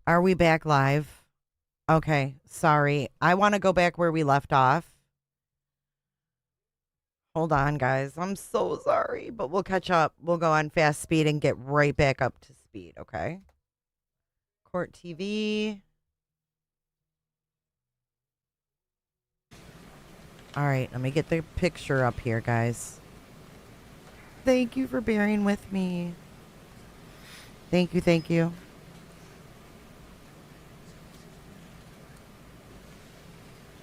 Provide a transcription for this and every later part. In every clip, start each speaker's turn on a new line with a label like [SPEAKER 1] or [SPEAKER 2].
[SPEAKER 1] Are we back live? Okay, sorry. I want to go back where we left off. Hold on, guys. I'm so sorry, but we'll catch up. We'll go on fast speed and get right back up to speed, okay? Court TV. All right, let me get the picture up here, guys. Thank you for bearing with me. Thank you, thank you.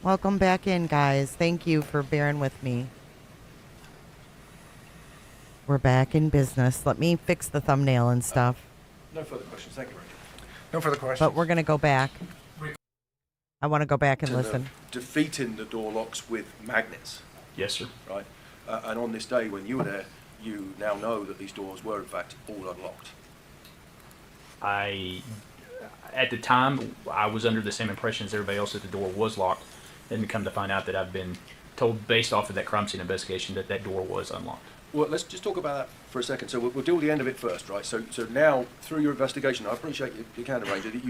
[SPEAKER 1] Welcome back in, guys. Thank you for bearing with me. We're back in business. Let me fix the thumbnail and stuff.
[SPEAKER 2] No further questions. Thank you, Ray.
[SPEAKER 3] No further questions.
[SPEAKER 1] But we're going to go back. I want to go back and listen.
[SPEAKER 2] Defeating the door locks with magnets,
[SPEAKER 4] Yes, sir.
[SPEAKER 2] right? And on this day when you were there, you now know that these doors were in fact all unlocked.
[SPEAKER 4] At the time, I was under the same impression as everybody else that the door was locked, and come to find out that I've been told, based off of that crime scene investigation, that that door was unlocked.
[SPEAKER 2] Well, let's just talk about that for a second. So we'll deal with the end of it first, right? So now, through your investigation, I appreciate your candor, Ranger, that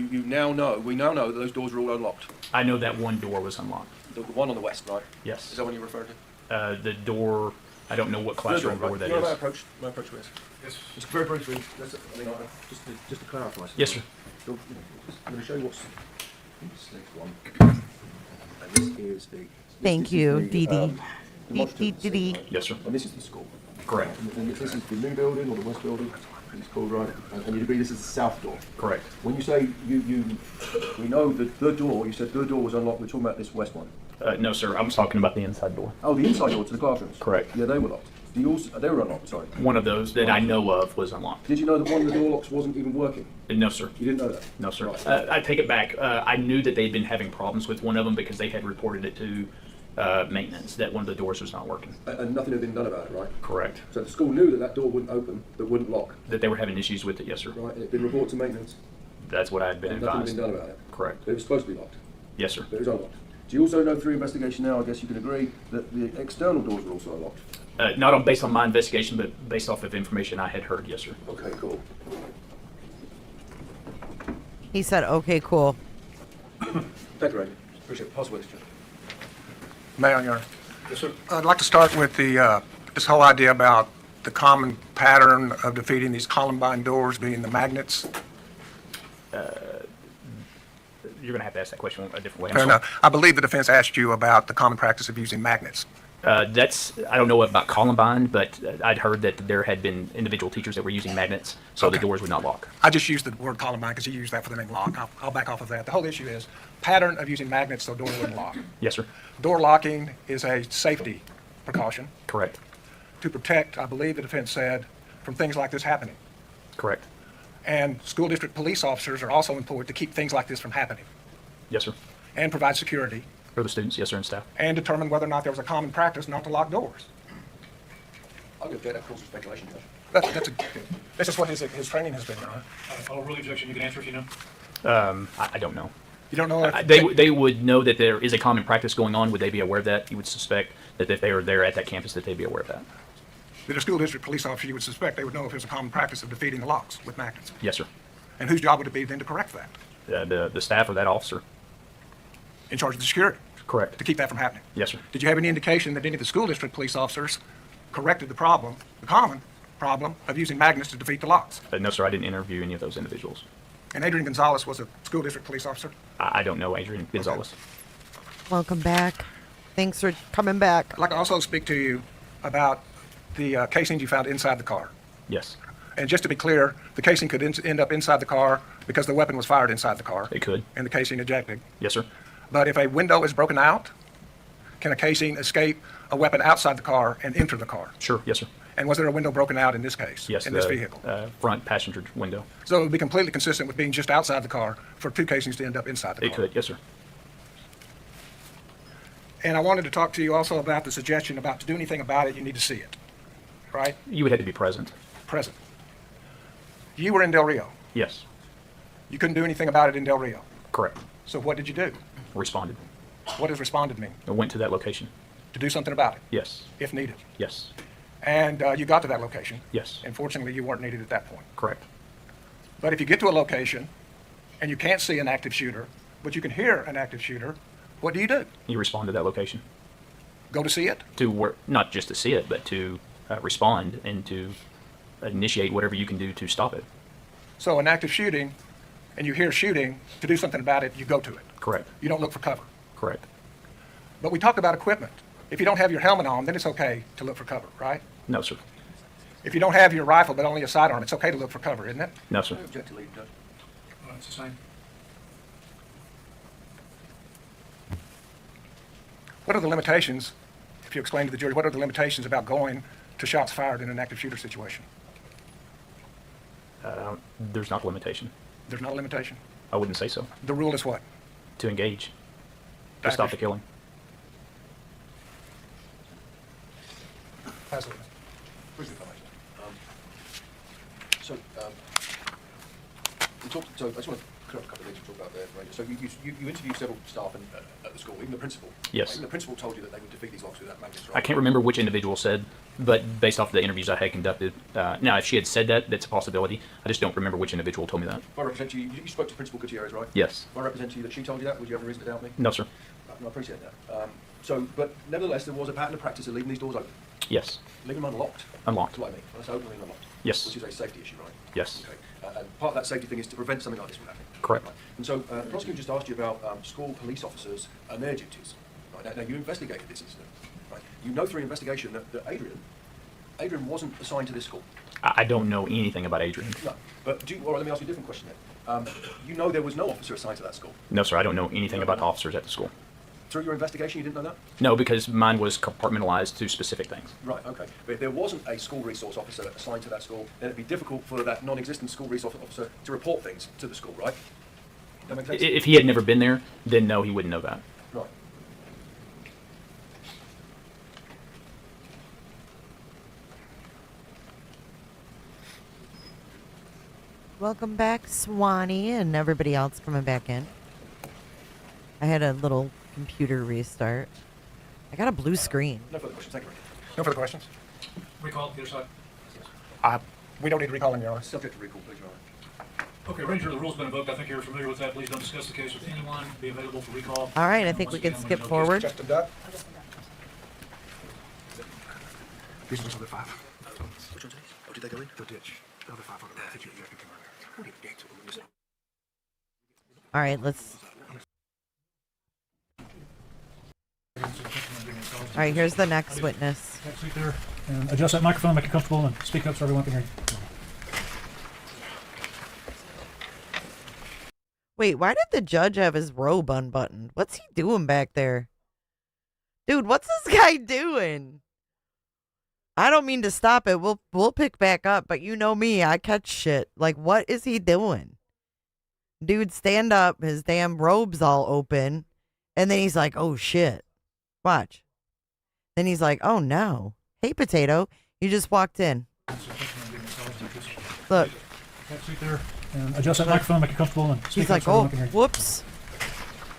[SPEAKER 2] we now know that those doors are all unlocked.
[SPEAKER 4] I know that one door was unlocked.
[SPEAKER 2] The one on the west, right?
[SPEAKER 4] Yes.
[SPEAKER 2] Is that one you referred to?
[SPEAKER 4] The door, I don't know what classroom door that
[SPEAKER 2] you know
[SPEAKER 4] is.
[SPEAKER 2] my approach to this?
[SPEAKER 3] Yes.
[SPEAKER 2] Just very briefly, just to clarify.
[SPEAKER 4] Yes, sir.
[SPEAKER 2] So, I'm going to show you what's this next one. And this is the...
[SPEAKER 1] Thank you, Dee Dee.
[SPEAKER 2] Dee
[SPEAKER 1] Dee.
[SPEAKER 4] Yes, sir.
[SPEAKER 2] And this is the school.
[SPEAKER 4] Correct.
[SPEAKER 2] And this is the new building or the west building, it's called, right? And you agree this is the south door.
[SPEAKER 4] Correct.
[SPEAKER 2] When you say we know that the door, you said the door was unlocked, we're talking about this west one.
[SPEAKER 4] No, sir. I was talking about the inside door.
[SPEAKER 2] Oh, the inside door to the classrooms?
[SPEAKER 4] Correct.
[SPEAKER 2] Yeah, they were locked. They were unlocked, sorry.
[SPEAKER 4] One of those that I know of was unlocked.
[SPEAKER 2] Did you know that one of the door locks wasn't even working?
[SPEAKER 4] No, sir.
[SPEAKER 2] You didn't know that?
[SPEAKER 4] No, sir.
[SPEAKER 2] Right.
[SPEAKER 4] I take it back. I knew that they'd been having problems with one of them because they had reported it to maintenance, that one of the doors was not working.
[SPEAKER 2] And nothing had been done about it, right?
[SPEAKER 4] Correct.
[SPEAKER 2] So the school knew that that door wouldn't open, that wouldn't lock,
[SPEAKER 4] That they were having issues with it, yes, sir.
[SPEAKER 2] right? And it'd been reported to maintenance,
[SPEAKER 4] That's what I had been
[SPEAKER 2] and nothing had
[SPEAKER 4] advised.
[SPEAKER 2] been done about it.
[SPEAKER 4] Correct.
[SPEAKER 2] It was supposed to be locked,
[SPEAKER 4] Yes, sir.
[SPEAKER 2] but it was unlocked. Do you also know through investigation now, I guess you can agree, that the external doors were also unlocked?
[SPEAKER 4] Not based on my investigation, but based off of information I had heard, yes, sir.
[SPEAKER 2] Okay, cool.
[SPEAKER 1] He said, okay, cool.
[SPEAKER 2] Thank you, Randy. Appreciate it. Pass away, Mr. Chairman.
[SPEAKER 3] May I, Your Honor?
[SPEAKER 2] Yes, sir.
[SPEAKER 3] I'd like to start with this whole idea about the common pattern of defeating these Columbine doors being the magnets.
[SPEAKER 4] You're going to have to ask that question a different way. I'm
[SPEAKER 3] Fair
[SPEAKER 4] sorry.
[SPEAKER 3] enough. I believe the defense asked you about the common practice of using magnets.
[SPEAKER 4] I don't know about Columbine, but I'd heard that there had been individual teachers that were using magnets, so the
[SPEAKER 3] Okay.
[SPEAKER 4] doors would not lock.
[SPEAKER 3] I just used the word Columbine because you used that for the name lock. I'll back off of that. The whole issue is pattern of using magnets so door wouldn't lock.
[SPEAKER 4] Yes, sir.
[SPEAKER 3] Door locking is a safety precaution
[SPEAKER 4] Correct.
[SPEAKER 3] to protect, I believe the defense said, from things like this happening.
[SPEAKER 4] Correct.
[SPEAKER 3] And school district police officers are also employed to keep things like this from happening
[SPEAKER 4] Yes, sir.
[SPEAKER 3] and provide security
[SPEAKER 4] For the students, yes, sir, and staff.
[SPEAKER 3] and determine whether or not there was a common practice not to lock doors.
[SPEAKER 2] I'll give that calls for speculation, Judge.
[SPEAKER 3] This is what his training has been, Your Honor.
[SPEAKER 5] I'll rule the objection. You can answer if you know.
[SPEAKER 4] I don't know.
[SPEAKER 3] You don't know if
[SPEAKER 4] They would know that there is a common practice going on. Would they be aware of that? You would suspect that if they were there at that campus, that they'd be aware of that.
[SPEAKER 3] that a school district police officer, you would suspect they would know if there's a common practice of defeating the locks with magnets.
[SPEAKER 4] Yes, sir.
[SPEAKER 3] And whose job would it be then to correct that?
[SPEAKER 4] The staff of that officer.
[SPEAKER 3] In charge of the security,
[SPEAKER 4] Correct.
[SPEAKER 3] to keep that from happening.
[SPEAKER 4] Yes, sir.
[SPEAKER 3] Did you have any indication that any of the school district police officers corrected the problem, the common problem of using magnets to defeat the locks?
[SPEAKER 4] No, sir. I didn't interview any of those individuals.
[SPEAKER 3] And Adrian Gonzales was a school district police officer?
[SPEAKER 4] I don't know Adrian Gonzales.
[SPEAKER 1] Welcome back. Thanks for coming back.
[SPEAKER 3] I'd like to also speak to you about the casings you found inside the car.
[SPEAKER 4] Yes,
[SPEAKER 3] And just to be clear, the casing could end up inside the car because the weapon was fired inside the car.
[SPEAKER 4] it could.
[SPEAKER 3] And the casing ejected.
[SPEAKER 4] Yes, sir.
[SPEAKER 3] But if a window is broken out, can a casing escape a weapon outside the car and enter the car?
[SPEAKER 4] Sure. Yes, sir.
[SPEAKER 3] And was there a window broken out in this case?
[SPEAKER 4] Yes,
[SPEAKER 3] In this vehicle?
[SPEAKER 4] front passenger window.
[SPEAKER 3] So it would be completely consistent with being just outside the car for two casings to end up inside the
[SPEAKER 4] It
[SPEAKER 3] car.
[SPEAKER 4] could. Yes, sir.
[SPEAKER 3] And I wanted to talk to you also about the suggestion about to do anything about it, you need to see it, right?
[SPEAKER 4] You would have to be present.
[SPEAKER 3] Present. You were in Del Rio.
[SPEAKER 4] Yes.
[SPEAKER 3] You couldn't do anything about it in Del Rio.
[SPEAKER 4] Correct.
[SPEAKER 3] So what did you do?
[SPEAKER 4] Responded.
[SPEAKER 3] What does responded mean?
[SPEAKER 4] I went to that location.
[SPEAKER 3] To do something about it,
[SPEAKER 4] Yes.
[SPEAKER 3] if needed.
[SPEAKER 4] Yes.
[SPEAKER 3] And you got to that location.
[SPEAKER 4] Yes.
[SPEAKER 3] And fortunately, you weren't needed at that point.
[SPEAKER 4] Correct.
[SPEAKER 3] But if you get to a location and you can't see an active shooter, but you can hear an active shooter, what do?
[SPEAKER 4] You respond to that location.
[SPEAKER 3] Go to see it?
[SPEAKER 4] To work, not just to see it, but to respond and to initiate whatever you can do to stop it.
[SPEAKER 3] So an active shooting, and you hear shooting, to do something about it, you go to it.
[SPEAKER 4] Correct.
[SPEAKER 3] You don't look for cover.
[SPEAKER 4] Correct.
[SPEAKER 3] But we talk about equipment. If you don't have your helmet on, then it's okay to look for cover, right?
[SPEAKER 4] No, sir.
[SPEAKER 3] If you don't have your rifle but only a sidearm, it's okay to look for cover, isn't it?
[SPEAKER 4] No, sir.
[SPEAKER 2] I object to leave, Judge.
[SPEAKER 5] It's the same.
[SPEAKER 3] What are the limitations, if you explain to the jury, what are the limitations about going to shots fired in an active shooter situation?
[SPEAKER 4] There's not a limitation.
[SPEAKER 3] There's not a limitation.
[SPEAKER 4] I wouldn't say so.
[SPEAKER 3] The rule is what?
[SPEAKER 4] To engage. To stop the killing.
[SPEAKER 3] Pass the witness.
[SPEAKER 2] Briefly, if I may, sir. We talked, so I just want to clear up a couple of things we talked about there. Right? So you interviewed several staff at the school, even the principal.
[SPEAKER 4] Yes.
[SPEAKER 2] Right? Even the principal told you that they would defeat these locks with that magnets, right?
[SPEAKER 4] I can't remember which individual said, but based off the interviews I had conducted, now if she had said that, that's a possibility. I just don't remember which individual told me that.
[SPEAKER 2] If I represent you, you spoke to Principal Gutierrez, right?
[SPEAKER 4] Yes.
[SPEAKER 2] If I represent you that she told you that, would you have a reason to doubt me?
[SPEAKER 4] No, sir.
[SPEAKER 2] No, I appreciate that. But nevertheless, there was a pattern of practice of leaving these doors open.
[SPEAKER 4] Yes.
[SPEAKER 2] Leaving them unlocked.
[SPEAKER 4] Unlocked.
[SPEAKER 2] That's what I mean. When I say open, leaving them unlocked.
[SPEAKER 4] Yes.
[SPEAKER 2] Which is a safety issue, right?
[SPEAKER 4] Yes.
[SPEAKER 2] Okay. And part of that safety thing is to prevent something like this from happening.
[SPEAKER 4] Correct.
[SPEAKER 2] Right. And so the prosecutor just asked you about school police officers and their duties. Right. Now you investigated this incident. Right. You know through investigation that Adrian wasn't assigned to this school.
[SPEAKER 4] I don't know anything about Adrian.
[SPEAKER 2] No. But let me ask you a different question then. You know there was no officer assigned to that school.
[SPEAKER 4] No, sir. I don't know anything about officers at the school.
[SPEAKER 2] Through your investigation, you didn't know that?
[SPEAKER 4] No, because mine was compartmentalized to specific things.
[SPEAKER 2] Right, okay. But if there wasn't a school resource officer assigned to that school, then it'd be difficult for that non-existent school resource officer to report things to the school, right? That make sense?
[SPEAKER 4] If he had never been there, then no, he wouldn't know that.
[SPEAKER 2] Right.
[SPEAKER 1] Welcome back, Swanee, and everybody else coming back in. I had a little computer restart. I got a blue screen.
[SPEAKER 2] No further questions. Thank you.
[SPEAKER 3] No further questions?
[SPEAKER 5] Recall, the other side.
[SPEAKER 3] We don't need recalling, Your Honor.
[SPEAKER 2] Subject to recall, please, Your Honor.
[SPEAKER 5] Okay, Ranger, the rule's been invoked. I think you're familiar with that. Please don't discuss the case with anyone. Be available for recall.
[SPEAKER 1] All right, I think we can skip forward.
[SPEAKER 3] Justin Duck? These are the other five.
[SPEAKER 2] Which ones are these? Oh, did they go in?
[SPEAKER 3] The ditch. The other 500. I think you have to come right there.
[SPEAKER 1] All right, let's. All right, here's the next witness.
[SPEAKER 5] Have a seat there and adjust that microphone, make it comfortable, and speak up so everyone can hear you.
[SPEAKER 1] Wait, why did the judge have his robe unbuttoned? What's he doing back there? Dude, what's this guy doing? I don't mean to stop it. We'll pick back up, but you know me, I catch shit. Like, what is he doing? Dude, stand up, his damn robe's all open, and then he's like, oh shit. Watch. Then he's like, oh no. Hey, Potato, you just walked in. Look.
[SPEAKER 5] Have a seat there and adjust that microphone, make it comfortable, and speak
[SPEAKER 1] He's
[SPEAKER 5] up
[SPEAKER 1] like,
[SPEAKER 5] so
[SPEAKER 1] oh,
[SPEAKER 5] everyone can hear you.
[SPEAKER 1] whoops.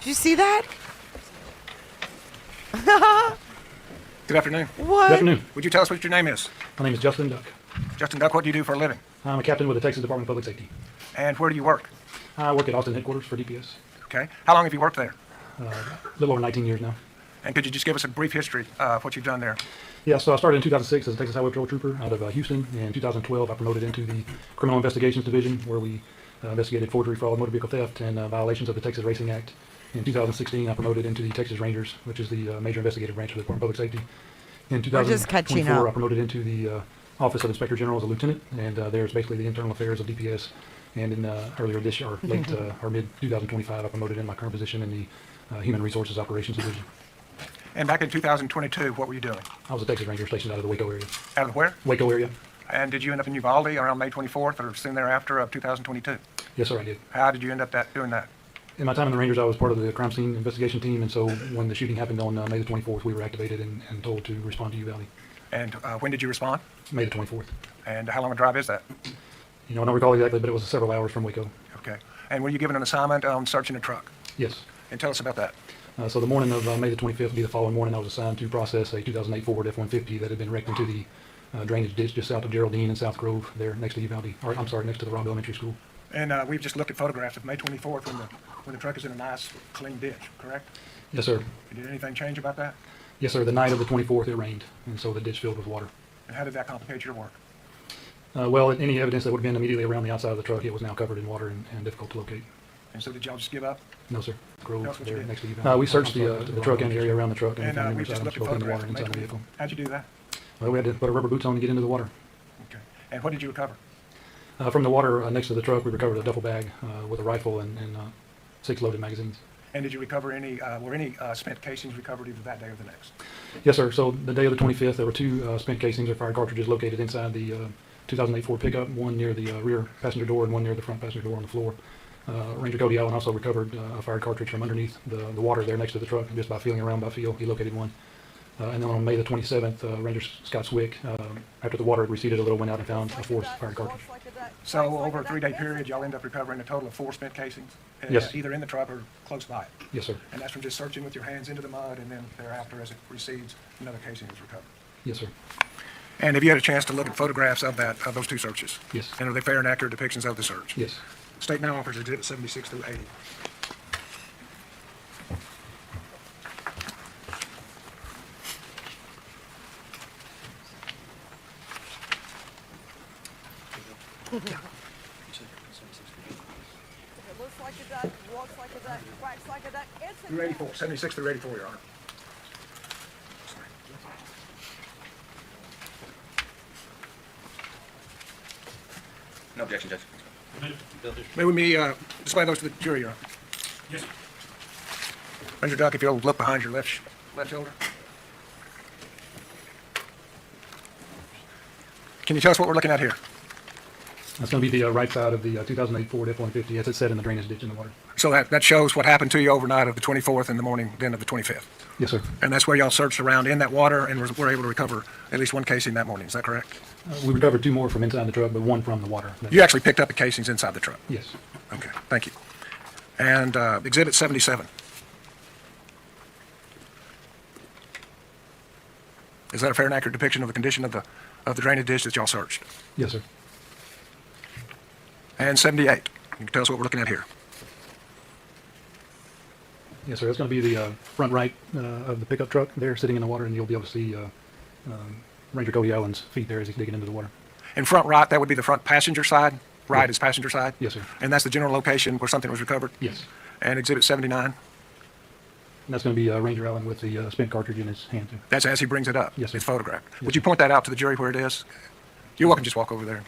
[SPEAKER 1] Did you see that?
[SPEAKER 3] Good afternoon.
[SPEAKER 1] What?
[SPEAKER 6] Good afternoon.
[SPEAKER 3] Would you tell us what your name is?
[SPEAKER 6] My name is Justin Duck.
[SPEAKER 3] Justin Duck, what do you do for a living?
[SPEAKER 6] I'm a captain with the Texas Department of Public Safety.
[SPEAKER 3] And where do you work?
[SPEAKER 6] I work at Austin headquarters for DPS.
[SPEAKER 3] Okay. How long have you worked there?
[SPEAKER 6] A little over 19 years now.
[SPEAKER 3] And could you just give us a brief history of what you've done there?
[SPEAKER 6] Yeah, so I started in 2006 as a Texas Highway Patrol Trooper out of Houston. In 2012, I promoted into the Criminal Investigations Division, where we investigated forgery, fraud, motor vehicle theft, and violations of the Texas Racing Act. In 2016, I promoted into the Texas Rangers, which is the major investigative branch of the Department of Public Safety. In
[SPEAKER 1] We're just catching
[SPEAKER 6] 2024,
[SPEAKER 1] up.
[SPEAKER 6] I promoted into the Office of Inspector General as a lieutenant, and there's basically the internal affairs of DPS. And in earlier this year, or late or mid 2025, I promoted in my current position in the Human Resources Operations Division.
[SPEAKER 3] And back in 2022, what were you doing?
[SPEAKER 6] I was a Texas Ranger stationed out of the Waco area.
[SPEAKER 3] Out of where?
[SPEAKER 6] Waco area?
[SPEAKER 3] And did you end up in Uvalde around May 24th or soon thereafter of 2022?
[SPEAKER 6] Yes, sir, I did.
[SPEAKER 3] How did you end up doing that?
[SPEAKER 6] In my time in the Rangers, I was part of the crime scene investigation team, and so when the shooting happened on May the 24th, we were activated and told to respond to Uvalde.
[SPEAKER 3] And when did you respond?
[SPEAKER 6] May the 24th.
[SPEAKER 3] And how long a drive is that?
[SPEAKER 6] You know, I don't recall exactly, but it was several hours from Waco.
[SPEAKER 3] Okay. And were you given an assignment on searching a truck?
[SPEAKER 6] Yes.
[SPEAKER 3] And tell us about that.
[SPEAKER 6] So the morning of May the 25th would be the following morning. I was assigned to process a 2008 Ford F-150 that had been wrecked into the drainage ditch just south of Geraldine and South Grove there next to Uvalde, or I'm sorry, next to the Robb Elementary School.
[SPEAKER 3] And we've just looked at photographs of May 24th when the truck is in a nice, clean ditch, correct?
[SPEAKER 6] Yes, sir.
[SPEAKER 3] Did anything change about that?
[SPEAKER 6] Yes, sir. The night of the 24th, it rained, and so the ditch filled with water.
[SPEAKER 3] And how did that complicate your work?
[SPEAKER 6] Well, any evidence that would have been immediately around the outside of the truck, it was now covered in water and difficult to locate.
[SPEAKER 3] And so did y'all just give up?
[SPEAKER 6] No, sir. Grove
[SPEAKER 3] That's what you
[SPEAKER 6] there
[SPEAKER 3] did.
[SPEAKER 6] next to Uvalde. We searched the truck and the area around the truck, and we
[SPEAKER 3] And
[SPEAKER 6] found
[SPEAKER 3] we
[SPEAKER 6] numerous
[SPEAKER 3] just
[SPEAKER 6] items
[SPEAKER 3] looked at
[SPEAKER 6] both in the
[SPEAKER 3] photographs
[SPEAKER 6] water
[SPEAKER 3] of
[SPEAKER 6] and
[SPEAKER 3] May
[SPEAKER 6] inside the vehicle.
[SPEAKER 3] 24th. How'd you do that?
[SPEAKER 6] Well, we had to put a rubber boots on to get into the water.
[SPEAKER 3] Okay. And what did you recover?
[SPEAKER 6] From the water next to the truck, we recovered a duffel bag with a rifle and 6 loaded magazines.
[SPEAKER 3] And did you recover were any spent casings recovered either that day or the next?
[SPEAKER 6] Yes, sir. So the day of the 25th, there were 2 spent casings or fired cartridges located inside the 2008 Ford pickup, one near the rear passenger door and one near the front passenger door on the floor. Ranger Cody Allen also recovered a fired cartridge from underneath the water there next to the truck. Just by feeling around by feel, he located one. And then on May the 27th, Ranger Scott Swick, after the water had receded a little, went out and found a 4th fired cartridge.
[SPEAKER 3] So over a 3-day period, y'all end up recovering a total of 4 spent casings?
[SPEAKER 6] Yes.
[SPEAKER 3] Either in the truck or close by it?
[SPEAKER 6] Yes, sir.
[SPEAKER 3] And that's from just searching with your hands into the mud, and then thereafter, as it recedes, another casing is recovered?
[SPEAKER 6] Yes, sir.
[SPEAKER 3] And have you had a chance to look at photographs of those 2 searches?
[SPEAKER 6] Yes.
[SPEAKER 3] And are they fair and accurate depictions of the search?
[SPEAKER 6] Yes.
[SPEAKER 3] State now offers Exhibit 76 through 80.
[SPEAKER 7] It looks like a duck, walks like a duck, quacks like a duck. It's a
[SPEAKER 3] Through 84, 76 through 84, Your Honor.
[SPEAKER 8] No objection, Judge.
[SPEAKER 3] May we display those to the jury, Your Honor?
[SPEAKER 5] Yes, sir.
[SPEAKER 3] Ranger Duck, if you'll look behind your left shoulder. Can you tell us what we're looking at here?
[SPEAKER 6] That's going to be the right side of the 2008 Ford F-150 as it set in the drainage ditch in the water.
[SPEAKER 3] So that shows what happened to you overnight of the 24th and the morning then of the 25th.
[SPEAKER 6] Yes, sir.
[SPEAKER 3] And that's where y'all searched around in that water and were able to recover at least 1 casing that morning. Is that correct?
[SPEAKER 6] We recovered 2 more from inside the truck, but 1 from the water.
[SPEAKER 3] You actually picked up the casings inside the truck?
[SPEAKER 6] Yes.
[SPEAKER 3] Okay, thank you. And Exhibit 77. Is that a fair and accurate depiction of the condition of the drainage ditch that y'all searched?
[SPEAKER 6] Yes, sir.
[SPEAKER 3] And 78. You can tell us what we're looking at here.
[SPEAKER 6] Yes, sir. That's going to be the front right of the pickup truck there sitting in the water, and you'll be able to see Ranger Cody Allen's feet there as he's digging into the water.
[SPEAKER 3] In front right, that would be the front passenger side. Right is passenger side?
[SPEAKER 6] Yes, sir.
[SPEAKER 3] And that's the general location where something was recovered?
[SPEAKER 6] Yes.
[SPEAKER 3] And Exhibit 79?
[SPEAKER 6] And that's going to be Ranger Allen with the spent cartridge in his hand, too.
[SPEAKER 3] That's as he brings it up?
[SPEAKER 6] Yes, sir.
[SPEAKER 3] It's photographed.
[SPEAKER 6] Yes,
[SPEAKER 3] Would you
[SPEAKER 6] sir.
[SPEAKER 3] point that out to the jury where it is? You're welcome to just walk over there.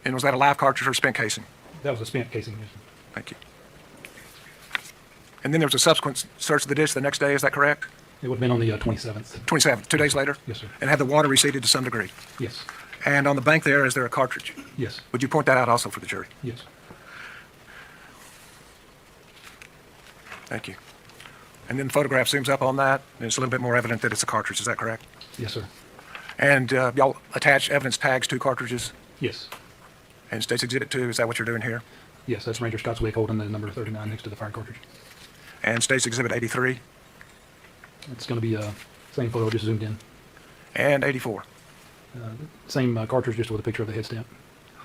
[SPEAKER 3] And was that a live cartridge or a spent casing?
[SPEAKER 6] That was a spent casing. Yes, sir.
[SPEAKER 3] Thank you. And then there was a subsequent search of the ditch the next day, is that correct?
[SPEAKER 6] It would have been on the 27th.
[SPEAKER 3] 27th, 2 days later?
[SPEAKER 6] Yes, sir.
[SPEAKER 3] And had the water receded to some degree?
[SPEAKER 6] Yes.
[SPEAKER 3] And on the bank there, is there a cartridge?
[SPEAKER 6] Yes.
[SPEAKER 3] Would you point that out also for the jury?
[SPEAKER 6] Yes.
[SPEAKER 3] Thank you. And then the photograph zooms up on that, and it's a little bit more evident that it's a cartridge, is that correct?
[SPEAKER 6] Yes, sir.
[SPEAKER 3] And y'all attach evidence tags to cartridges?
[SPEAKER 6] Yes.
[SPEAKER 3] And State's Exhibit 2, is that what you're doing here?
[SPEAKER 6] Yes, that's Ranger Scott Swick holding the number 39 next to the fired cartridge.
[SPEAKER 3] And State's Exhibit 83
[SPEAKER 6] It's going to be same photo, just zoomed in.
[SPEAKER 3] and 84.
[SPEAKER 6] Same cartridge, just with a picture of the head stamp.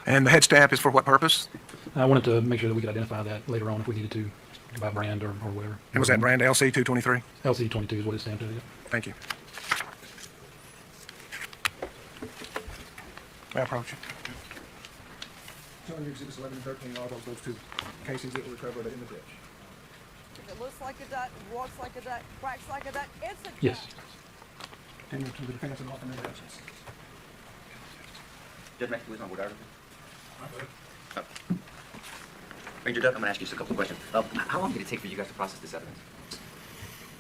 [SPEAKER 3] And the head stamp is for what purpose?
[SPEAKER 6] I wanted to make sure that we could identify that later on if we needed to, by brand or whatever.
[SPEAKER 3] And was that brand LC223?
[SPEAKER 6] LC22 is what it's stamped as. Yeah.
[SPEAKER 3] Thank you. May I approach you? Showing you Exhibits 11 and 13 are those 2 casings that were recovered in the ditch.
[SPEAKER 7] It looks like a duck, walks like a duck, quacks like a duck. It's a
[SPEAKER 6] Yes.
[SPEAKER 3] And to the defendants and offer no absence.
[SPEAKER 8] Judge Mack, please on board article. Ranger Duck, I'm going to ask you just a couple of questions. How long did it take for you guys to process this evidence?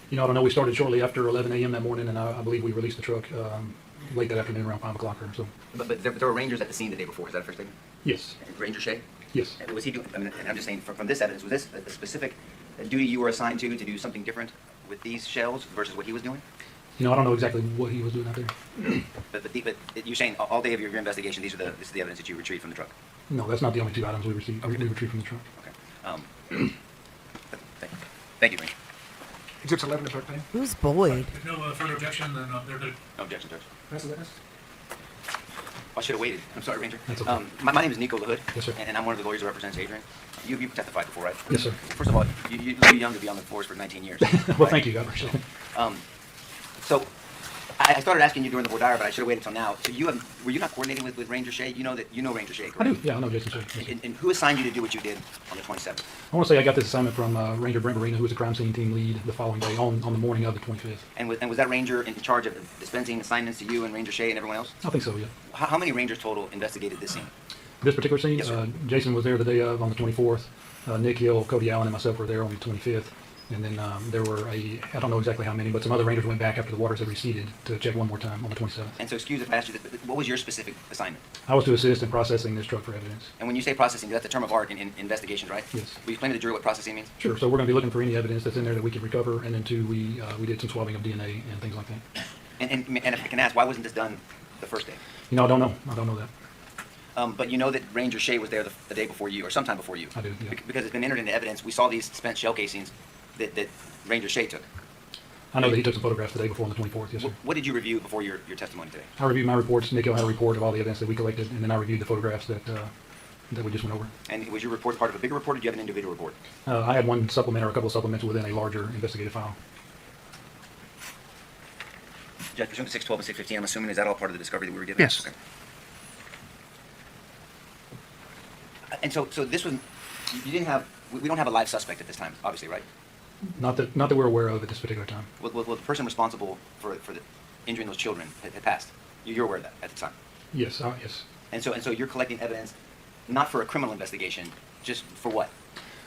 [SPEAKER 6] You know, I don't know. We started shortly after 11 a.m. that morning, and I believe we released the truck late that afternoon around 5 o'clock or so.
[SPEAKER 8] But there were rangers at the scene the day before. Is that a fair statement?
[SPEAKER 6] Yes.
[SPEAKER 8] Ranger Shea?
[SPEAKER 6] Yes.
[SPEAKER 8] And was he doing, I mean, and I'm just saying, from this evidence, was this a specific duty you were assigned to do something different with these shells versus what he was doing?
[SPEAKER 6] You know, I don't know exactly what he was doing out there.
[SPEAKER 8] But you're saying all day of your investigation, this is the evidence that you retrieved from the truck?
[SPEAKER 6] No, that's not the only 2 items we retrieved from the truck.
[SPEAKER 8] Okay. Thank you, Ranger.
[SPEAKER 3] Exhibits 11 and 13.
[SPEAKER 1] Who's Boyd?
[SPEAKER 5] If no further objection, then they're good.
[SPEAKER 8] No objection, Judge.
[SPEAKER 3] That's the witness.
[SPEAKER 8] I should have waited. I'm sorry, Ranger.
[SPEAKER 6] That's okay.
[SPEAKER 8] My name is Nico LaHood.
[SPEAKER 6] Yes, sir.
[SPEAKER 8] And I'm one of the lawyers who represents Adrian. You've testified before, right?
[SPEAKER 6] Yes, sir.
[SPEAKER 8] First of all, you're young to be on the force for 19 years.
[SPEAKER 6] Well,
[SPEAKER 8] right?
[SPEAKER 6] thank you. I appreciate it.
[SPEAKER 8] So I started asking you during the voir dire, but I should have waited until now. So were you not coordinating with Ranger Shea? You know Ranger Shea,
[SPEAKER 6] I
[SPEAKER 8] correct?
[SPEAKER 6] do. Yeah, I know Jason Shea. Yes, sir.
[SPEAKER 8] And who assigned you to do what you did on the 27th?
[SPEAKER 6] I want to say I got this assignment from Ranger Brent Marina, who was the crime scene team lead the following day on the morning of the 25th.
[SPEAKER 8] And was that Ranger in charge of dispensing assignments to you and Ranger Shea and everyone else?
[SPEAKER 6] I think so, yeah.
[SPEAKER 8] How many Rangers total investigated this scene?
[SPEAKER 6] This particular scene,
[SPEAKER 8] Yes, sir.
[SPEAKER 6] Jason was there the day of on the 24th. Nick Hill, Cody Allen, and myself were there on the 25th. And then there were I don't know exactly how many, but some other Rangers went back after the waters had receded to check one more time on the 27th.
[SPEAKER 8] And so excuse if I asked you, what was your specific assignment?
[SPEAKER 6] I was to assist in processing this truck for evidence.
[SPEAKER 8] And when you say processing, that's a term of art in investigations, right?
[SPEAKER 6] Yes.
[SPEAKER 8] Will you explain to the jury what processing means?
[SPEAKER 6] Sure. So we're going to be looking for any evidence that's in there that we could recover, and then two, we did some swabbing of DNA and things like that.
[SPEAKER 8] And if I can ask, why wasn't this done the first day?
[SPEAKER 6] You know, I don't know. I don't know that.
[SPEAKER 8] But you know that Ranger Shea was there the day before you, or sometime before you.
[SPEAKER 6] I do, yeah.
[SPEAKER 8] Because it's been entered into evidence. We saw these spent shell casings that Ranger Shea took.
[SPEAKER 6] I know that he took some photographs the day before on the 24th. Yes, sir.
[SPEAKER 8] What did you review before your testimony today?
[SPEAKER 6] I reviewed my reports. Nick Hill had a report of all the evidence that we collected, and then I reviewed the photographs that we just went over.
[SPEAKER 8] And was your report part of a bigger report, or do you have an individual report?
[SPEAKER 6] I had one supplement or a couple of supplements within a larger investigative file.
[SPEAKER 8] Judge, pursuant to 612 and 615, I'm assuming, is that all part of the discovery that we were given?
[SPEAKER 3] Yes.
[SPEAKER 8] Okay. And so this was, you didn't have, we don't have a live suspect at this time, obviously, right?
[SPEAKER 6] Not that we're aware of at this particular time.
[SPEAKER 8] Well, the person responsible for injuring those children had passed. You're aware of that at the time.
[SPEAKER 6] Yes, yes.
[SPEAKER 8] And so you're collecting evidence, not for a criminal investigation, just for what?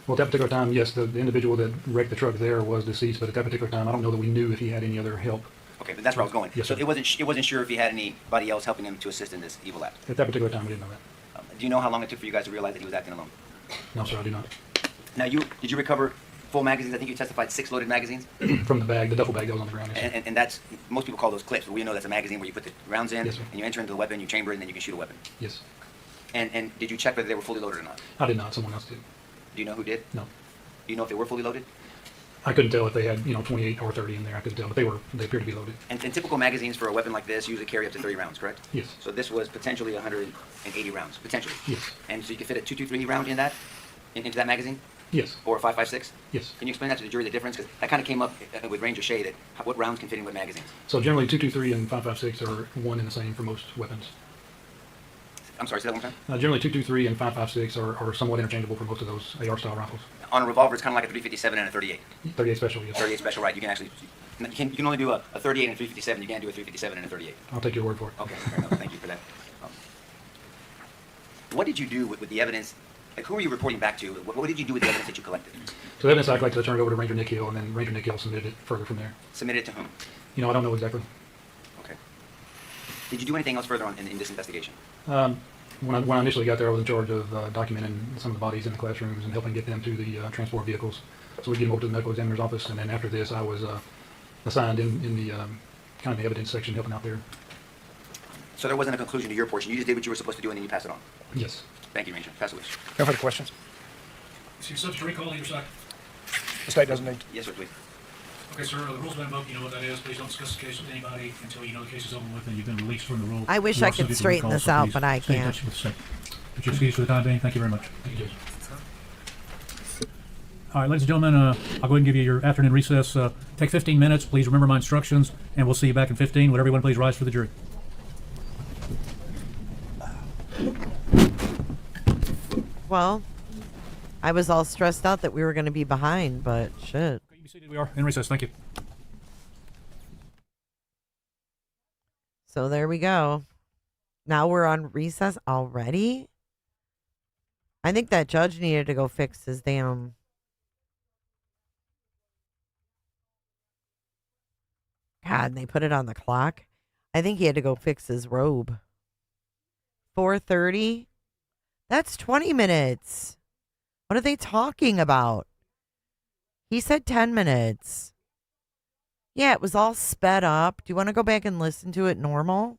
[SPEAKER 6] Well, at that particular time, yes, the individual that wrecked the truck there was deceased, but at that particular time, I don't know that we knew if he had any other help.
[SPEAKER 8] Okay, but that's where I was going.
[SPEAKER 6] Yes,
[SPEAKER 8] so
[SPEAKER 6] sir.
[SPEAKER 8] it wasn't sure if he had anybody else helping him to assist in this evil act.
[SPEAKER 6] At that particular time, we didn't know that.
[SPEAKER 8] Do you know how long it took for you guys to realize that he was acting alone?
[SPEAKER 6] No, sir, I do not.
[SPEAKER 8] Now, did you recover full magazines? I think you testified 6 loaded magazines.
[SPEAKER 6] From the bag, the duffel bag that was on the ground. Yes, sir.
[SPEAKER 8] And that's, most people call those clips, but we know that's a magazine where you put the rounds in,
[SPEAKER 6] Yes, sir.
[SPEAKER 8] and you enter into the weapon, you chamber it, and then you can shoot a weapon.
[SPEAKER 6] Yes.
[SPEAKER 8] And did you check whether they were fully loaded or not?
[SPEAKER 6] I did not. Someone else did.
[SPEAKER 8] Do you know who did?
[SPEAKER 6] No.
[SPEAKER 8] Do you know if they were fully loaded?
[SPEAKER 6] I couldn't tell if they had, 28 or 30 in there. I couldn't tell, but they appeared to be loaded.
[SPEAKER 8] And typical magazines for a weapon like this usually carry up to 30 rounds, correct?
[SPEAKER 6] Yes.
[SPEAKER 8] So this was potentially 180 rounds, potentially.
[SPEAKER 6] Yes.
[SPEAKER 8] And so you could fit a .223 round in that, into that magazine,
[SPEAKER 6] Yes.
[SPEAKER 8] or a .556?
[SPEAKER 6] Yes.
[SPEAKER 8] Can you explain that to the jury, the difference? Because that kind of came up with Ranger Shea, that what rounds can fit in what magazines.
[SPEAKER 6] So generally, 223 and 556 are one and the same for most weapons.
[SPEAKER 8] I'm sorry, say that one more time.
[SPEAKER 6] Generally, 223 and 556 are somewhat interchangeable for most of those AR-style rifles.
[SPEAKER 8] On a revolver, it's kind of like a .357 and a .38.
[SPEAKER 6] 38 special, yes.
[SPEAKER 8] 38 special, right? You can actually, you can only do a .38 and a .357. You can't do a .357 and a .38.
[SPEAKER 6] I'll take your word for it.
[SPEAKER 8] Okay, fair enough. Thank you for that. What did you do with the evidence? Like, who were you reporting back to? What did you do with the evidence that you collected?
[SPEAKER 6] So the evidence I collected, I turned it over to Ranger Nick Hill, and then Ranger Nick Hill submitted it further from there.
[SPEAKER 8] Submitted it to whom?
[SPEAKER 6] I don't know exactly.
[SPEAKER 8] Okay. Did you do anything else further on in this investigation?
[SPEAKER 6] When I initially got there, I was in charge of documenting some of the bodies in the classrooms and helping get them to the transport vehicles. So we'd get them over to the medical examiner's office, and then after this, I was assigned in the kind of the evidence section, helping out there.
[SPEAKER 8] So there wasn't a conclusion to your portion. You just did what you were supposed to do, and then you passed it on.
[SPEAKER 6] Yes.
[SPEAKER 8] Thank you, Ranger. Pass away.
[SPEAKER 3] No further questions?
[SPEAKER 5] So you're subject to recall either side.
[SPEAKER 3] The state doesn't need to.
[SPEAKER 8] Yes, sir, please.
[SPEAKER 5] Okay, sir, the rules have been invoked. You know what that is. Please don't discuss the case with anybody until you know the case is over with and you've been released from the rule.
[SPEAKER 1] I wish
[SPEAKER 5] You
[SPEAKER 1] I
[SPEAKER 5] are
[SPEAKER 1] could
[SPEAKER 5] subject to
[SPEAKER 1] straighten
[SPEAKER 5] recall,
[SPEAKER 1] this
[SPEAKER 5] so
[SPEAKER 1] out,
[SPEAKER 5] please
[SPEAKER 1] but I
[SPEAKER 5] stay in
[SPEAKER 1] can't.
[SPEAKER 5] touch with the state. But your excuse for the time being. Thank you very much.
[SPEAKER 6] Thank you, Judge.
[SPEAKER 5] All right, ladies and gentlemen, I'll go ahead and give you your afternoon recess. Take 15 minutes. Please remember my instructions, and we'll see you back in 15. Would everyone please rise for the jury?
[SPEAKER 1] Well, I was all stressed out that we were going to be behind, but shit.
[SPEAKER 5] You be seated. We are in recess. Thank you.
[SPEAKER 1] So there we go. Now we're on recess already? I think that judge needed to go fix his damn... God, they put it on the clock. I think he had to go fix his robe. 4:30? That's 20 minutes. What are they talking about? He said 10 minutes. Yeah, it was all sped up. Do you want to go back and listen to it normal?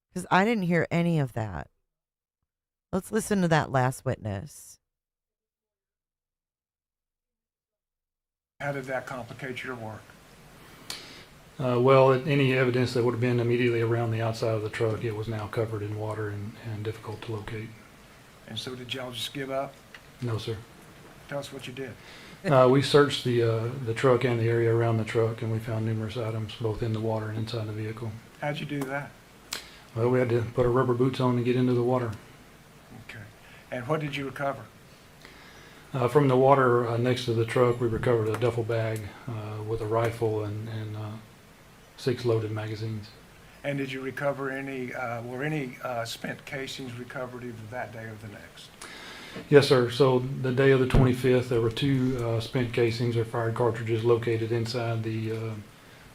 [SPEAKER 1] Because I didn't hear any of that. Let's listen to that last witness.
[SPEAKER 3] How did that complicate your work?
[SPEAKER 6] Well, any evidence that would have been immediately around the outside of the truck, it was now covered in water and difficult to locate.
[SPEAKER 3] And so did y'all just give up?
[SPEAKER 6] No, sir.
[SPEAKER 3] Tell us what you did.
[SPEAKER 6] We searched the truck and the area around the truck, and we found numerous items both in the water and inside the vehicle.
[SPEAKER 3] How'd you do that?
[SPEAKER 6] Well, we had to put our rubber boots on to get into the water.
[SPEAKER 3] Okay. And what did you recover?
[SPEAKER 6] From the water next to the truck, we recovered a duffel bag with a rifle and 6 loaded magazines.
[SPEAKER 3] And did you recover any, were any spent casings recovered either that day or the next?
[SPEAKER 6] Yes, sir. So the day of the 25th, there were 2 spent casings or fired cartridges located inside the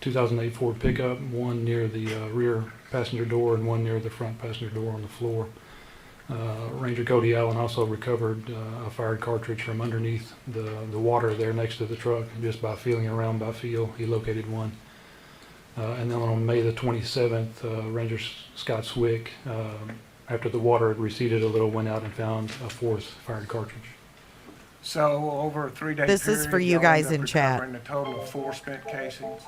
[SPEAKER 6] 2008 Ford pickup, one near the rear passenger door and one near the front passenger door on the floor. Ranger Cody Allen also recovered a fired cartridge from underneath the water there next to the truck. Just by feeling around by feel, he located one. And then on May the 27th, Ranger Scott Swick, after the water had receded a little, went out and found a 4th fired cartridge.
[SPEAKER 3] So over a 3-day period,
[SPEAKER 1] This is for you
[SPEAKER 3] y'all
[SPEAKER 1] guys
[SPEAKER 3] ended up
[SPEAKER 1] in chat.
[SPEAKER 3] recovering a total of 4 spent casings?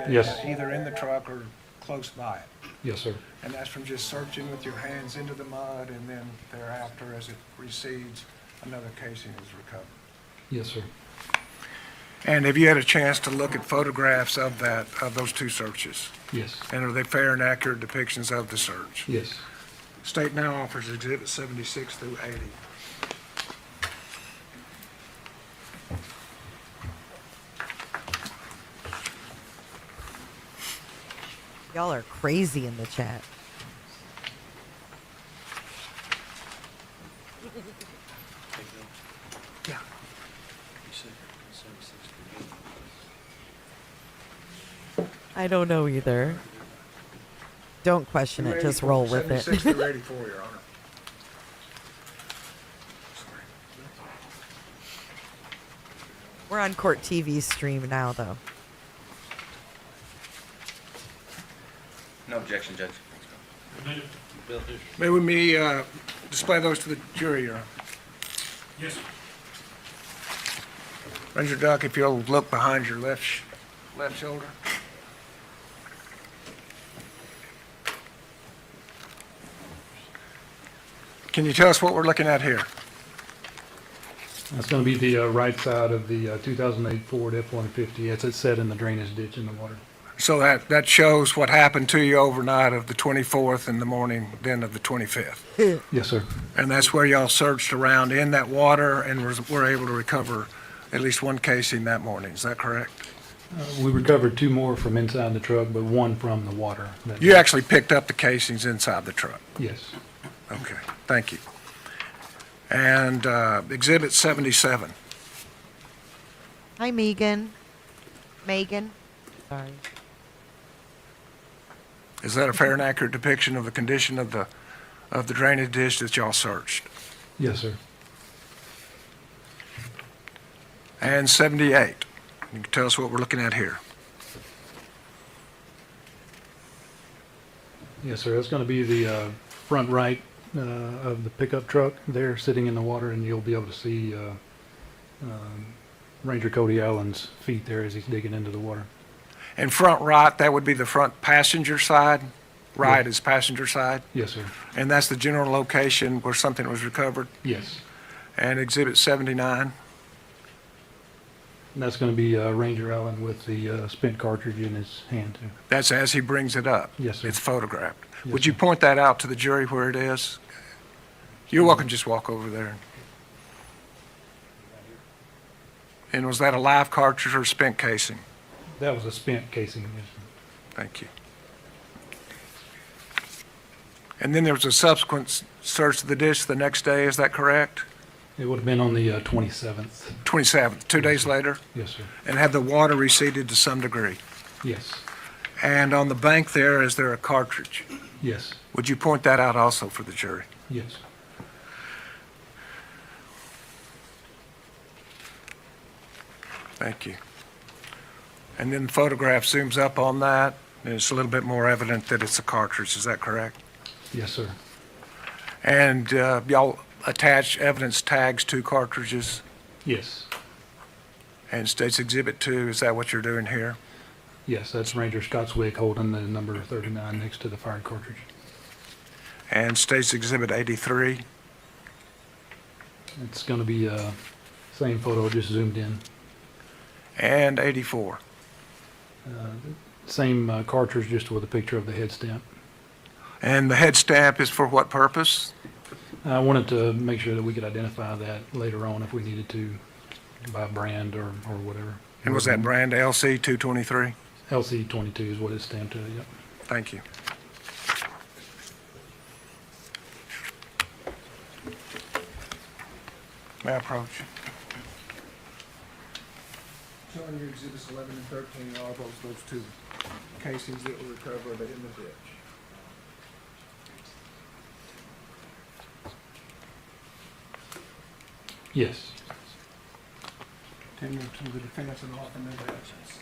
[SPEAKER 6] Yes.
[SPEAKER 3] Either in the truck or close by it?
[SPEAKER 6] Yes, sir.
[SPEAKER 3] And that's from just searching with your hands into the mud, and then thereafter, as it recedes, another casing is recovered?
[SPEAKER 6] Yes, sir.
[SPEAKER 3] And have you had a chance to look at photographs of those 2 searches?
[SPEAKER 6] Yes.
[SPEAKER 3] And are they fair and accurate depictions of the search?
[SPEAKER 6] Yes.
[SPEAKER 3] State now offers Exhibit 76 through 80.
[SPEAKER 1] Y'all are crazy in the chat.
[SPEAKER 3] Yeah.
[SPEAKER 1] I don't know either. Don't question it, just roll with it.
[SPEAKER 3] 76 through 84, Your Honor.
[SPEAKER 1] We're on Court TV stream now, though.
[SPEAKER 8] No objection, Judge.
[SPEAKER 3] May we display those to the jury, Your Honor?
[SPEAKER 5] Yes.
[SPEAKER 3] Ranger Duck, if you'll look behind your left shoulder. Can you tell us what we're looking at here?
[SPEAKER 6] That's going to be the right side of the 2008 Ford F-150 as it's set in the drainage ditch in the water.
[SPEAKER 3] So that shows what happened to you overnight of the 24th and the morning then of the 25th.
[SPEAKER 6] Yes, sir.
[SPEAKER 3] And that's where y'all searched around in that water and were able to recover at least 1 casing that morning. Is that correct?
[SPEAKER 6] We recovered 2 more from inside the truck, but 1 from the water.
[SPEAKER 3] You actually picked up the casings inside the truck?
[SPEAKER 6] Yes.
[SPEAKER 3] Okay, thank you. And Exhibit 77.
[SPEAKER 1] Hi, Megan. Megan. Sorry.
[SPEAKER 3] Is that a fair and accurate depiction of the condition of the drainage ditch that y'all searched?
[SPEAKER 6] Yes, sir.
[SPEAKER 3] And 78. You can tell us what we're looking at here.
[SPEAKER 6] Yes, sir. That's going to be the front right of the pickup truck there sitting in the water, and you'll be able to see Ranger Cody Allen's feet there as he's digging into the water.
[SPEAKER 3] And front right, that would be the front passenger side? Right
[SPEAKER 6] Yeah.
[SPEAKER 3] is passenger side?
[SPEAKER 6] Yes, sir.
[SPEAKER 3] And that's the general location where something was recovered?
[SPEAKER 6] Yes.
[SPEAKER 3] And Exhibit 79?
[SPEAKER 6] And that's going to be Ranger Allen with the spent cartridge in his hand, too.
[SPEAKER 3] That's as he brings it up?
[SPEAKER 6] Yes, sir.
[SPEAKER 3] It's photographed?
[SPEAKER 6] Yes,
[SPEAKER 3] Would you
[SPEAKER 6] sir.
[SPEAKER 3] point that out to the jury where it is? You're welcome to just walk over there. And was that a live cartridge or spent casing?
[SPEAKER 6] That was a spent casing, yes, sir.
[SPEAKER 3] Thank you. And then there was a subsequent search of the ditch the next day, is that correct?
[SPEAKER 6] It would have been on the 27th.
[SPEAKER 3] 27th, 2 days later?
[SPEAKER 6] Yes, sir.
[SPEAKER 3] And had the water receded to some degree?
[SPEAKER 6] Yes.
[SPEAKER 3] And on the bank there, is there a cartridge?
[SPEAKER 6] Yes.
[SPEAKER 3] Would you point that out also for the jury?
[SPEAKER 6] Yes.
[SPEAKER 3] Thank you. And then the photograph zooms up on that, and it's a little bit more evident that it's a cartridge, is that correct?
[SPEAKER 6] Yes, sir.
[SPEAKER 3] And y'all attach evidence tags to cartridges
[SPEAKER 6] Yes.
[SPEAKER 3] and states Exhibit 2, is that what you're doing here?
[SPEAKER 6] Yes, that's Ranger Scott Zwick holding the number 39 next to the fired cartridge.
[SPEAKER 3] And State's Exhibit 83.
[SPEAKER 6] It's going to be same photo, just zoomed in.
[SPEAKER 3] And 84.
[SPEAKER 6] Same cartridge, just with a picture of the head stamp.
[SPEAKER 3] And the head stamp is for what purpose?
[SPEAKER 6] I wanted to make sure that we could identify that later on if we needed to, by brand or whatever.
[SPEAKER 3] And was that brand LC 223?
[SPEAKER 6] LC22 is what it's stamped to, yep.
[SPEAKER 3] Thank you. May I approach?
[SPEAKER 9] Showing you exhibits 11 and 13 are those two casings that were recovered in the ditch.
[SPEAKER 6] Yes.
[SPEAKER 9] Continue to the defense and offer no evidence.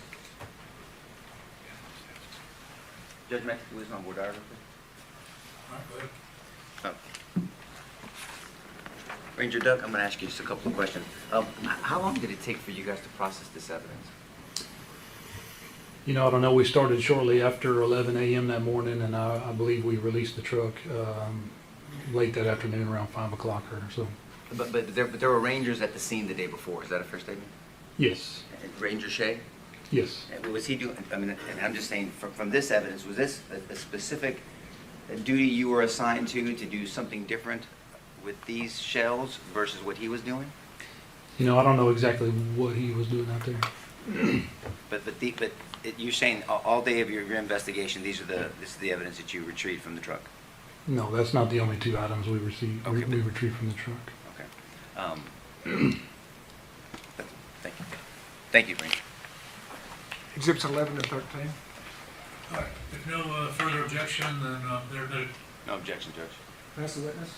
[SPEAKER 8] Judge Mack, please on board, Ranger Doug, I'm going to ask you just a couple of questions. How long did it take for you guys to process this evidence?
[SPEAKER 6] You know, I don't know. We started shortly after 11 a.m. that morning, and I believe we released the truck late that afternoon, around 5 o'clock or so.
[SPEAKER 8] But there were rangers at the scene the day before. Is that a fair statement?
[SPEAKER 6] Yes.
[SPEAKER 8] Ranger Shea?
[SPEAKER 6] Yes.
[SPEAKER 8] And was he doing? I mean, and I'm just saying, from this evidence, was this a specific duty you were assigned to do something different with these shells versus what he was doing?
[SPEAKER 6] You know, I don't know exactly what he was doing out there.
[SPEAKER 8] You're saying all day of your investigation, this is the evidence that you retrieved from the truck.
[SPEAKER 6] No, that's not the only two items we received.
[SPEAKER 8] Okay,
[SPEAKER 6] we retrieved from the truck.
[SPEAKER 8] Okay. Thank you. Thank you, Ranger.
[SPEAKER 9] Exhibits 11 and 13.
[SPEAKER 5] All right, if no further objection, then they're
[SPEAKER 8] No objection, Judge.
[SPEAKER 9] That's the witness.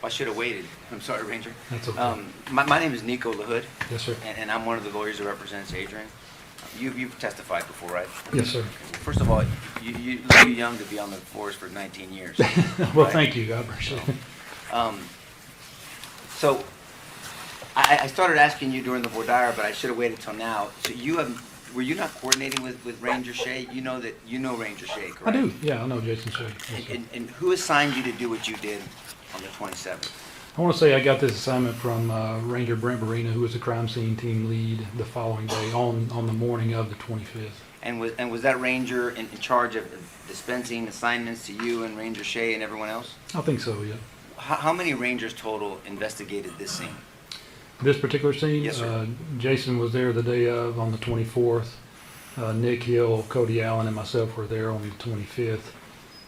[SPEAKER 8] I should have waited. I'm sorry, Ranger.
[SPEAKER 6] That's okay.
[SPEAKER 8] My name is Nico LaHood,
[SPEAKER 6] Yes, sir.
[SPEAKER 8] and I'm one of the lawyers that represents Adrian. You've testified before, right?
[SPEAKER 6] Yes, sir.
[SPEAKER 8] First of all, you look too young to be on the force for 19 years.
[SPEAKER 6] Well,
[SPEAKER 8] right?
[SPEAKER 6] thank you. I appreciate it.
[SPEAKER 8] So I started asking you during the voir dire, but I should have waited till now. So were you not coordinating with Ranger Shea? You know Ranger Shea, correct?
[SPEAKER 6] I do. Yeah, I know Jason Shea. Yes, sir.
[SPEAKER 8] And who assigned you to do what you did on the 27th?
[SPEAKER 6] I want to say I got this assignment from Ranger Brent Barina, who was the crime scene team lead the following day on the morning of the 25th.
[SPEAKER 8] And was that ranger in charge of dispensing assignments to you and Ranger Shea and everyone else?
[SPEAKER 6] I think so, yeah.
[SPEAKER 8] How many rangers total investigated this scene?
[SPEAKER 6] This particular scene?
[SPEAKER 8] Yes, sir.
[SPEAKER 6] Jason was there the day of on the 24th. Nick Hill, Cody Allen, and myself were there on the 25th.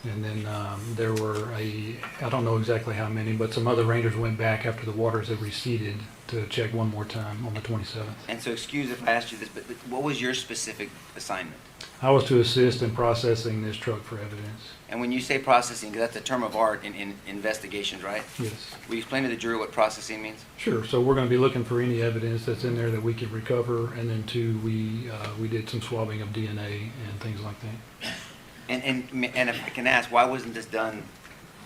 [SPEAKER 6] And then there were I don't know exactly how many, but some other rangers went back after the waters had receded to check one more time on the 27th.
[SPEAKER 8] And so excuse if I asked you this, but what was your specific assignment?
[SPEAKER 6] I was to assist in processing this truck for evidence.
[SPEAKER 8] And when you say processing, 'cause that's a term of art in investigations, right?
[SPEAKER 6] Yes.
[SPEAKER 8] Will you explain to the jury what processing means?
[SPEAKER 6] Sure. So we're going to be looking for any evidence that's in there that we could recover, and then two, we did some swabbing of DNA and things like that.
[SPEAKER 8] And if I can ask, why wasn't this done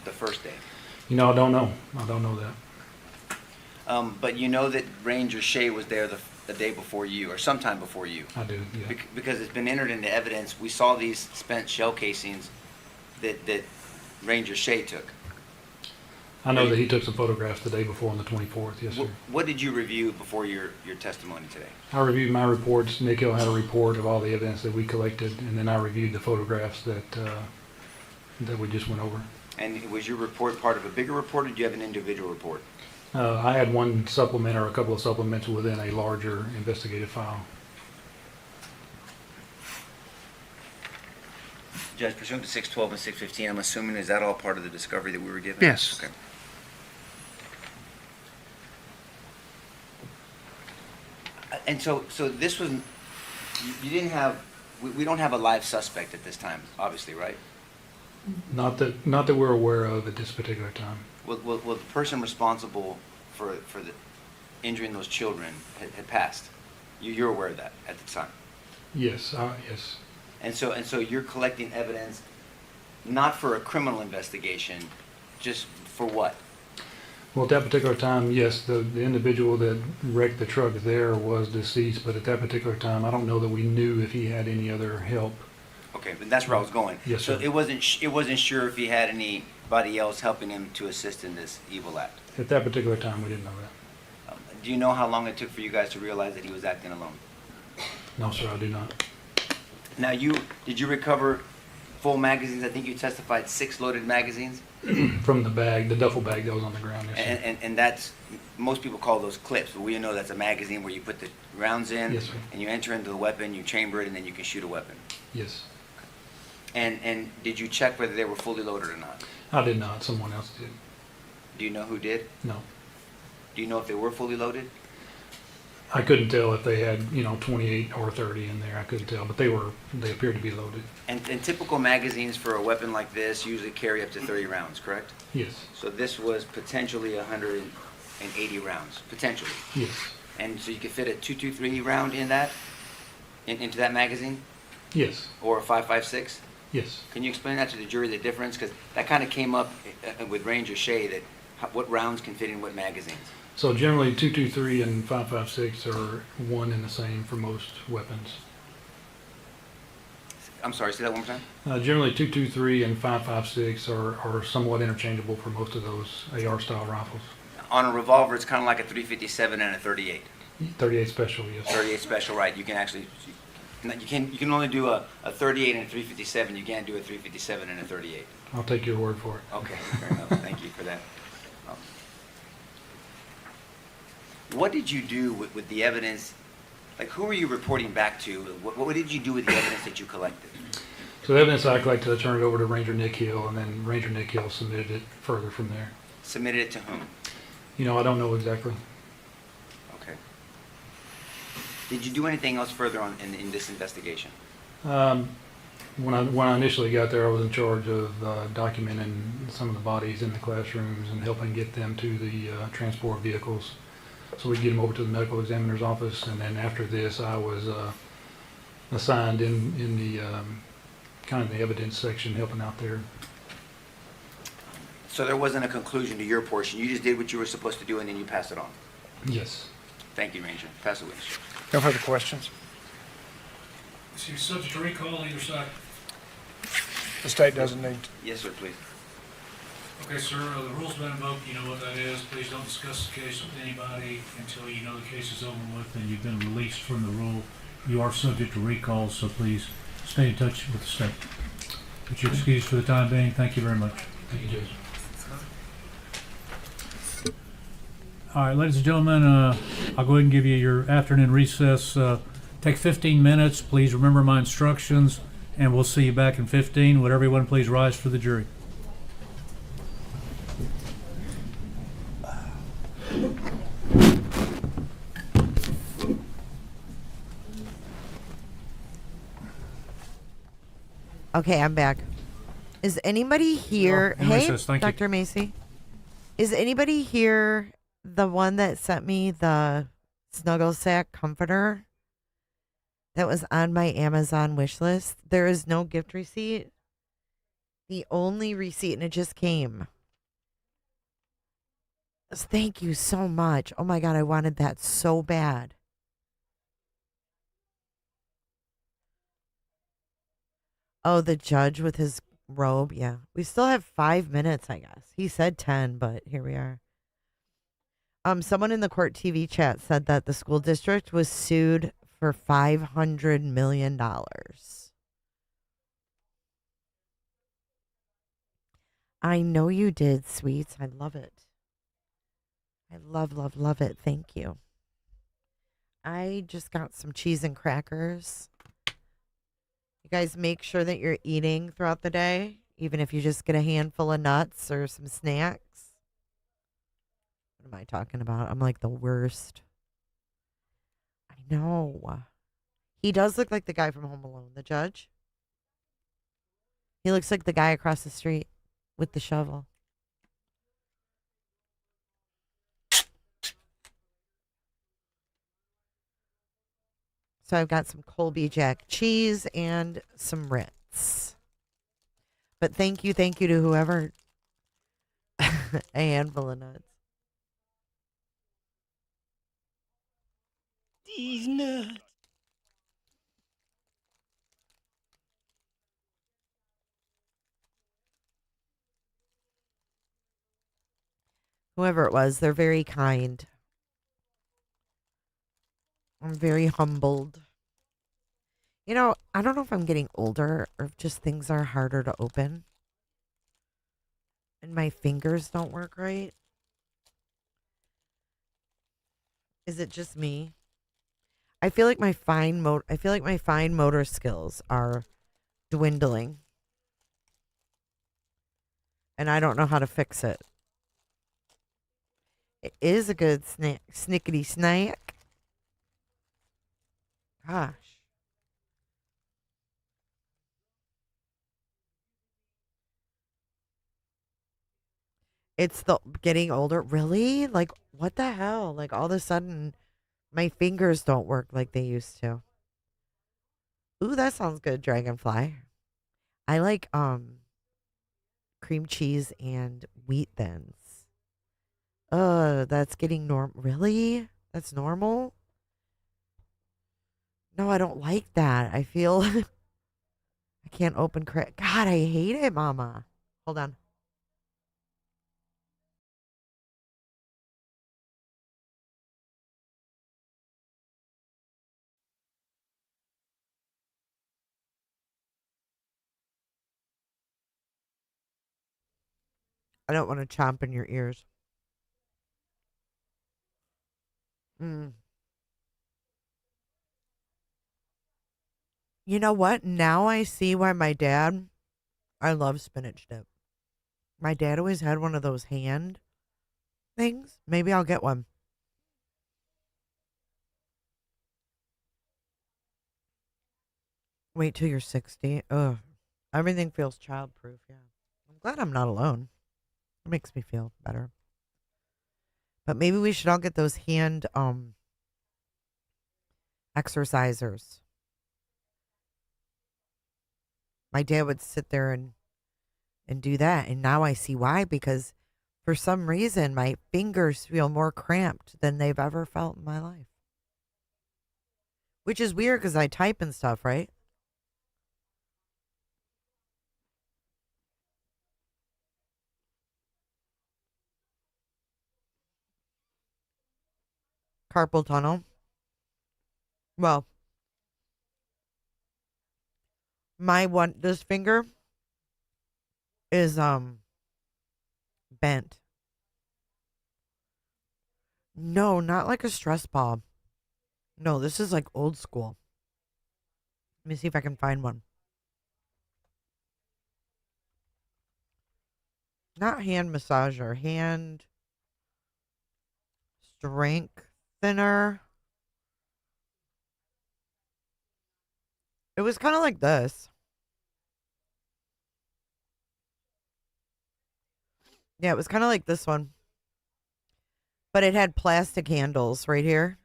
[SPEAKER 8] the first day?
[SPEAKER 6] You know, I don't know. I don't know that.
[SPEAKER 8] But you know that Ranger Shea was there the day before you, or sometime before you.
[SPEAKER 6] I do, yeah.
[SPEAKER 8] Because it's been entered into evidence. We saw these spent shell casings that Ranger Shea took.
[SPEAKER 6] I know that he took some photographs the day before on the 24th, yes, sir.
[SPEAKER 8] What did you review before your testimony today?
[SPEAKER 6] I reviewed my reports. Nick Hill had a report of all the evidence that we collected, and then I reviewed the photographs that we just went over.
[SPEAKER 8] And was your report part of a bigger report, or did you have an individual report?
[SPEAKER 6] I had one supplement or a couple of supplements within a larger investigative file.
[SPEAKER 8] Judge, pursuant to 612 and 615, I'm assuming, is that all part of the discovery that we were given?
[SPEAKER 3] Yes.
[SPEAKER 8] Okay. And so this was, you didn't have, we don't have a live suspect at this time, obviously, right?
[SPEAKER 6] Not that we're aware of at this particular time.
[SPEAKER 8] Well, the person responsible for the injuring those children had passed. You're aware of that at the time?
[SPEAKER 6] Yes, yes.
[SPEAKER 8] And so you're collecting evidence not for a criminal investigation, just for what?
[SPEAKER 6] Well, at that particular time, yes, the individual that wrecked the truck there was deceased, but at that particular time, I don't know that we knew if he had any other help.
[SPEAKER 8] Okay, but that's where I was going.
[SPEAKER 6] Yes,
[SPEAKER 8] So
[SPEAKER 6] sir.
[SPEAKER 8] it wasn't sure if he had anybody else helping him to assist in this evil act.
[SPEAKER 6] At that particular time, we didn't know that.
[SPEAKER 8] Do you know how long it took for you guys to realize that he was acting alone?
[SPEAKER 6] No, sir, I do not.
[SPEAKER 8] Now, did you recover full magazines? I think you testified 6 loaded magazines.
[SPEAKER 6] From the bag, the duffel bag that was on the ground, yes, sir.
[SPEAKER 8] And that's, most people call those clips, but we know that's a magazine where you put the rounds in,
[SPEAKER 6] Yes, sir.
[SPEAKER 8] and you enter into the weapon, you chamber it, and then you can shoot a weapon.
[SPEAKER 6] Yes.
[SPEAKER 8] And did you check whether they were fully loaded or not?
[SPEAKER 6] I did not. Someone else did.
[SPEAKER 8] Do you know who did?
[SPEAKER 6] No.
[SPEAKER 8] Do you know if they were fully loaded?
[SPEAKER 6] I couldn't tell if they had, 28 or 30 in there. I couldn't tell, but they appeared to be loaded.
[SPEAKER 8] And typical magazines for a weapon like this usually carry up to 30 rounds, correct?
[SPEAKER 6] Yes.
[SPEAKER 8] So this was potentially 180 rounds, potentially.
[SPEAKER 6] Yes.
[SPEAKER 8] And so you could fit a .223 round in that, into that magazine,
[SPEAKER 6] Yes.
[SPEAKER 8] or a .556?
[SPEAKER 6] Yes.
[SPEAKER 8] Can you explain that to the jury, the difference? Because that kind of came up with Ranger Shea, that what rounds can fit in what magazines.
[SPEAKER 6] So generally, 223 and 556 are one and the same for most weapons.
[SPEAKER 8] I'm sorry, say that one more time?
[SPEAKER 6] Generally, 223 and 556 are somewhat interchangeable for most of those AR-style rifles.
[SPEAKER 8] On a revolver, it's kind of like a .357 and a .38.
[SPEAKER 6] 38 special, yes.
[SPEAKER 8] 38 special, right? You can actually, you can only do a .38 and a .357. You can't do a .357 and a .38.
[SPEAKER 6] I'll take your word for it.
[SPEAKER 8] Okay, fair enough. Thank you for that. What did you do with the evidence? Like, who were you reporting back to? What did you do with the evidence that you collected?
[SPEAKER 6] So the evidence I collected, I turned it over to Ranger Nick Hill, and then Ranger Nick Hill submitted it further from there.
[SPEAKER 8] Submitted it to whom?
[SPEAKER 6] I don't know exactly.
[SPEAKER 8] Okay. Did you do anything else further on in this investigation?
[SPEAKER 6] When I initially got there, I was in charge of documenting some of the bodies in the classrooms and helping get them to the transport vehicles, so we could get them over to the medical examiner's office. And then after this, I was assigned in the kind of the evidence section, helping out there.
[SPEAKER 8] So there wasn't a conclusion to your portion. You just did what you were supposed to do, and then you passed it on.
[SPEAKER 6] Yes.
[SPEAKER 8] Thank you, Ranger. Pass the witness.
[SPEAKER 3] No further questions.
[SPEAKER 5] Is he subject to recall either side?
[SPEAKER 3] The state doesn't need to.
[SPEAKER 8] Yes, sir, please.
[SPEAKER 5] Okay, sir, the rule's been invoked. You know what that is. Please don't discuss the case with anybody until you know the case is over with and you've been released from the rule. You are subject to recall, so please stay in touch with the state. But you're excused for the time being. Thank you very much.
[SPEAKER 6] Thank you, Judge.
[SPEAKER 5] All right, ladies and gentlemen, I'll go ahead and give you your afternoon recess. Take 15 minutes. Please remember my instructions, and we'll see you back in 15. Would everyone please rise for the jury?
[SPEAKER 1] Okay, I'm back. Is anybody here?
[SPEAKER 5] Oh, in
[SPEAKER 1] Hey,
[SPEAKER 5] recess, thank you.
[SPEAKER 1] Dr. Macy. Is anybody here the one that sent me the Snuggle Sack comforter that was on my Amazon wish list? There is no gift receipt. The only receipt, and it just came. Thank you so much. Oh my God, I wanted that so bad. Oh, the judge with his robe. Yeah. We still have 5 minutes, I guess. He said 10, but here we are. Someone in the court TV chat said that the school district was sued for $500 million. I know you did, sweets. I love it. I love, love, love it. Thank you. I just got some cheese and crackers. You guys make sure that you're eating throughout the day, even if you just get a handful of nuts or some snacks. What am I talking about? I'm like the worst. I know. He does look like the guy from Home Alone, the judge. He looks like the guy across the street with the shovel. So I've got some Colby Jack cheese and some Ritz. But thank you to whoever. A handful of nuts.
[SPEAKER 10] These nuts.
[SPEAKER 1] Whoever it was, they're very kind. I'm very humbled. You know, I don't know if I'm getting older or if just things are harder to open. And my fingers don't work right. Is it just me? I feel like my fine motor skills are dwindling. And I don't know how to fix it. It is a good snack, snickety snack. Gosh. It's the getting older. Really? Like, what the hell? Like, all of a sudden, my fingers don't work like they used to. Ooh, that sounds good, Dragonfly. I like cream cheese and wheat thins. That's getting Really? That's normal? No, I don't like that. I feel I can't open God, I hate it, Mama. Hold on. I don't want to chomp in your ears. Mm. You know what? Now I see why I love spinach dip. My dad always had one of those hand things. Maybe I'll get one. Wait till you're 60. Ugh. Everything feels childproof, yeah. I'm glad I'm not alone. It makes me feel better. But maybe we should all get those hand exercisers. My dad would sit there and do that, and now I see why, because for some reason my fingers feel more cramped than they've ever felt in my life. Which is weird because I type and stuff, right? Carpal tunnel. Well, this finger is bent. No, not like a stress ball. No, this is like old school. Let me see if I can find one. Not hand massager, hand strengthener. It was kind of like this. Yeah, it was kind of like this one. But it had plastic handles right here.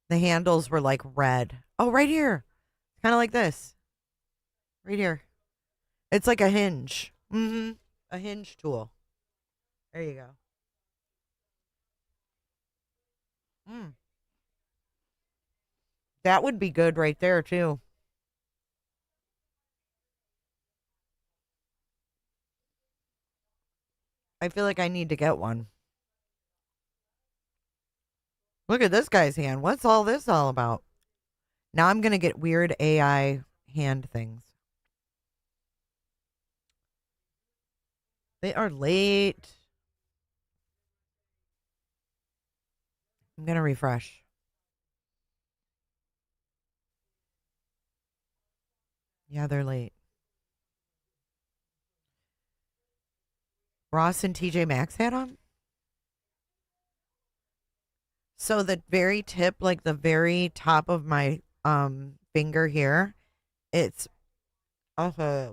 [SPEAKER 1] The handles were like red. Oh, right here. Kind of like this. Right here. It's like a hinge. Mm-hmm. A hinge tool. There you go. Mm. That would be good right there, too. I feel like I need to get one. Look at this guy's hand. What's all this all about? Now I'm going to get weird AI hand things. They are late. I'm going to refresh. Yeah, they're late. Ross and TJ Maxx had them? So the very tip, like the very top of my finger here, it's okay.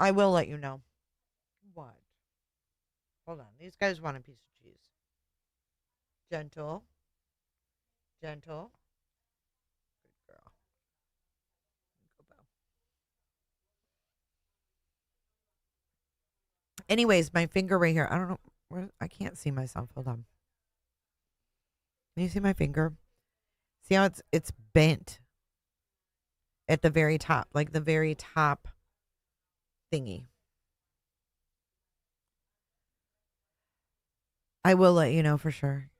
[SPEAKER 1] I will let you know. What? Hold on. These guys want a piece of cheese. Gentle. Gentle. Good girl. Go bow. Anyways, my finger right here. I don't know. I can't see myself. Hold on. Can you see my finger? See how it's bent at the very top, like the very top thingy. I will let you know for sure.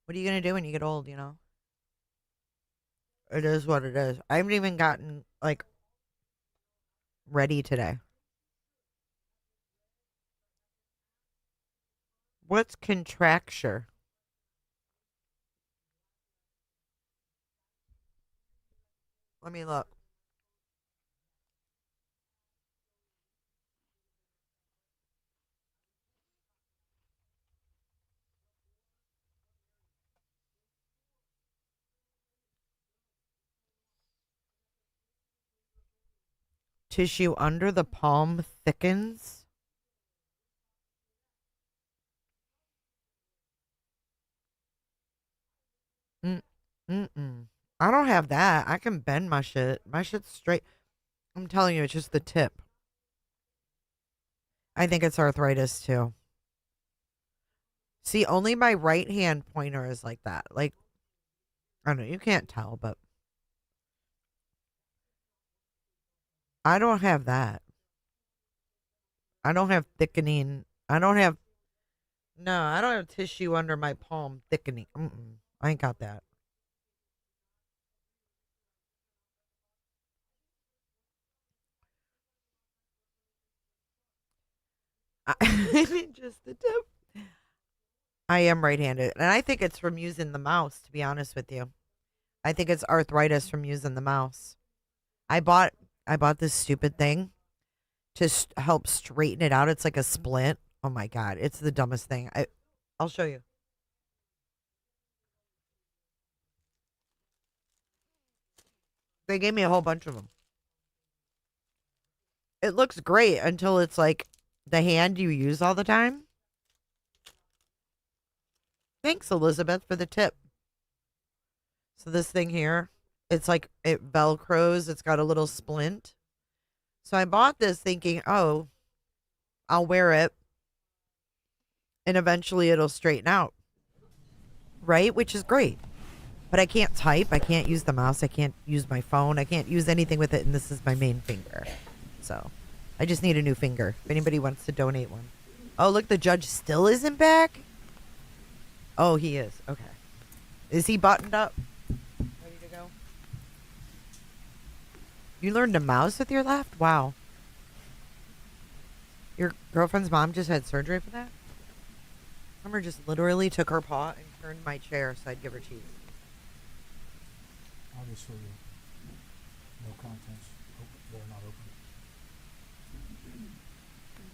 [SPEAKER 1] What are you gonna do when you get old, you know? It is what it is. I haven't even gotten like ready today. What's contracture? Let me look. Tissue under the palm thickens. Mm-mm. I don't have that. I can bend my shit. My shit's straight. I'm telling you, it's just the tip. I think it's arthritis too. See, only my right hand pointer is like that. Like, I don't know. You can't tell, but I don't have that. I don't have thickening. I don't have. No, I don't have tissue under my palm thickening. I ain't got that. Just the tip. I am right-handed, and I think it's from using the mouse. To be honest with you, I think it's arthritis from using the mouse. I bought this stupid thing to help straighten it out. It's like a splint. Oh my god, it's the dumbest thing. I'll show you. They gave me a whole bunch of them. It looks great until it's like the hand you use all the time. Thanks, Elizabeth, for the tip. So this thing here, it's like it velcros. It's got a little splint. So I bought this thinking, oh, I'll wear it and eventually it'll straighten out. Right? Which is great. But I can't type. I can't use the mouse. I can't use my phone. I can't use anything with it. And this is my main finger. So I just need a new finger. If anybody wants to donate one. Oh, look, the judge still isn't back? Oh, he is. Okay. Is he buttoned up? Ready to go? You learned to mouse with your left? Wow. Your girlfriend's mom just had surgery for that? Summer just literally took her paw and turned my chair so I'd give her cheese.
[SPEAKER 5] Obviously, no contents. They're not open.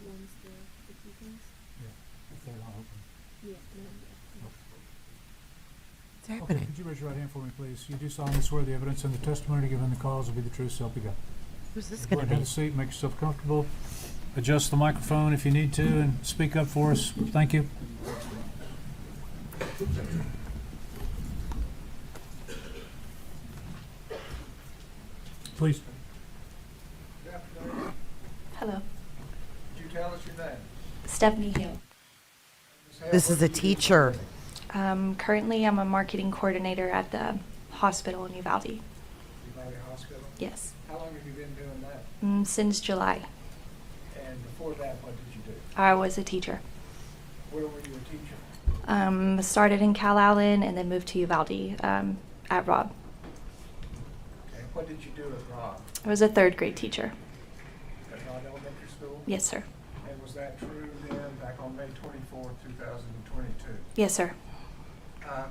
[SPEAKER 10] One's the key things?
[SPEAKER 5] Yeah, if they're not open.
[SPEAKER 10] Yeah, no.
[SPEAKER 1] What's happening?
[SPEAKER 5] Okay, could you raise your right hand for me, please? You do solemnly swear the evidence and the testimony given in the cause will be the truth, so help you God.
[SPEAKER 1] Who's this
[SPEAKER 5] Go
[SPEAKER 1] going
[SPEAKER 5] ahead
[SPEAKER 1] to
[SPEAKER 5] and
[SPEAKER 1] be?
[SPEAKER 5] have a seat, make yourself comfortable. Adjust the microphone if you need to, and speak up for us. Thank you. Please.
[SPEAKER 10] Hello.
[SPEAKER 9] Could you tell us your name?
[SPEAKER 10] Stephanie Hill.
[SPEAKER 1] This is a teacher.
[SPEAKER 10] Currently, I'm a marketing coordinator at the hospital in Uvalde.
[SPEAKER 9] Uvalde Hospital?
[SPEAKER 10] Yes.
[SPEAKER 9] How long have you been doing that?
[SPEAKER 10] Since July.
[SPEAKER 9] And before that, what did you do?
[SPEAKER 10] I was a teacher.
[SPEAKER 9] Where were you a teacher?
[SPEAKER 10] Started in Cal Allen and then moved to Uvalde at Robb.
[SPEAKER 9] Okay, what did you do at Robb?
[SPEAKER 10] I was a third grade teacher.
[SPEAKER 9] At Robb Elementary School?
[SPEAKER 10] Yes, sir.
[SPEAKER 9] And was that true then, back on May 24th, 2022?
[SPEAKER 10] Yes, sir.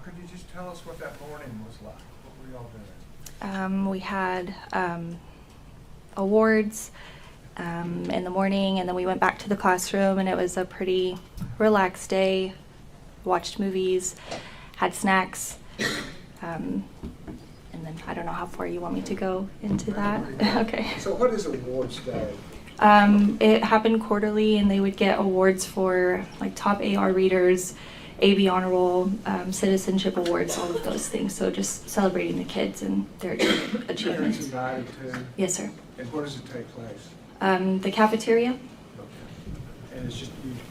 [SPEAKER 9] Could you just tell us what that morning was like? What were y'all doing?
[SPEAKER 10] We had awards in the morning, and then we went back to the classroom, and it was a pretty relaxed day. Watched movies, had snacks, and then I don't know how far you want me to go into that. Okay.
[SPEAKER 9] So what is awards day?
[SPEAKER 10] It happened quarterly, and they would get awards for like top AR readers AB honor roll, citizenship awards, all of those things. So just celebrating the kids and their
[SPEAKER 9] Parents
[SPEAKER 10] achievements.
[SPEAKER 9] invited to,
[SPEAKER 10] Yes, sir.
[SPEAKER 9] and where does it take place?
[SPEAKER 10] The cafeteria?
[SPEAKER 9] Okay. And it's just,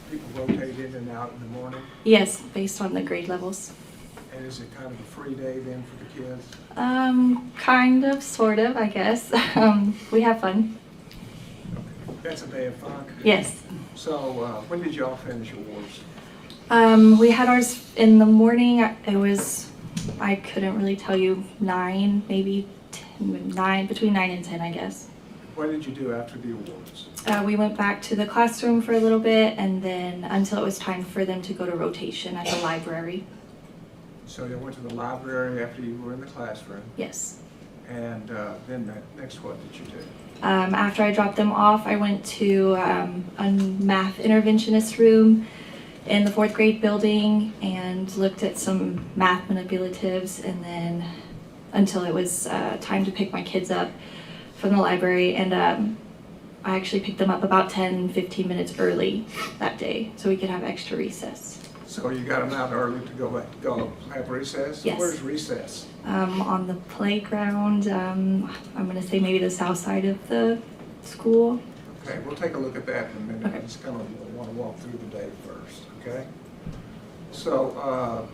[SPEAKER 9] people rotate in and out in the morning?
[SPEAKER 10] Yes, based on the grade levels.
[SPEAKER 9] And is it kind of a free day then for the kids?
[SPEAKER 10] Kind of, sort of, I guess. We have fun.
[SPEAKER 9] Okay. That's a day of fun?
[SPEAKER 10] Yes.
[SPEAKER 9] So, when did y'all finish awards?
[SPEAKER 10] We had ours in the morning. It was, I couldn't really tell you, 9, maybe 9, between 9 and 10, I guess.
[SPEAKER 9] What did you do after the awards?
[SPEAKER 10] We went back to the classroom for a little bit, and then until it was time for them to go to rotation at the library.
[SPEAKER 9] So you went to the library after you were in the classroom,
[SPEAKER 10] Yes.
[SPEAKER 9] and then next what did you do?
[SPEAKER 10] After I dropped them off, I went to a math interventionist room in the 4th grade building and looked at some math manipulatives, and then until it was time to pick my kids up from the library, and I actually picked them up about 10-15 minutes early that day so we could have extra recess.
[SPEAKER 9] So you got them out early to go have recess?
[SPEAKER 10] Yes.
[SPEAKER 9] Where's recess?
[SPEAKER 10] On the playground, I'm going to say maybe the south side of the school.
[SPEAKER 9] Okay, we'll take a look at that in a minute.
[SPEAKER 10] Okay.
[SPEAKER 9] I just kind of want to walk through the day first, okay? So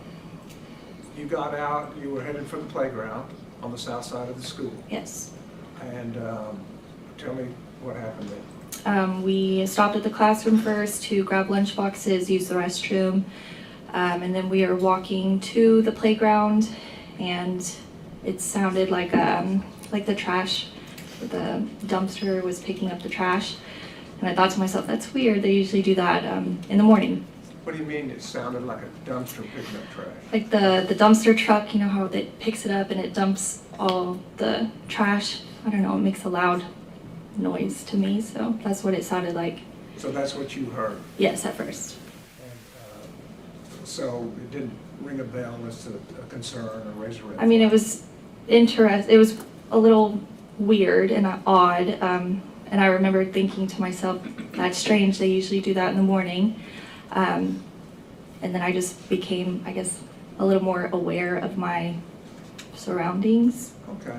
[SPEAKER 9] you got out, you were headed for the playground on the south side of the school.
[SPEAKER 10] Yes.
[SPEAKER 9] And tell me what happened then.
[SPEAKER 10] We stopped at the classroom first to grab lunch boxes, use the restroom, and then we are walking to the playground, and it sounded like the trash, the dumpster was picking up the trash, and I thought to myself, that's weird. They usually do that in the morning.
[SPEAKER 9] What do you mean it sounded like a dumpster picking up trash?
[SPEAKER 10] Like the dumpster truck, you know how it picks it up and it dumps all the trash. I don't know, it makes a loud noise to me, so that's what it sounded like.
[SPEAKER 9] So that's what you heard?
[SPEAKER 10] Yes, at first.
[SPEAKER 9] And so it didn't ring a bell as to a concern or raise a red
[SPEAKER 10] I mean, it
[SPEAKER 9] flag?
[SPEAKER 10] was it was a little weird and odd, and I remember thinking to myself, that's strange, they usually do that in the morning. And then I just became, I guess, a little more aware of my surroundings.
[SPEAKER 9] Okay.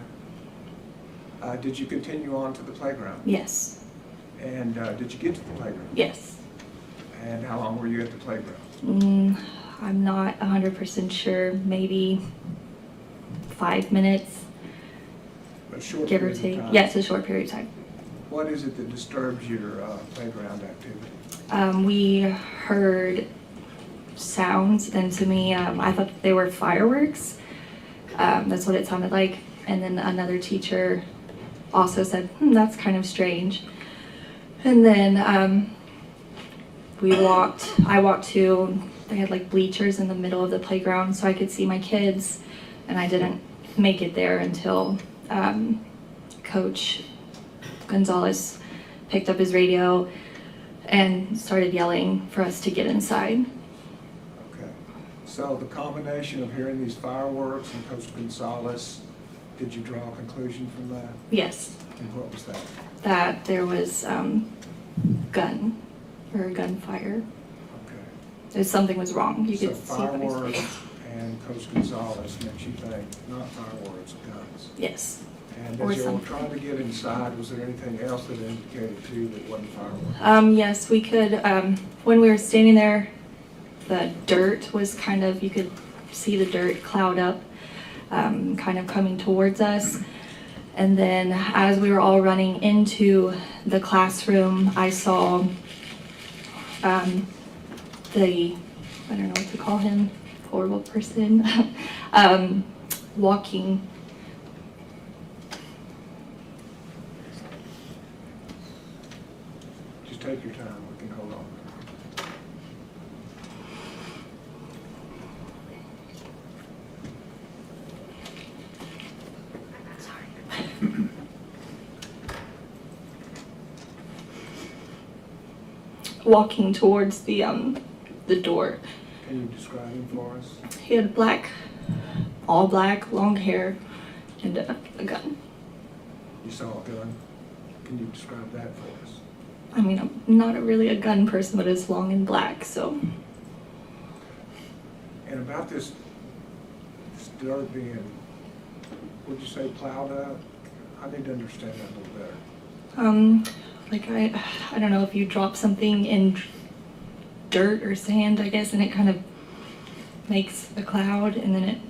[SPEAKER 9] Did you continue on to the playground?
[SPEAKER 10] Yes.
[SPEAKER 9] And did you get to the playground?
[SPEAKER 10] Yes.
[SPEAKER 9] And how long were you at the playground?
[SPEAKER 10] I'm not 100% sure, maybe 5 minutes,
[SPEAKER 9] A short
[SPEAKER 10] give or
[SPEAKER 9] period of
[SPEAKER 10] take.
[SPEAKER 9] time?
[SPEAKER 10] Yes, a short period of time.
[SPEAKER 9] What is it that disturbs your playground activity?
[SPEAKER 10] We heard sounds, and to me, I thought they were fireworks. That's what it sounded like. And then another teacher also said, that's kind of strange. And then I walked to, they had like bleachers in the middle of the playground so I could see my kids, and I didn't make it there until Coach Gonzales picked up his radio and started yelling for us to get inside.
[SPEAKER 9] Okay. So the combination of hearing these fireworks and Coach Gonzales, did you draw a conclusion from that?
[SPEAKER 10] Yes,
[SPEAKER 9] And what was that?
[SPEAKER 10] that there was gunfire.
[SPEAKER 9] Okay.
[SPEAKER 10] Something was wrong. You
[SPEAKER 9] So
[SPEAKER 10] could see by his
[SPEAKER 9] fireworks
[SPEAKER 10] face.
[SPEAKER 9] and Coach Gonzales makes you think, not fireworks, guns.
[SPEAKER 10] Yes.
[SPEAKER 9] And
[SPEAKER 10] Or
[SPEAKER 9] as you were
[SPEAKER 10] something.
[SPEAKER 9] trying to get inside, was there anything else that indicated to you that it wasn't fireworks?
[SPEAKER 10] Yes, we could, when we were standing there, the dirt was kind of, you could see the dirt cloud up, kind of coming towards us. And then as we were all running into the classroom, I saw I don't know what to call him, horrible person, walking.
[SPEAKER 9] Just take your time, we can hold on.
[SPEAKER 10] Walking towards the door.
[SPEAKER 9] Can you describe him for us?
[SPEAKER 10] He had all black, long hair, and a gun.
[SPEAKER 9] You saw a gun? Can you describe that for us?
[SPEAKER 10] I mean, I'm not really a gun person, but it's long and black, so.
[SPEAKER 9] And about this dirt being, would you say plowed up? I need to understand that a little better.
[SPEAKER 10] Like I don't know if you drop something in dirt or sand, I guess, and it kind of makes a cloud, and then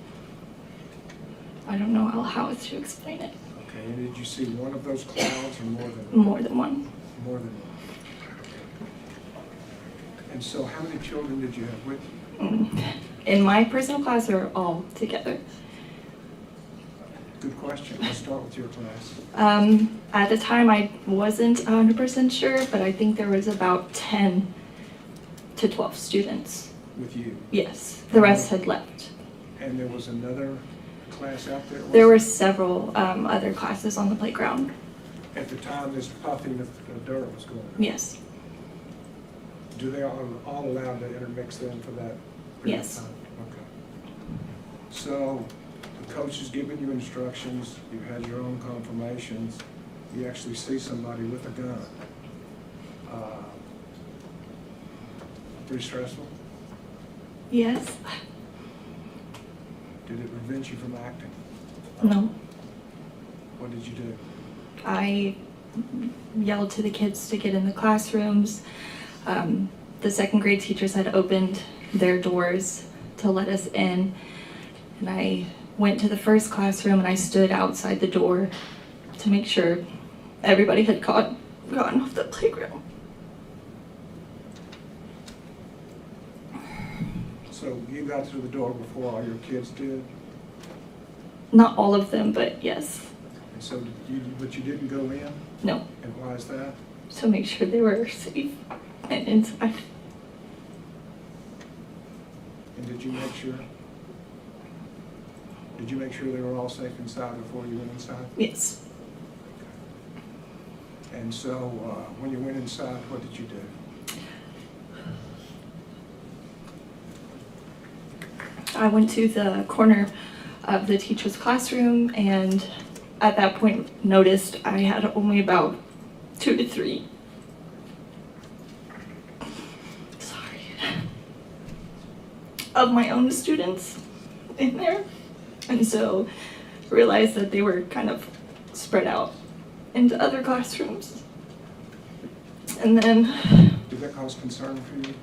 [SPEAKER 10] I don't know how else to explain it.
[SPEAKER 9] Okay, and did you see one of those clouds or more than
[SPEAKER 10] More than one.
[SPEAKER 9] More than one. And so how many children did you have with you?
[SPEAKER 10] In my personal class or all together?
[SPEAKER 9] Good question. Let's start with your class.
[SPEAKER 10] At the time I wasn't 100% sure, but I think there was about 10 to 12 students.
[SPEAKER 9] With you?
[SPEAKER 10] Yes, the rest had left.
[SPEAKER 9] And there was another class out there?
[SPEAKER 10] There were several other classes on the playground.
[SPEAKER 9] At the time this puffing of dirt was going on?
[SPEAKER 10] Yes.
[SPEAKER 9] Do they all allowed to intermix them for that period
[SPEAKER 10] Yes.
[SPEAKER 9] of time? Okay. So the coach has given you instructions, you've had your own confirmations, you actually see somebody with a gun. Pretty stressful?
[SPEAKER 10] Yes.
[SPEAKER 9] Did it prevent you from acting?
[SPEAKER 10] No.
[SPEAKER 9] What did you do?
[SPEAKER 10] I yelled to the kids to get in the classrooms. The second grade teachers had opened their doors to let us in, and I went to the first classroom and I stood outside the door to make sure everybody had gotten off the playground.
[SPEAKER 9] So you got through the door before all your kids did?
[SPEAKER 10] Not all of them, but yes.
[SPEAKER 9] And so but you didn't go in?
[SPEAKER 10] No.
[SPEAKER 9] And why is that?
[SPEAKER 10] To make sure they were safe and inside.
[SPEAKER 9] And did you make sure? Did you make sure they were all safe inside before you went inside?
[SPEAKER 10] Yes.
[SPEAKER 9] And so when you went inside, what did you do?
[SPEAKER 10] I went to the corner of the teacher's classroom, and at that point noticed I had only about 2 to 3. Of my own students in there, and so realized that they were kind of spread out into other classrooms. And then,
[SPEAKER 9] Did that cause concern for you?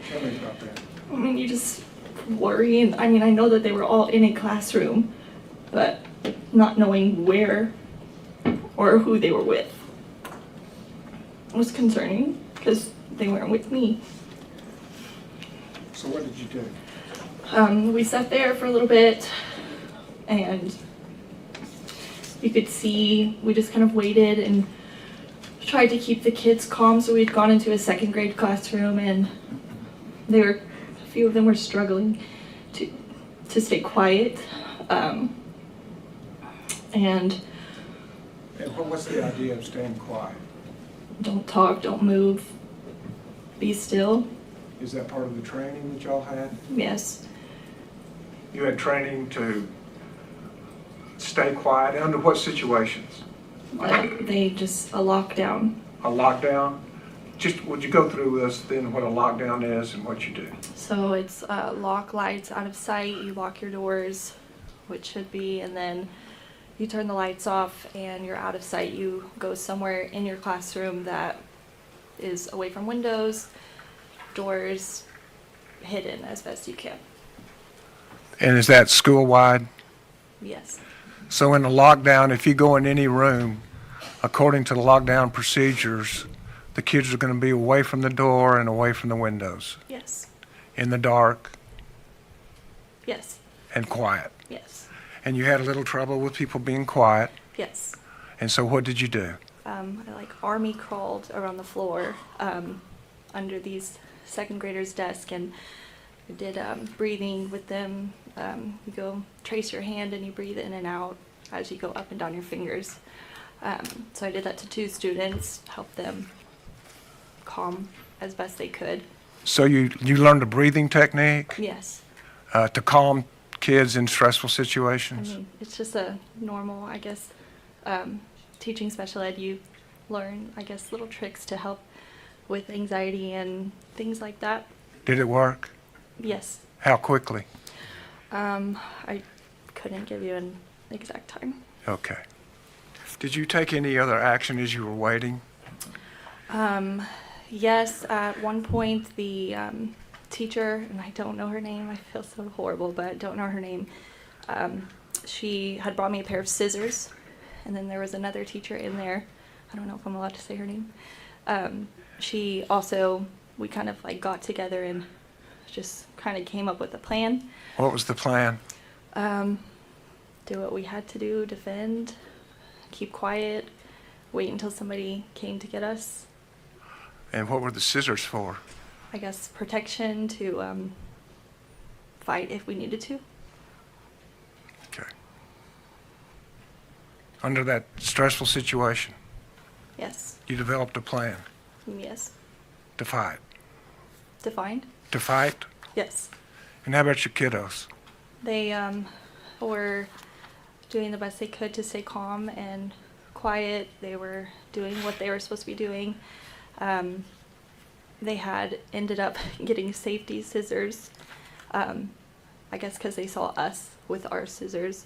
[SPEAKER 9] Tell me about that.
[SPEAKER 10] I mean, you just worry, and I mean, I know that they were all in a classroom, but not knowing where or who they were with was concerning because they weren't with me.
[SPEAKER 9] So what did you do?
[SPEAKER 10] We sat there for a little bit, and you could see we just kind of waited and tried to keep the kids calm. So we'd gone into a second grade classroom, and a few of them were struggling to stay quiet. And
[SPEAKER 9] what's the idea of staying quiet?
[SPEAKER 10] Don't talk, don't move, be still.
[SPEAKER 9] Is that part of the training that y'all had?
[SPEAKER 10] Yes.
[SPEAKER 3] You had training to stay quiet. Under what situations?
[SPEAKER 10] They just a lockdown.
[SPEAKER 3] A lockdown? Just would you go through with us then what a lockdown is and what you do?
[SPEAKER 10] So it's lock lights out of sight, you lock your doors, which should be, and then you turn the lights off and you're out of sight. You go somewhere in your classroom that is away from windows, doors, hidden as best you can.
[SPEAKER 3] And is that school-wide?
[SPEAKER 10] Yes.
[SPEAKER 3] So in a lockdown, if you go in any room, according to the lockdown procedures, the kids are going to be away from the door and away from the windows.
[SPEAKER 10] Yes.
[SPEAKER 3] In the dark.
[SPEAKER 10] Yes.
[SPEAKER 3] And quiet.
[SPEAKER 10] Yes.
[SPEAKER 3] And you had a little trouble with people being quiet.
[SPEAKER 10] Yes.
[SPEAKER 3] And so what did you do?
[SPEAKER 10] I army crawled around the floor under these second graders' desk, and I did breathing with them. You go trace your hand and you breathe in and out as you go up and down your fingers. So I did that to 2 students, help them calm as best they could.
[SPEAKER 3] So you learned a breathing technique?
[SPEAKER 10] Yes.
[SPEAKER 3] To calm kids in stressful
[SPEAKER 10] I
[SPEAKER 3] situations?
[SPEAKER 10] mean, it's just a normal, I guess, teaching special ed, you learn, I guess, little tricks to help with anxiety and things like that.
[SPEAKER 3] Did it work?
[SPEAKER 10] Yes.
[SPEAKER 3] How quickly?
[SPEAKER 10] I couldn't give you an exact time.
[SPEAKER 3] Okay. Did you take any other action as you were waiting?
[SPEAKER 10] Yes, at one point the teacher, and I don't know her name, I feel so horrible, but I don't know her name. She had brought me a pair of scissors, and then there was another teacher in there. I don't know if I'm allowed to say her name. She also, we kind of like got together and just kind of came up with a plan.
[SPEAKER 3] What was the plan?
[SPEAKER 10] Do what we had to do, defend, keep quiet, wait until somebody came to get us.
[SPEAKER 3] And what were the scissors for?
[SPEAKER 10] I guess protection to fight if we needed to.
[SPEAKER 3] Okay. Under that stressful situation,
[SPEAKER 10] Yes.
[SPEAKER 3] you developed a plan
[SPEAKER 10] Yes.
[SPEAKER 3] to fight.
[SPEAKER 10] Defined?
[SPEAKER 3] To fight?
[SPEAKER 10] Yes.
[SPEAKER 3] And how about your kiddos?
[SPEAKER 10] They were doing the best they could to stay calm and quiet. They were doing what they were supposed to be doing. They had ended up getting safety scissors, I guess because they saw us with our scissors.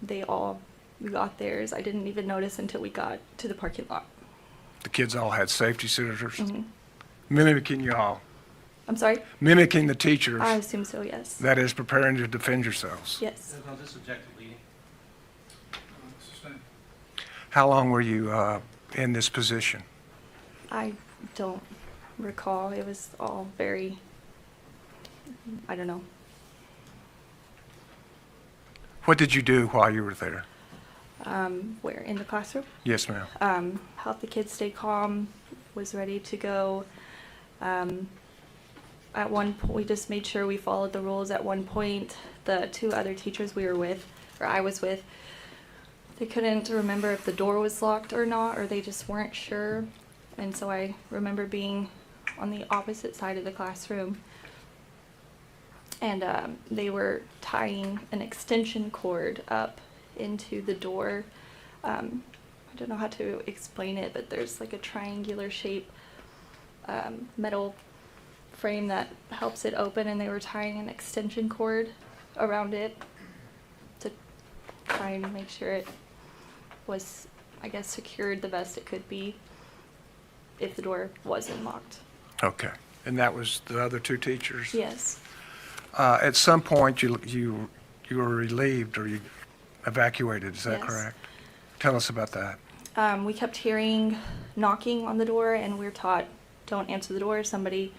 [SPEAKER 10] They all got theirs. I didn't even notice until we got to the parking lot.
[SPEAKER 3] The kids all had safety scissors?
[SPEAKER 10] Mhm.
[SPEAKER 3] Mimicking you all?
[SPEAKER 10] I'm sorry?
[SPEAKER 3] Mimicking the teachers?
[SPEAKER 10] I assume so, yes.
[SPEAKER 3] That is preparing to defend yourselves?
[SPEAKER 10] Yes.
[SPEAKER 11] No, this is objective leading.
[SPEAKER 5] Sustained.
[SPEAKER 3] How long were you in this position?
[SPEAKER 10] I don't recall. It was all very, I don't know.
[SPEAKER 3] What did you do while you were there?
[SPEAKER 10] Where? In the classroom?
[SPEAKER 3] Yes, ma'am.
[SPEAKER 10] Helped the kids stay calm, was ready to go. At one point, we just made sure we followed the rules. At one point, the two other teachers we were with, or I was with, they couldn't remember if the door was locked or not, or they just weren't sure. And so I remember being on the opposite side of the classroom, and they were tying an extension cord up into the door. I don't know how to explain it, but there's like a triangular shape metal frame that helps it open, and they were tying an extension cord around it to try and make sure it was, I guess, secured the best it could be if the door wasn't locked.
[SPEAKER 3] Okay. And that was the other two teachers?
[SPEAKER 10] Yes.
[SPEAKER 3] At some point, you were relieved or you evacuated, is that
[SPEAKER 10] Yes.
[SPEAKER 3] correct? Tell us about that.
[SPEAKER 10] We kept hearing knocking on the door, and we were taught, don't answer the door, somebody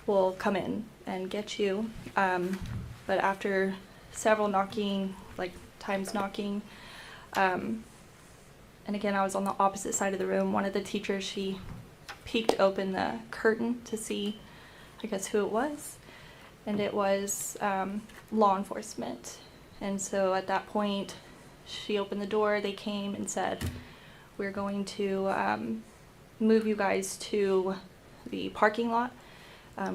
[SPEAKER 10] will come in and get you. But after several knocking, like times knocking, and again, I was on the opposite side of the room. One of the teachers, she peeked open the curtain to see, I guess, who it was. And it was law enforcement. And so at that point, she opened the door. They came and said, we're going to move you guys to the parking lot.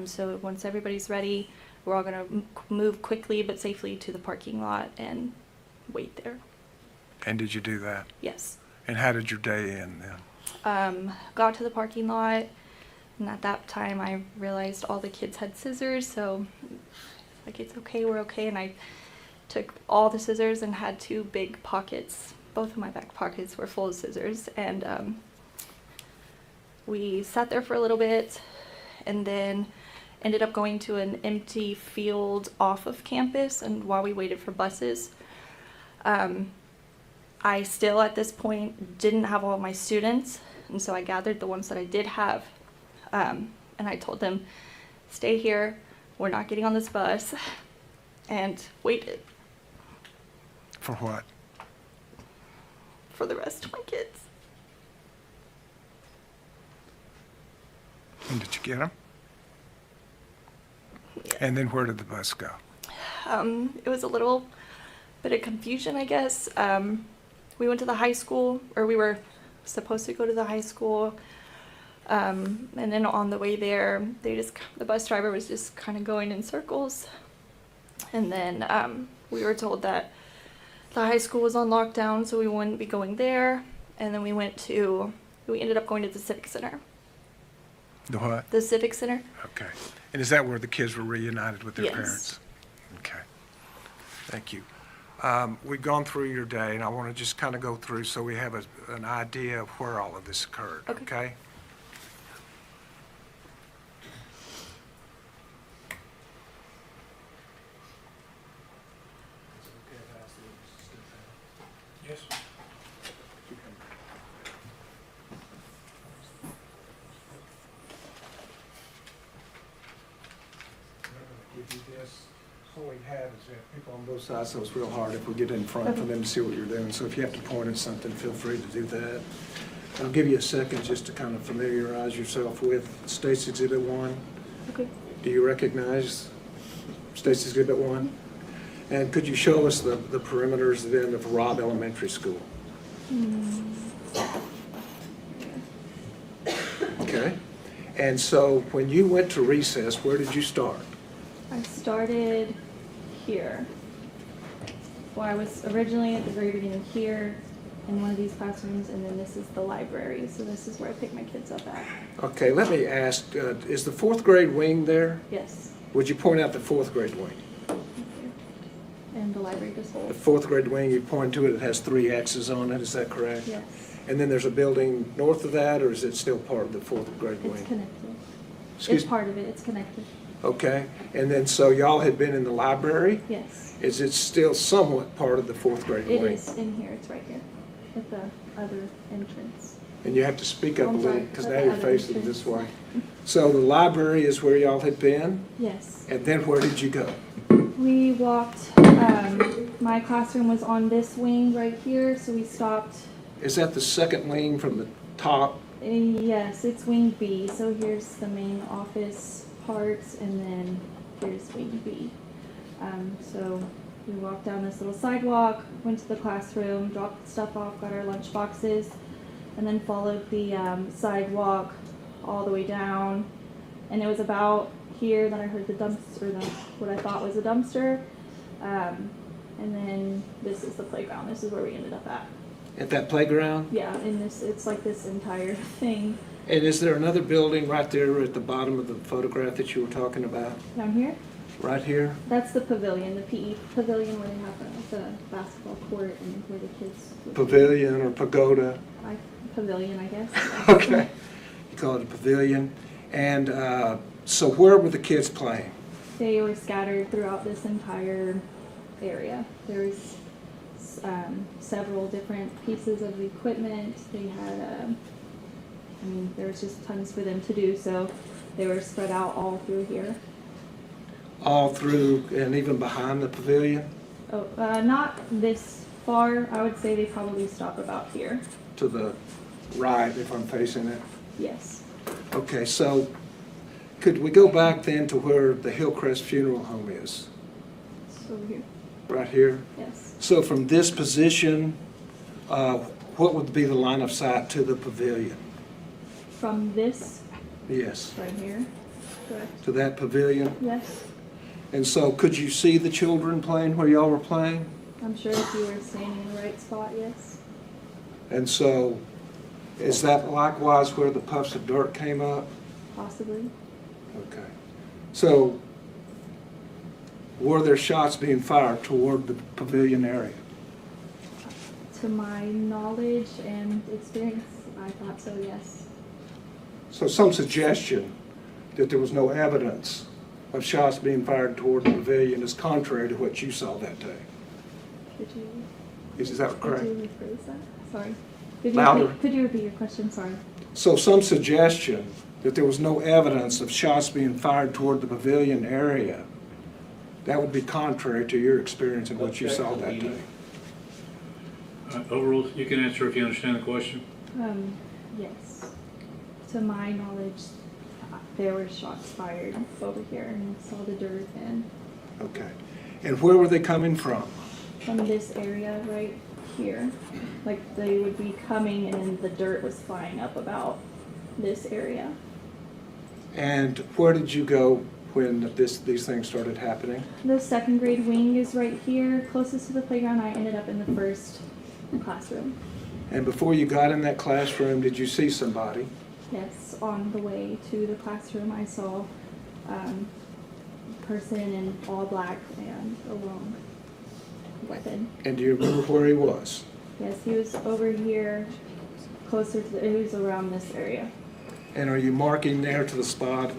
[SPEAKER 10] So once everybody's ready, we're all going to move quickly but safely to the parking lot and wait there.
[SPEAKER 3] And did you do that?
[SPEAKER 10] Yes.
[SPEAKER 3] And how did your day end then?
[SPEAKER 10] Got to the parking lot, and at that time I realized all the kids had scissors, so like, it's okay, we're okay. And I took all the scissors and had two big pockets. Both of my back pockets were full of scissors, and we sat there for a little bit and then ended up going to an empty field off of campus, and while we waited for buses, I still at this point didn't have all my students, and so I gathered the ones that I did have, and I told them, stay here, we're not getting on this bus, and waited.
[SPEAKER 3] For what?
[SPEAKER 10] For the rest of my kids.
[SPEAKER 3] And did you get them?
[SPEAKER 10] Yeah.
[SPEAKER 3] And then where did the bus go?
[SPEAKER 10] It was a little bit of confusion, I guess. We went to the high school, or we were supposed to go to the high school, and then on the way there, the bus driver was just kind of going in circles, and then we were told that the high school was on lockdown, so we wouldn't be going there, and then we ended up going to the Civic Center.
[SPEAKER 3] The what?
[SPEAKER 10] The Civic Center?
[SPEAKER 3] Okay. And is that where the kids were reunited with their
[SPEAKER 10] Yes.
[SPEAKER 3] parents? Okay. Thank you. We've gone through your day, and I want to just kind of go through so we have an idea of where all of this occurred, okay?
[SPEAKER 5] Yes.
[SPEAKER 3] All we have is we have people on both sides, so it's real hard if we get in front for them to see what you're doing. So if you have to point at something, feel free to do that. I'll give you a second just to kind of familiarize yourself with State's Exhibit 1.
[SPEAKER 10] Okay.
[SPEAKER 3] Do you recognize State's Exhibit 1? And could you show us the perimeters then of Robb Elementary School? Okay. And so when you went to recess, where did you start?
[SPEAKER 10] I started here. Well, I was originally at the very beginning here in one of these classrooms, and then this is the library. So this is where I pick my kids up at.
[SPEAKER 3] Okay, let me ask, is the fourth grade wing there?
[SPEAKER 10] Yes.
[SPEAKER 3] Would you point out the fourth grade wing?
[SPEAKER 10] And the library just
[SPEAKER 3] The
[SPEAKER 10] holds.
[SPEAKER 3] fourth grade wing, you point to it, it has 3 X's on it, is that correct?
[SPEAKER 10] Yes.
[SPEAKER 3] And then there's a building north of that, or is it still part of the fourth grade
[SPEAKER 10] It's
[SPEAKER 3] wing?
[SPEAKER 10] connected.
[SPEAKER 3] Excuse
[SPEAKER 10] It's part of it. It's connected.
[SPEAKER 3] Okay, and then so y'all had been in the library?
[SPEAKER 10] Yes.
[SPEAKER 3] Is it still somewhat part of the fourth grade
[SPEAKER 10] It
[SPEAKER 3] wing?
[SPEAKER 10] is in here. It's right here with the other entrance.
[SPEAKER 3] And you have to speak up a
[SPEAKER 10] I'm
[SPEAKER 3] little,
[SPEAKER 10] sorry,
[SPEAKER 3] because
[SPEAKER 10] but
[SPEAKER 3] now
[SPEAKER 10] the
[SPEAKER 3] you're
[SPEAKER 10] other
[SPEAKER 3] facing
[SPEAKER 10] entrance.
[SPEAKER 3] this way. So the library is where y'all had been,
[SPEAKER 10] Yes.
[SPEAKER 3] and then where did you go?
[SPEAKER 10] We walked, my classroom was on this wing right here, so we stopped.
[SPEAKER 3] Is that the second wing from the top?
[SPEAKER 10] Yes, it's wing B, so here's the main office parts, and then here's wing B. So we walked down this little sidewalk, went to the classroom, dropped stuff off, got our lunch boxes, and then followed the sidewalk all the way down. And it was about here that I heard the dumpster, what I thought was a dumpster. And then this is the playground. This is where we ended up at.
[SPEAKER 3] At that playground?
[SPEAKER 10] Yeah, and it's like this entire thing.
[SPEAKER 3] And is there another building right there at the bottom of the photograph that you were talking about?
[SPEAKER 10] Down here,
[SPEAKER 3] Right here?
[SPEAKER 10] that's the pavilion, the PE pavilion where they have the basketball court and where the kids.
[SPEAKER 3] Pavilion or pagoda?
[SPEAKER 10] Pavilion, I guess.
[SPEAKER 3] Okay. You call it a pavilion. And so where were the kids playing?
[SPEAKER 10] They were scattered throughout this entire area. There was several different pieces of equipment. They had, there was just tons for them to do, so they were spread out all through here.
[SPEAKER 3] All through and even behind the pavilion?
[SPEAKER 10] Oh, not this far. I would say they probably stop about here.
[SPEAKER 3] To the right, if I'm facing it?
[SPEAKER 10] Yes.
[SPEAKER 3] Okay, so could we go back then to where the Hillcrest Funeral Home is?
[SPEAKER 10] It's over here.
[SPEAKER 3] Right here?
[SPEAKER 10] Yes.
[SPEAKER 3] So from this position, what would be the line of sight to the pavilion?
[SPEAKER 10] From this
[SPEAKER 3] Yes,
[SPEAKER 10] right here. Correct.
[SPEAKER 3] to that pavilion?
[SPEAKER 10] Yes.
[SPEAKER 3] And so could you see the children playing where y'all were playing?
[SPEAKER 10] I'm sure if you were standing in the right spot, yes.
[SPEAKER 3] And so is that likewise where the puffs of dirt came up?
[SPEAKER 10] Possibly.
[SPEAKER 3] Okay. So were there shots being fired toward the pavilion area?
[SPEAKER 10] To my knowledge and experience, I thought so, yes.
[SPEAKER 3] So some suggestion that there was no evidence of shots being fired toward the pavilion is contrary to what you saw that day.
[SPEAKER 10] Could you?
[SPEAKER 3] Is that correct?
[SPEAKER 10] Could you rephrase that? Sorry.
[SPEAKER 3] Louder.
[SPEAKER 10] Could you repeat your question? Sorry.
[SPEAKER 3] So some suggestion that there was no evidence of shots being fired toward the pavilion area, that would be contrary to your experience and what you saw that day.
[SPEAKER 5] Overall, you can answer if you understand the question.
[SPEAKER 10] Yes. To my knowledge, there were shots fired over here, and I saw the dirt and
[SPEAKER 3] Okay. And where were they coming from?
[SPEAKER 10] from this area right here. Like they would be coming, and then the dirt was flying up about this area.
[SPEAKER 3] And where did you go when these things started happening?
[SPEAKER 10] The second grade wing is right here, closest to the playground. I ended up in the first classroom.
[SPEAKER 3] And before you got in that classroom, did you see somebody?
[SPEAKER 10] Yes, on the way to the classroom, I saw a person in all black and a long weapon.
[SPEAKER 3] And do you remember where he was?
[SPEAKER 10] Yes, he was over here, closer to he was around this area.
[SPEAKER 3] And are you marking there to the spot,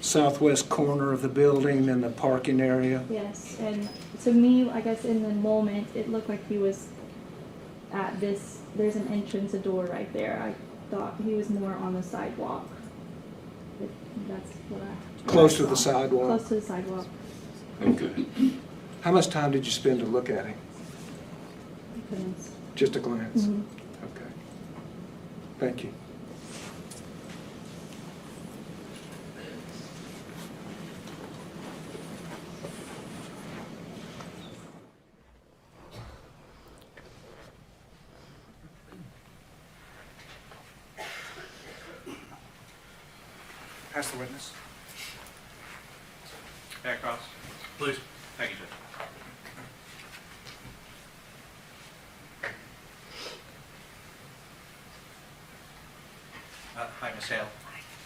[SPEAKER 3] southwest corner of the building and the parking area?
[SPEAKER 10] Yes, and to me, I guess in the moment, it looked like he was at this, there's an entrance, a door right there. I thought he was more on the sidewalk. That's what I...
[SPEAKER 3] Close to the sidewalk?
[SPEAKER 10] Close to the sidewalk.
[SPEAKER 3] Okay. How much time did you spend to look at him?
[SPEAKER 10] Goodness.
[SPEAKER 3] Just a glance?
[SPEAKER 10] Mhm.
[SPEAKER 3] Okay. Thank you.
[SPEAKER 11] Pass the witness.
[SPEAKER 5] Back across. Please.
[SPEAKER 11] Thank you, Judge. Hi, Ms. Hale.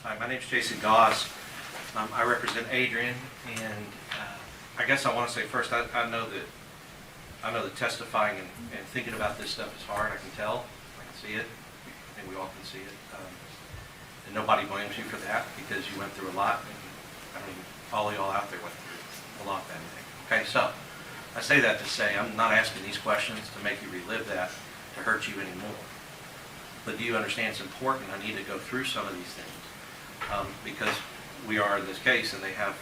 [SPEAKER 11] Hi, my name's Jason Goss. I represent Adrian, and I guess I want to say first, I know that testifying and thinking about this stuff is hard. I can tell. I can see it. I think we all can see it. And nobody blames you for that because you went through a lot. And I mean, all y'all out there went through a lot that day. Okay, so I say that to say I'm not asking these questions to make you relive that, to hurt you anymore. But do you understand it's important? I need to go through some of these things because we are in this case and they have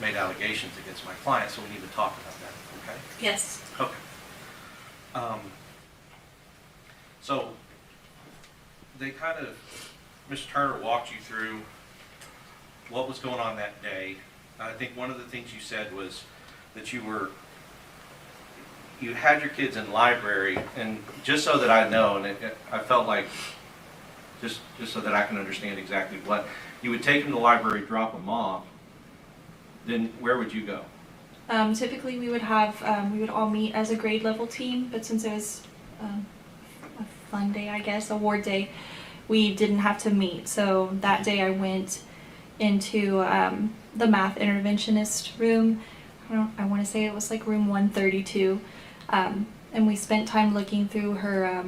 [SPEAKER 11] made allegations against my client, so we need to talk about that, okay?
[SPEAKER 10] Yes.
[SPEAKER 11] Okay. So they kind of, Mr. Turner walked you through what was going on that day. I think one of the things you said was that you had your kids in library, and just so that I know, and I felt like, just so that I can understand exactly what, you would take them to the library, drop them off, then where would you go?
[SPEAKER 10] Typically we would all meet as a grade level team, but since it was a fun day, I guess, award day, we didn't have to meet. So that day I went into the math interventionist room. I want to say it was like room 132. And we spent time looking through her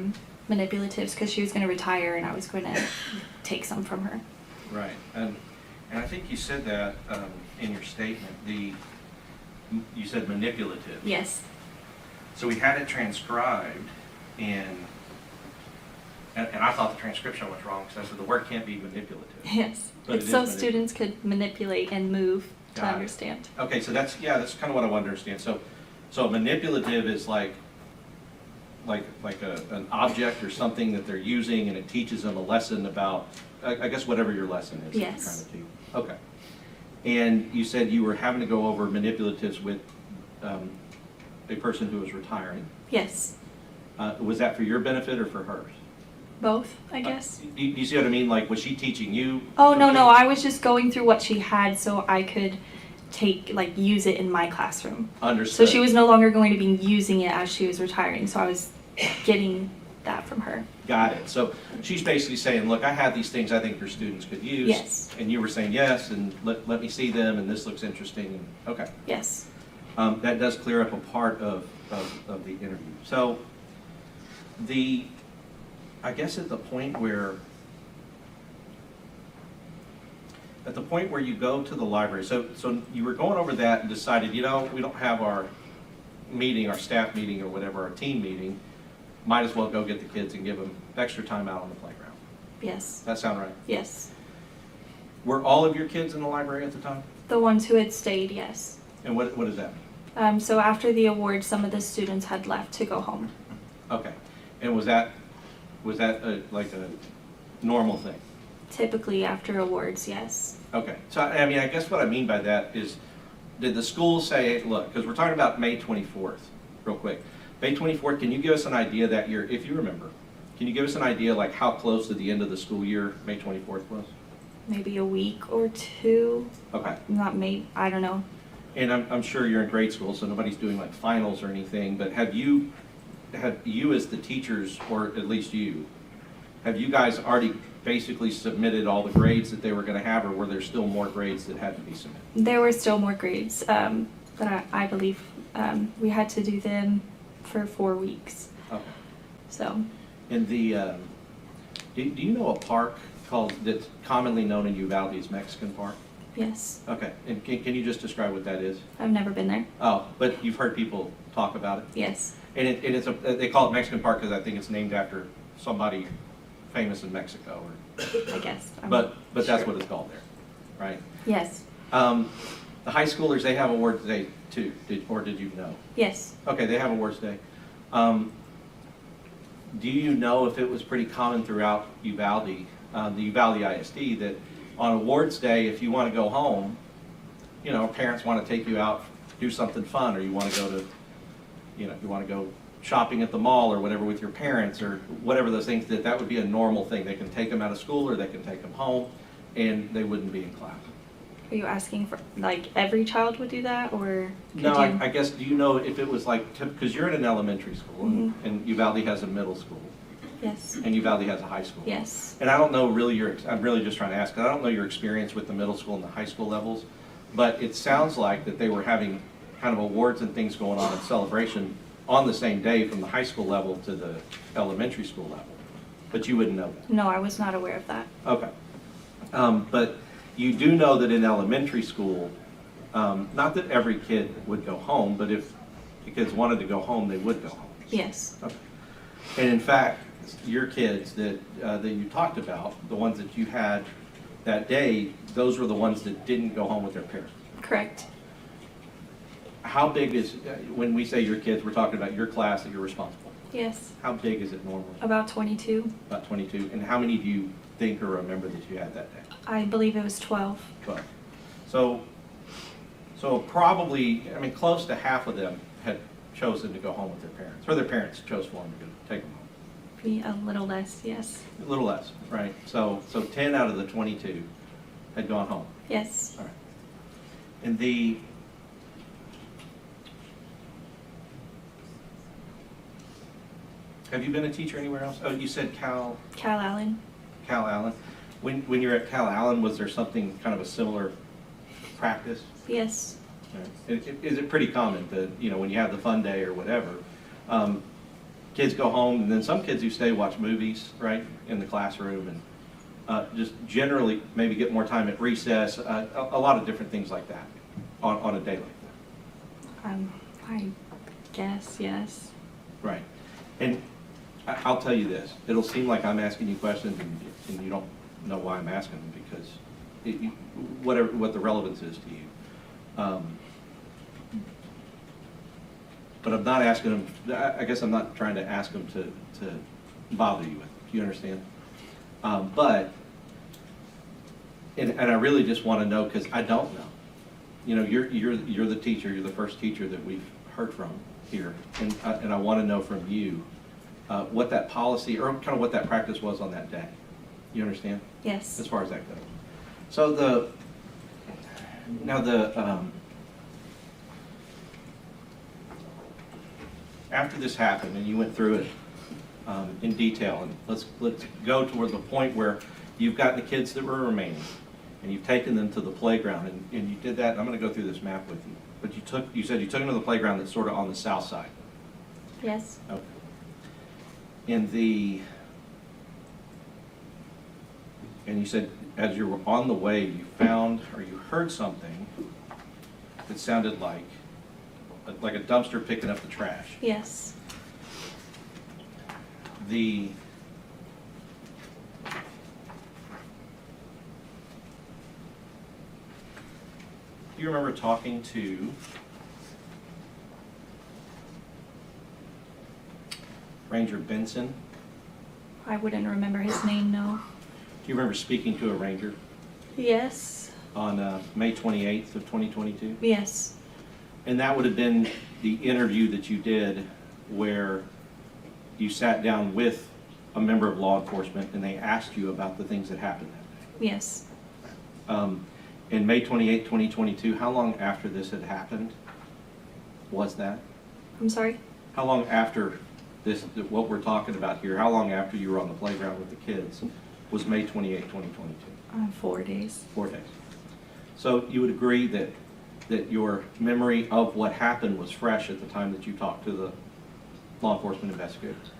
[SPEAKER 10] manipulatives because she was going to retire and I was going to take some from her.
[SPEAKER 11] Right. And I think you said that in your statement. You said manipulative.
[SPEAKER 10] Yes.
[SPEAKER 11] So we had it transcribed, and I thought the transcription was wrong because I said the word can't be manipulative.
[SPEAKER 10] Yes.
[SPEAKER 11] But
[SPEAKER 10] It's so students could manipulate and move to understand.
[SPEAKER 11] Okay, so that's kind of what I want to understand. So manipulative is like an object or something that they're using, and it teaches them a lesson about, I guess, whatever your lesson is.
[SPEAKER 10] Yes.
[SPEAKER 11] That you're trying to teach. Okay. And you said you were having to go over manipulatives with a person who was retiring.
[SPEAKER 10] Yes.
[SPEAKER 11] Was that for your benefit or for hers?
[SPEAKER 10] Both, I guess.
[SPEAKER 11] Do you see what I mean? Like, was she teaching you?
[SPEAKER 10] Oh, no, I was just going through what she had so I could use it in my classroom.
[SPEAKER 11] Understood.
[SPEAKER 10] So she was no longer going to be using it as she was retiring, so I was getting that from her.
[SPEAKER 11] Got it. So she's basically saying, look, I have these things I think your students could use.
[SPEAKER 10] Yes.
[SPEAKER 11] And you were saying yes, and let me see them, and this looks interesting. And, okay.
[SPEAKER 10] Yes.
[SPEAKER 11] That does clear up a part of the interview. So I guess at the point where you go to the library, so you were going over that and decided, we don't have our meeting, our staff meeting or whatever, our team meeting, might as well go get the kids and give them extra time out on the playground.
[SPEAKER 10] Yes.
[SPEAKER 11] That sound right?
[SPEAKER 10] Yes.
[SPEAKER 11] Were all of your kids in the library at the time?
[SPEAKER 10] The ones who had stayed, yes.
[SPEAKER 11] And what does that mean?
[SPEAKER 10] So after the award, some of the students had left to go home.
[SPEAKER 11] Okay. And was that like a normal thing?
[SPEAKER 10] Typically after awards, yes.
[SPEAKER 11] Okay. So, I mean, I guess what I mean by that is, did the school say, look, because we're talking about May 24th, real quick. May 24th, can you give us an idea that year, if you remember, can you give us an idea like how close to the end of the school year May 24th was?
[SPEAKER 10] Maybe a week or two.
[SPEAKER 11] Okay.
[SPEAKER 10] I don't know.
[SPEAKER 11] And I'm sure you're in grade school, so nobody's doing like finals or anything, but have you as the teachers, or at least you, have you guys already basically submitted all the grades that they were going to have, or were there still more grades that had to be submitted?
[SPEAKER 10] There were still more grades, but I believe we had to do them for 4 weeks.
[SPEAKER 11] Okay.
[SPEAKER 10] So,
[SPEAKER 11] And the, do you know a park that's commonly known in Uvalde as Mexican Park?
[SPEAKER 10] yes,
[SPEAKER 11] Okay, and can you just describe what that is?
[SPEAKER 10] I've never been there.
[SPEAKER 11] Oh, but you've heard people talk about it?
[SPEAKER 10] Yes,
[SPEAKER 11] And it's they call it Mexican Park because I think it's named after somebody famous in Mexico,
[SPEAKER 10] I guess.
[SPEAKER 11] but that's
[SPEAKER 10] sure.
[SPEAKER 11] what it's called there, right?
[SPEAKER 10] Yes,
[SPEAKER 11] The high schoolers, they have awards day too, or did you know?
[SPEAKER 10] yes.
[SPEAKER 11] Okay, they have awards day. Do you know if it was pretty common throughout Uvalde, the Uvalde ISD, that on awards day, if you want to go home, you know, parents want to take you out, do something fun, or you want to go to, you know, you want to go shopping at the mall or whatever with your parents or whatever those things, that would be a normal thing. They can take them out of school or they can take them home and they wouldn't be in class.
[SPEAKER 10] Are you asking for, like, every child would do that, or?
[SPEAKER 11] No,
[SPEAKER 10] could you-
[SPEAKER 11] I guess, do you know if it was like, because you're in an elementary school and Uvalde has a middle school
[SPEAKER 10] Yes,
[SPEAKER 11] and Uvalde has a high school.
[SPEAKER 10] yes.
[SPEAKER 11] And I don't know really I'm really just trying to ask, 'cause I don't know your experience with the middle school and the high school levels, but it sounds like that they were having kind of awards and things going on in celebration on the same day from the high school level to the elementary school level. But you wouldn't know that.
[SPEAKER 10] No, I was not aware of that.
[SPEAKER 11] Okay. But you do know that in elementary school, not that every kid would go home, but if the kids wanted to go home, they would go home.
[SPEAKER 10] Yes,
[SPEAKER 11] Okay. And in fact, your kids that you talked about, the ones that you had that day, those were the ones that didn't go home with their parents.
[SPEAKER 10] correct.
[SPEAKER 11] How big is, when we say your kids, we're talking about your class that you're responsible.
[SPEAKER 10] Yes,
[SPEAKER 11] How big is it normally?
[SPEAKER 10] about 22.
[SPEAKER 11] About 22. And how many do you think or remember that you had that day?
[SPEAKER 10] I believe it was 12.
[SPEAKER 11] 12. So probably, I mean, close to half of them had chosen to go home with their parents, or their parents chose for them to take them home.
[SPEAKER 10] Be a little less, yes.
[SPEAKER 11] A little less, right? So 10 out of the 22 had gone home.
[SPEAKER 10] Yes,
[SPEAKER 11] All right. And have you been a teacher anywhere else? Oh, you said Cal
[SPEAKER 10] Allen.
[SPEAKER 11] Allen. When you're at Cal Allen, was there something kind of a similar practice?
[SPEAKER 10] Yes,
[SPEAKER 11] Is it pretty common that, you know, when you have the fun day or whatever, kids go home and then some kids who stay watch movies, right, in the classroom and just generally maybe get more time at recess, a lot of different things like that on a day like that.
[SPEAKER 10] I guess, yes.
[SPEAKER 11] Right. And I'll tell you this, it'll seem like I'm asking you questions and you don't know why I'm asking them because what the relevance is to you. But I'm not asking them, I guess I'm not trying to ask them to bother you with it. Do you understand? But, and I really just want to know because I don't know. You know, you're the teacher, you're the first teacher that we've heard from here. And I want to know from you what that policy or kind of what that practice was on that day. You understand?
[SPEAKER 10] Yes.
[SPEAKER 11] As far as that goes. So after this happened and you went through it in detail, and let's go toward the point where you've got the kids that were remaining and you've taken them to the playground and you did that. I'm going to go through this map with you, but you said you took them to the playground that's sort of on the south side.
[SPEAKER 10] Yes.
[SPEAKER 11] Okay. And you said as you were on the way, you found or you heard something that sounded like a dumpster picking up the trash.
[SPEAKER 10] Yes.
[SPEAKER 11] Do you remember talking to Ranger Benson?
[SPEAKER 10] I wouldn't remember his name, no.
[SPEAKER 11] Do you remember speaking to a ranger
[SPEAKER 10] Yes.
[SPEAKER 11] on May 28th of 2022?
[SPEAKER 10] Yes.
[SPEAKER 11] And that would have been the interview that you did where you sat down with a member of law enforcement and they asked you about the things that happened that day.
[SPEAKER 10] Yes.
[SPEAKER 11] In May 28, 2022, how long after this had happened was that?
[SPEAKER 10] I'm sorry?
[SPEAKER 11] How long after this, what we're talking about here, how long after you were on the playground with the kids was May 28, 2022.
[SPEAKER 10] 4 days.
[SPEAKER 11] 4 days. So you would agree that your memory of what happened was fresh at the time that you talked to the law enforcement investigators?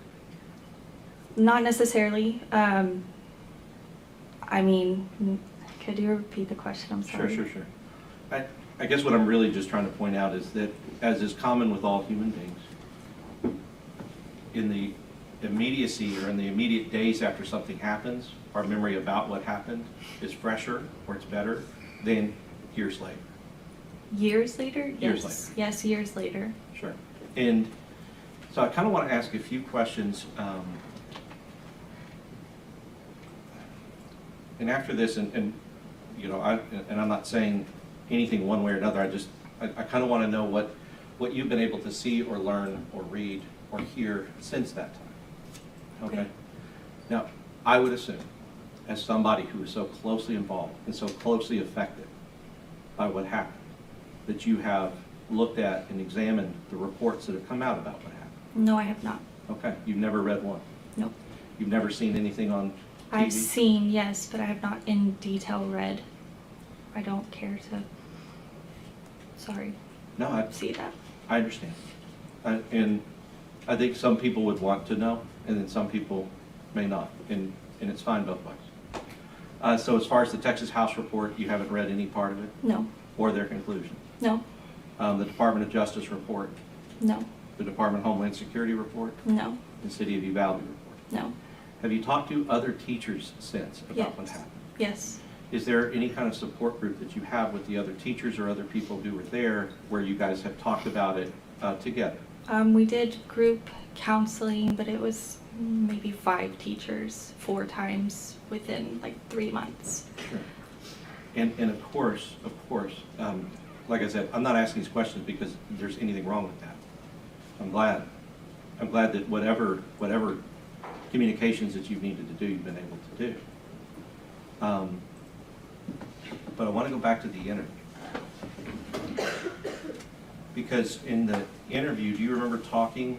[SPEAKER 10] Not necessarily. I mean, could you repeat the question? I'm sorry.
[SPEAKER 11] Sure. I guess what I'm really just trying to point out is that, as is common with all human beings, in the immediacy or in the immediate days after something happens, our memory about what happened is fresher or it's better than years later.
[SPEAKER 10] Years later?
[SPEAKER 11] Years
[SPEAKER 10] Yes.
[SPEAKER 11] later.
[SPEAKER 10] Yes, years later.
[SPEAKER 11] Sure. And so I kind of want to ask a few questions. And after this, and you know, I'm not saying anything one way or another. I kind of want to know what you've been able to see or learn or read or hear since that time. Okay. Now, I would assume, as somebody who is so closely involved and so closely affected by what happened, that you have looked at and examined the reports that have come out about what happened.
[SPEAKER 10] No, I have not.
[SPEAKER 11] Okay. You've never read one.
[SPEAKER 10] Nope.
[SPEAKER 11] You've never seen anything on TV?
[SPEAKER 10] I've seen, yes, but I have not in detail read. I don't care to. Sorry.
[SPEAKER 11] No, I
[SPEAKER 10] See that.
[SPEAKER 11] I understand. And I think some people would want to know, and then some people may not, and it's fine both ways. So as far as the Texas House report, you haven't read any part of it?
[SPEAKER 10] No.
[SPEAKER 11] Or their conclusion?
[SPEAKER 10] No.
[SPEAKER 11] The Department of Justice report?
[SPEAKER 10] No.
[SPEAKER 11] The Department of Homeland Security report?
[SPEAKER 10] No.
[SPEAKER 11] The City of Uvalde report?
[SPEAKER 10] No.
[SPEAKER 11] Have you talked to other teachers since about what happened?
[SPEAKER 10] Yes.
[SPEAKER 11] Is there any kind of support group that you have with the other teachers or other people who were there where you guys have talked about it together?
[SPEAKER 10] We did group counseling, but it was maybe 5 teachers 4 times within like 3 months.
[SPEAKER 11] Sure. And of course, like I said, I'm not asking these questions because there's anything wrong with that. I'm glad that whatever communications that you've needed to do, you've been able to do. But I want to go back to the interview. Because in the interview, do you remember talking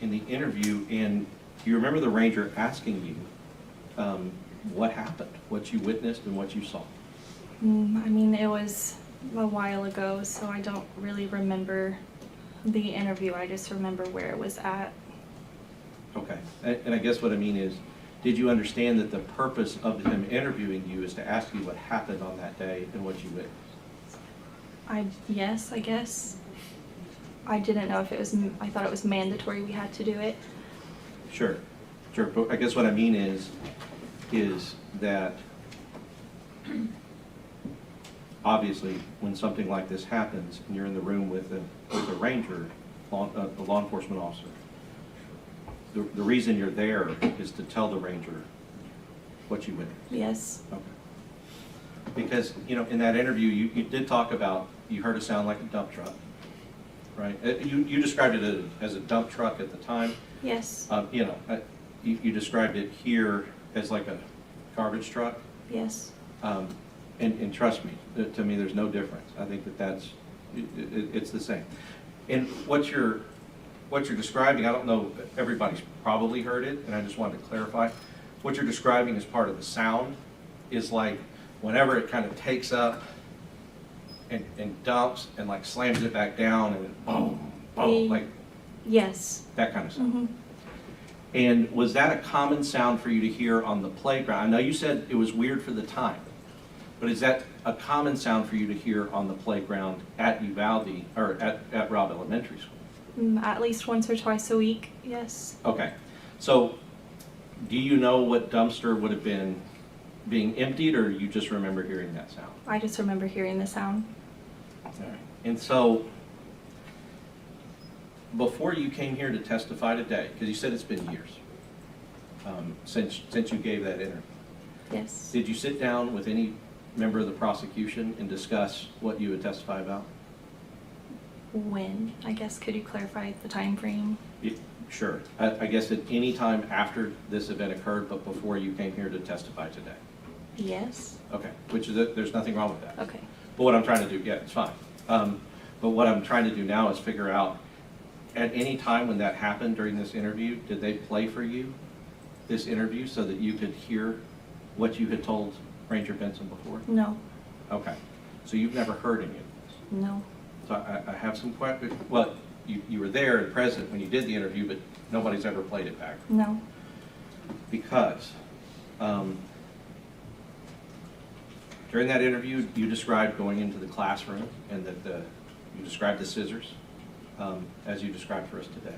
[SPEAKER 11] in the interview, and do you remember the ranger asking you what happened, what you witnessed and what you saw?
[SPEAKER 10] I mean, it was a while ago, so I don't really remember the interview. I just remember where it was at.
[SPEAKER 11] Okay. And I guess what I mean is, did you understand that the purpose of him interviewing you is to ask you what happened on that day and what you witnessed?
[SPEAKER 10] Yes, I guess. I didn't know if it was, I thought it was mandatory we had to do it.
[SPEAKER 11] Sure. But I guess what I mean is that obviously when something like this happens and you're in the room with a ranger, a law enforcement officer, the reason you're there is to tell the ranger what you witnessed.
[SPEAKER 10] Yes.
[SPEAKER 11] Okay. Because, you know, in that interview, you did talk about, you heard a sound like a dump truck, right? You described it as a dump truck at the time.
[SPEAKER 10] Yes.
[SPEAKER 11] You know, you described it here as like a garbage truck.
[SPEAKER 10] Yes.
[SPEAKER 11] And trust me, to me, there's no difference. I think it's the same. And what you're describing, I don't know, everybody's probably heard it, and I just wanted to clarify. What you're describing as part of the sound is like whenever it kind of takes up and dumps and like slams it back down and boom, boom, like
[SPEAKER 10] yes,
[SPEAKER 11] that kind of sound.
[SPEAKER 10] Mm-hmm.
[SPEAKER 11] And was that a common sound for you to hear on the playground? I know you said it was weird for the time, but is that a common sound for you to hear on the playground at Uvalde or at Robb Elementary School?
[SPEAKER 10] At least once or twice a week, yes.
[SPEAKER 11] Okay. So do you know what dumpster would have been being emptied, or you just remember hearing that sound?
[SPEAKER 10] I just remember hearing the sound.
[SPEAKER 11] All right. And so before you came here to testify today, because you said it's been years since you gave that interview.
[SPEAKER 10] Yes.
[SPEAKER 11] Did you sit down with any member of the prosecution and discuss what you would testify about?
[SPEAKER 10] When? I guess, could you clarify the time frame?
[SPEAKER 11] Sure. I guess at any time after this event occurred, but before you came here to testify today?
[SPEAKER 10] Yes.
[SPEAKER 11] Okay, which is, there's nothing wrong with that.
[SPEAKER 10] Okay.
[SPEAKER 11] But what I'm trying to do, yeah, it's fine. But what I'm trying to do now is figure out, at any time when that happened during this interview, did they play for you this interview so that you could hear what you had told Ranger Benson before?
[SPEAKER 10] No,
[SPEAKER 11] Okay. So you've never heard any of this?
[SPEAKER 10] no.
[SPEAKER 11] So I have some questions. Well, you were there and present when you did the interview, but nobody's ever played it back.
[SPEAKER 10] No.
[SPEAKER 11] Because during that interview, you described going into the classroom and that you described the scissors, as you described for us today.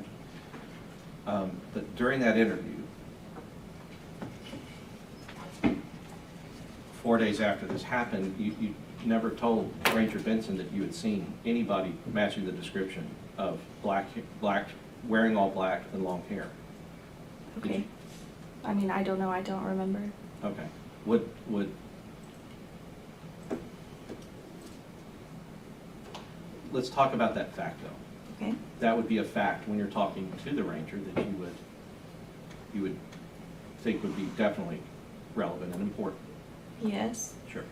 [SPEAKER 11] But during that interview, 4 days after this happened, you never told Ranger Benson that you had seen anybody matching the description of black, wearing all black and long hair. Did
[SPEAKER 10] Okay.
[SPEAKER 11] you?
[SPEAKER 10] I mean, I don't know. I don't remember.
[SPEAKER 11] Okay. Let's talk about that fact, though.
[SPEAKER 10] Okay.
[SPEAKER 11] That would be a fact when you're talking to the ranger that you would think would be definitely relevant and important.
[SPEAKER 10] Yes.
[SPEAKER 11] Sure.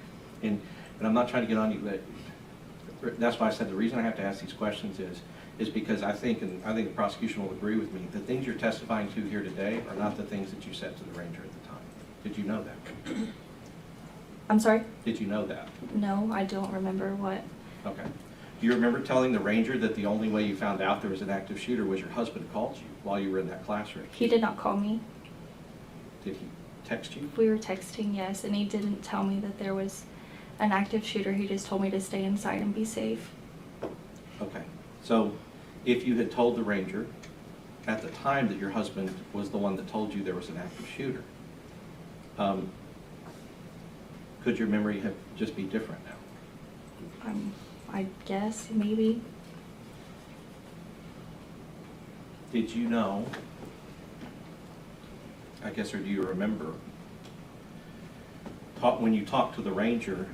[SPEAKER 11] And I'm not trying to get on you, but that's why I said the reason I have to ask these questions is because I think the prosecution will agree with me, the things you're testifying to here today are not the things that you said to the ranger at the time. Did you know that?
[SPEAKER 10] I'm sorry?
[SPEAKER 11] Did you know that?
[SPEAKER 10] No, I don't remember what.
[SPEAKER 11] Okay. Do you remember telling the ranger that the only way you found out there was an active shooter was your husband called you while you were in that classroom?
[SPEAKER 10] He did not call me.
[SPEAKER 11] Did he text you?
[SPEAKER 10] We were texting, yes, and he didn't tell me that there was an active shooter. He just told me to stay inside and be safe.
[SPEAKER 11] Okay. So if you had told the ranger at the time that your husband was the one that told you there was an active shooter, could your memory have just be different now?
[SPEAKER 10] I guess, maybe.
[SPEAKER 11] Did you know, I guess, or do you remember, when you talked to the ranger,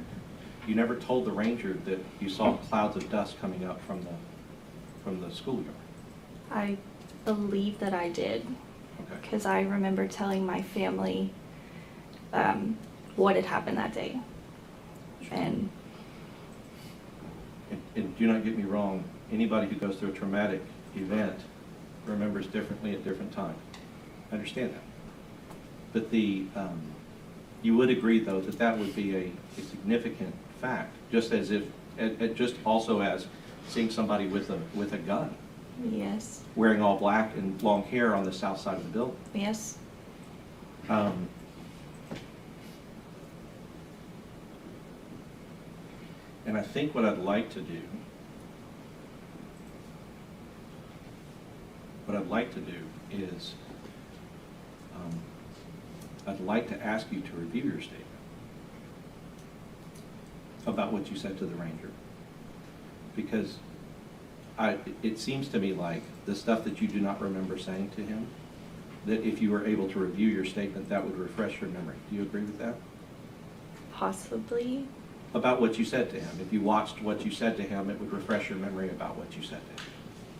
[SPEAKER 11] you never told the ranger that you saw clouds of dust coming up from the schoolyard?
[SPEAKER 10] I believe that I did.
[SPEAKER 11] Okay.
[SPEAKER 10] Because I remember telling my family what had happened that day. And
[SPEAKER 11] do not get me wrong, anybody who goes through a traumatic event remembers differently at different times. I understand that. But you would agree, though, that that would be a significant fact, just as if, just also as seeing somebody with a gun.
[SPEAKER 10] yes,
[SPEAKER 11] Wearing all black and long hair on the south side of the building.
[SPEAKER 10] yes.
[SPEAKER 11] And I think what I'd like to do, is, I'd like to ask you to review your statement about what you said to the ranger. Because it seems to me like the stuff that you do not remember saying to him, that if you were able to review your statement, that would refresh your memory. Do you agree with that?
[SPEAKER 10] Possibly.
[SPEAKER 11] About what you said to him. If you watched what you said to him, it would refresh your memory about what you said to him.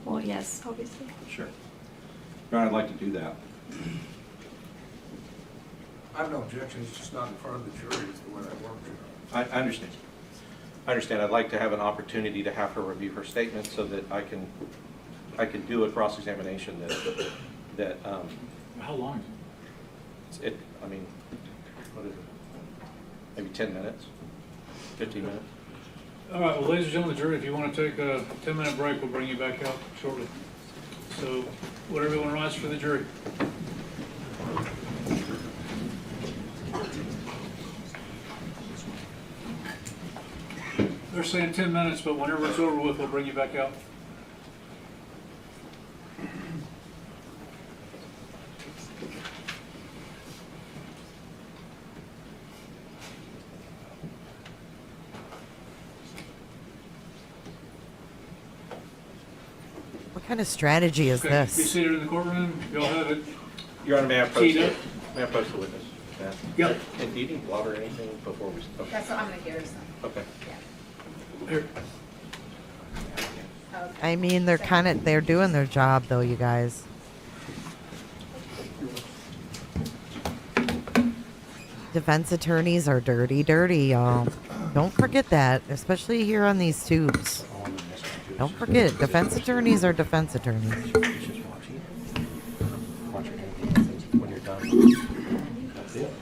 [SPEAKER 10] Well, yes, obviously.
[SPEAKER 11] Sure. Your Honor, I'd like to do that.
[SPEAKER 9] I have no objection, it's just not in front of the jury, is the way that works.
[SPEAKER 11] I understand. I understand. I'd like to have an opportunity to have her review her statement so that I can do a cross-examination that
[SPEAKER 4] How long?
[SPEAKER 11] I mean, what is it? Maybe 10 minutes? 15 minutes?
[SPEAKER 5] All right, well, ladies and gentlemen of the jury, if you want to take a 10-minute break, we'll bring you back out shortly. So, would everyone rise for the jury? They're saying 10 minutes, but whenever it's over with, we'll bring you back out.
[SPEAKER 1] What kind of strategy is
[SPEAKER 5] Okay, be
[SPEAKER 1] this?
[SPEAKER 5] seated in the courtroom. You'll have it.
[SPEAKER 11] Your Honor, may I post
[SPEAKER 5] Teed
[SPEAKER 11] it?
[SPEAKER 5] up.
[SPEAKER 11] May I post the witness?
[SPEAKER 5] Yep.
[SPEAKER 11] And do you need water or anything before we? Okay.
[SPEAKER 12] That's what I'm gonna give her some.
[SPEAKER 11] Okay.
[SPEAKER 5] Here.
[SPEAKER 1] I mean, they're doing their job though, you guys. Defense attorneys are dirty, y'all. Don't forget that, especially here on these tubes. Don't forget, defense attorneys are defense attorneys.
[SPEAKER 11] When you're done. That's it.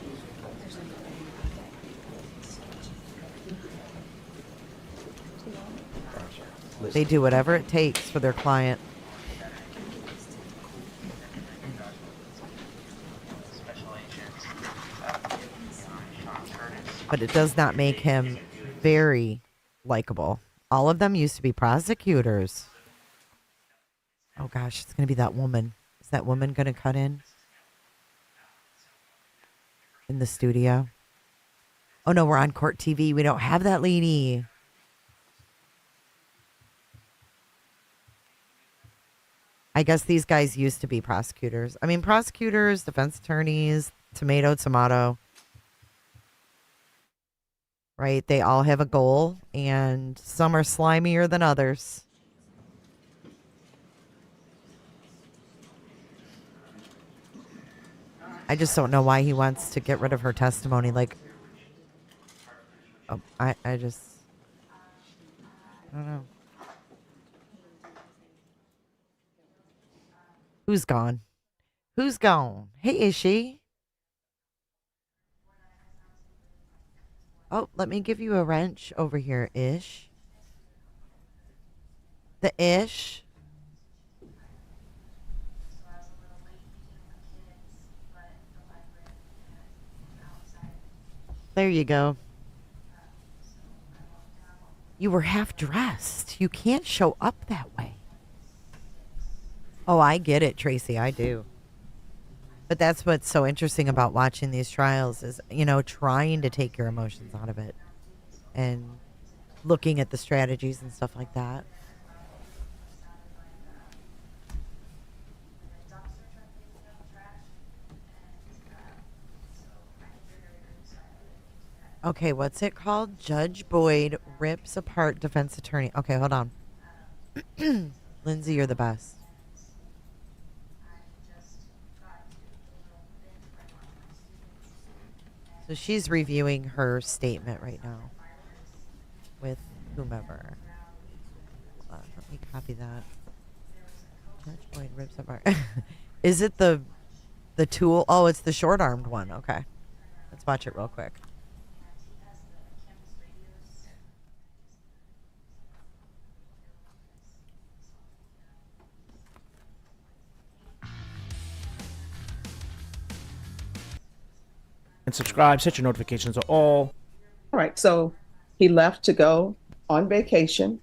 [SPEAKER 1] They do whatever it takes for their client. But it does not make him very likable. All of them used to be prosecutors. Oh gosh, it's going to be that woman. Is that woman going to cut in the studio? Oh no, we're on court TV. We don't have that lady. I guess these guys used to be prosecutors. I mean, prosecutors, defense attorneys, tomato. Right? They all have a goal, and some are slimier than others. I just don't know why he wants to get rid of her testimony. Like, oh, I don't know. Who's gone? Who's gone? Hey, is she? Oh, let me give you a wrench over here, Ish. The Ish. There you go. You were half dressed. You can't show up that way. Oh, I get it, Tracy. I do. But that's what's so interesting about watching these trials is, you know, trying to take your emotions out of it and looking at the strategies and stuff like that. Okay, what's it called? Judge Boyd rips apart defense attorney. Okay, hold on. Lindsay, you're the best. So she's reviewing her statement right now with whomever. Let me copy that. Judge Boyd rips apart. Is it the tool? Oh, it's the short-armed one. Okay. Let's watch it real quick.
[SPEAKER 12] And subscribe, set your notifications to all.
[SPEAKER 13] All right, so he left to go on vacation,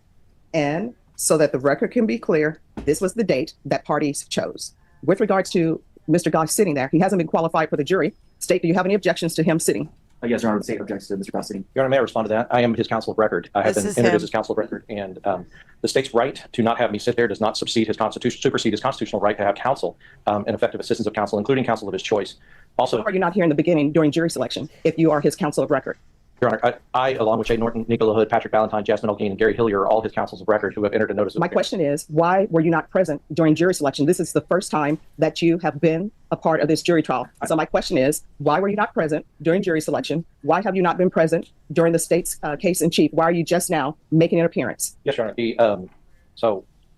[SPEAKER 13] and so that the record can be clear, this was the date that parties chose. With regards to Mr. Goss sitting there, he hasn't been qualified for the jury. State, do you have any objections to him sitting?
[SPEAKER 14] Yes, Your Honor, the state objects to Mr. Goss sitting. Your Honor, may I respond to that? I am his counsel of record. I have been entered as his counsel of record, and the state's right to not have me sit there does not supersede his constitutional right to have counsel and effective assistance of counsel, including counsel of his choice. Also,
[SPEAKER 13] are you not here in the beginning during jury selection if you are his counsel of record?
[SPEAKER 14] Your Honor, I along with Jay Norton, Nicola Hood, Patrick Valentine, Jasmine Olguin, and Gary Hillier are all his counsels of record who have entered a notice of
[SPEAKER 13] My question is, why were you not present during jury selection? This is the first time that you have been a part of this jury trial. So my question is, why were you not present during jury selection? Why have you not been present during the state's case in chief? Why are you just now making an appearance?
[SPEAKER 14] Yes, Your Honor.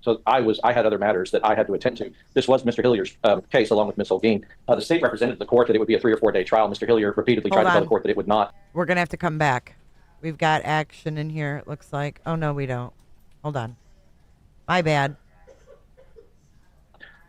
[SPEAKER 14] So I had other matters that I had to attend to. This was Mr. Hillier's case along with Ms. Olguin. The state represented the court that it would be a 3 or 4 day trial. Mr. Hillier repeatedly tried to tell the court that it would not.
[SPEAKER 1] We're going to have to come back. We've got action in here, it looks like. Oh, no, we don't. Hold on. My bad.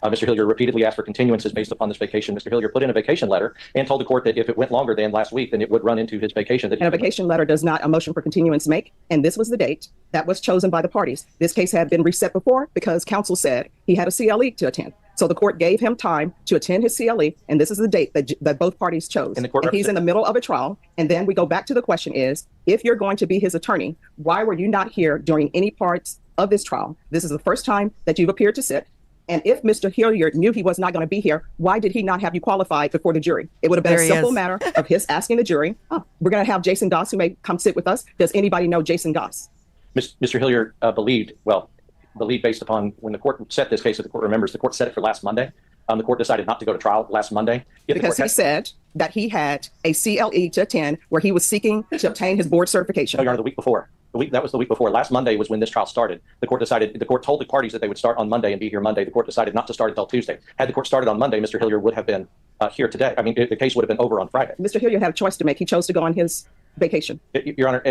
[SPEAKER 14] Mr. Hillier repeatedly asked for continuances based upon this vacation. Mr. Hillier put in a vacation letter and told the court that if it went longer than last week, then it would run into his vacation.
[SPEAKER 13] And a vacation letter does not a motion for continuance make. And this was the date that was chosen by the parties. This case had been reset before because counsel said he had a CLE to attend. So the court gave him time to attend his CLE, and this is the date that both parties chose. And he's in the middle of a trial. And then we go back to the question is, if you're going to be his attorney, why were you not here during any parts of this trial? This is the first time that you've appeared to sit. And if Mr. Hillier knew he was not going to be here, why did he not have you qualified before the jury? It would have been a simple matter of his asking the jury, we're going to have Jason Goss who may come sit with us. Does anybody know Jason Goss?
[SPEAKER 14] Mr. Hillier believed based upon when the court set this case, if the court remembers, the court set it for last Monday. The court decided not to go to trial last Monday.
[SPEAKER 13] Because he said that he had a CLE to attend where he was seeking to obtain his board certification.
[SPEAKER 14] No, Your Honor, the week before. That was the week before. Last Monday was when this trial started. The court told the parties that they would start on Monday and be here Monday. The court decided not to start until Tuesday. Had the court started on Monday, Mr. Hillier would have been here today. The case would have been over on Friday.
[SPEAKER 13] Mr. Hillier had a choice to make. He chose to go on his vacation.
[SPEAKER 14] Your Honor,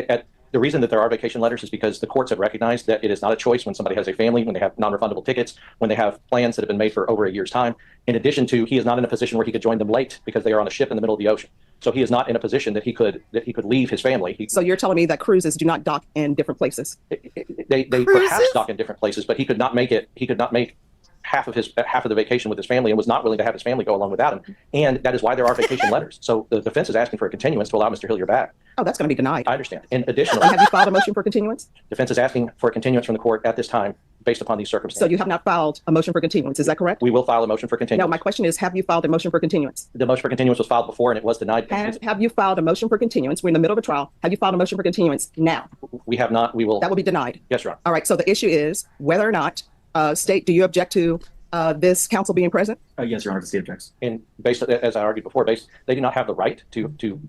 [SPEAKER 14] The reason that there are vacation letters is because the courts have recognized that it is not a choice when somebody has a family, when they have non-refundable tickets, when they have plans that have been made for over a year's time. In addition to, he is not in a position where he could join them late because they are on a ship in the middle of the ocean. So he is not in a position that he could leave his family.
[SPEAKER 13] So you're telling me that cruises do not dock in different places?
[SPEAKER 14] They perhaps dock in different places, but he could not make it. He could not make half of the vacation with his family, and was not willing to have his family go along without him. And that is why there are vacation letters. So the defense is asking for a continuance to allow Mr. Hillier back.
[SPEAKER 13] Oh, that's going to be denied.
[SPEAKER 14] I understand. And additionally,
[SPEAKER 13] have you filed a motion for continuance?
[SPEAKER 14] Defense is asking for a continuance from the court at this time based upon these circumstances.
[SPEAKER 13] So you have not filed a motion for continuance, is that correct?
[SPEAKER 14] We will file a motion for continuance.
[SPEAKER 13] No, my question is, have you filed a motion for continuance?
[SPEAKER 14] The motion for continuance was filed before and it was denied.
[SPEAKER 13] Have you filed a motion for continuance? We're in the middle of a trial. Have you filed a motion for continuance now?
[SPEAKER 14] We have not. We will.
[SPEAKER 13] That will be denied.
[SPEAKER 14] Yes, Your Honor.
[SPEAKER 13] All right. So the issue is whether or not, State, do you object to this counsel being present?
[SPEAKER 14] Yes, Your Honor, the state objects. And based, as I argued before, they do not have the right to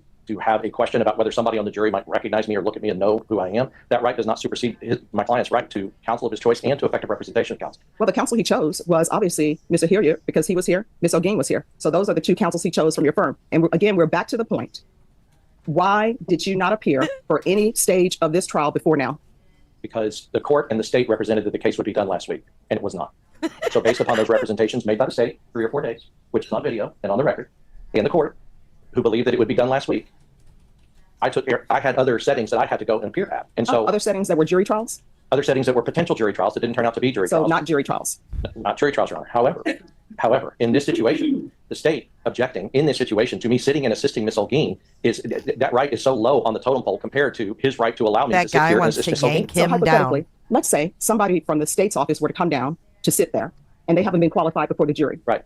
[SPEAKER 14] have a question about whether somebody on the jury might recognize me or look at me and know who I am. That right does not supersede my client's right to counsel of his choice and to effective representation of counsel.
[SPEAKER 13] Well, the counsel he chose was obviously Mr. Hillier, because he was here. Ms. O'Gean was here. So those are the two counsels he chose from your firm. And again, we're back to the point. Why did you not appear for any stage of this trial before now?
[SPEAKER 14] Because the court and the state represented that the case would be done last week, and it was not. So based upon those representations made by the state 3 or 4 days, which is on video and on the record, and the court, who believed that it would be done last week, I had other settings that I had to go and appear at. And so
[SPEAKER 13] other settings that were jury trials?
[SPEAKER 14] Other settings that were potential jury trials that didn't turn out to be jury trials.
[SPEAKER 13] So not jury trials?
[SPEAKER 14] Not jury trials, Your Honor. However, in this situation, the state objecting in this situation to me sitting and assisting Ms. O'Gean is that right is so low on the totem pole compared to his right to allow me to sit here and assist Ms. O'Gean.
[SPEAKER 13] So hypothetically, let's say somebody from the state's office were to come down to sit there and they haven't been qualified before the jury.
[SPEAKER 14] Right.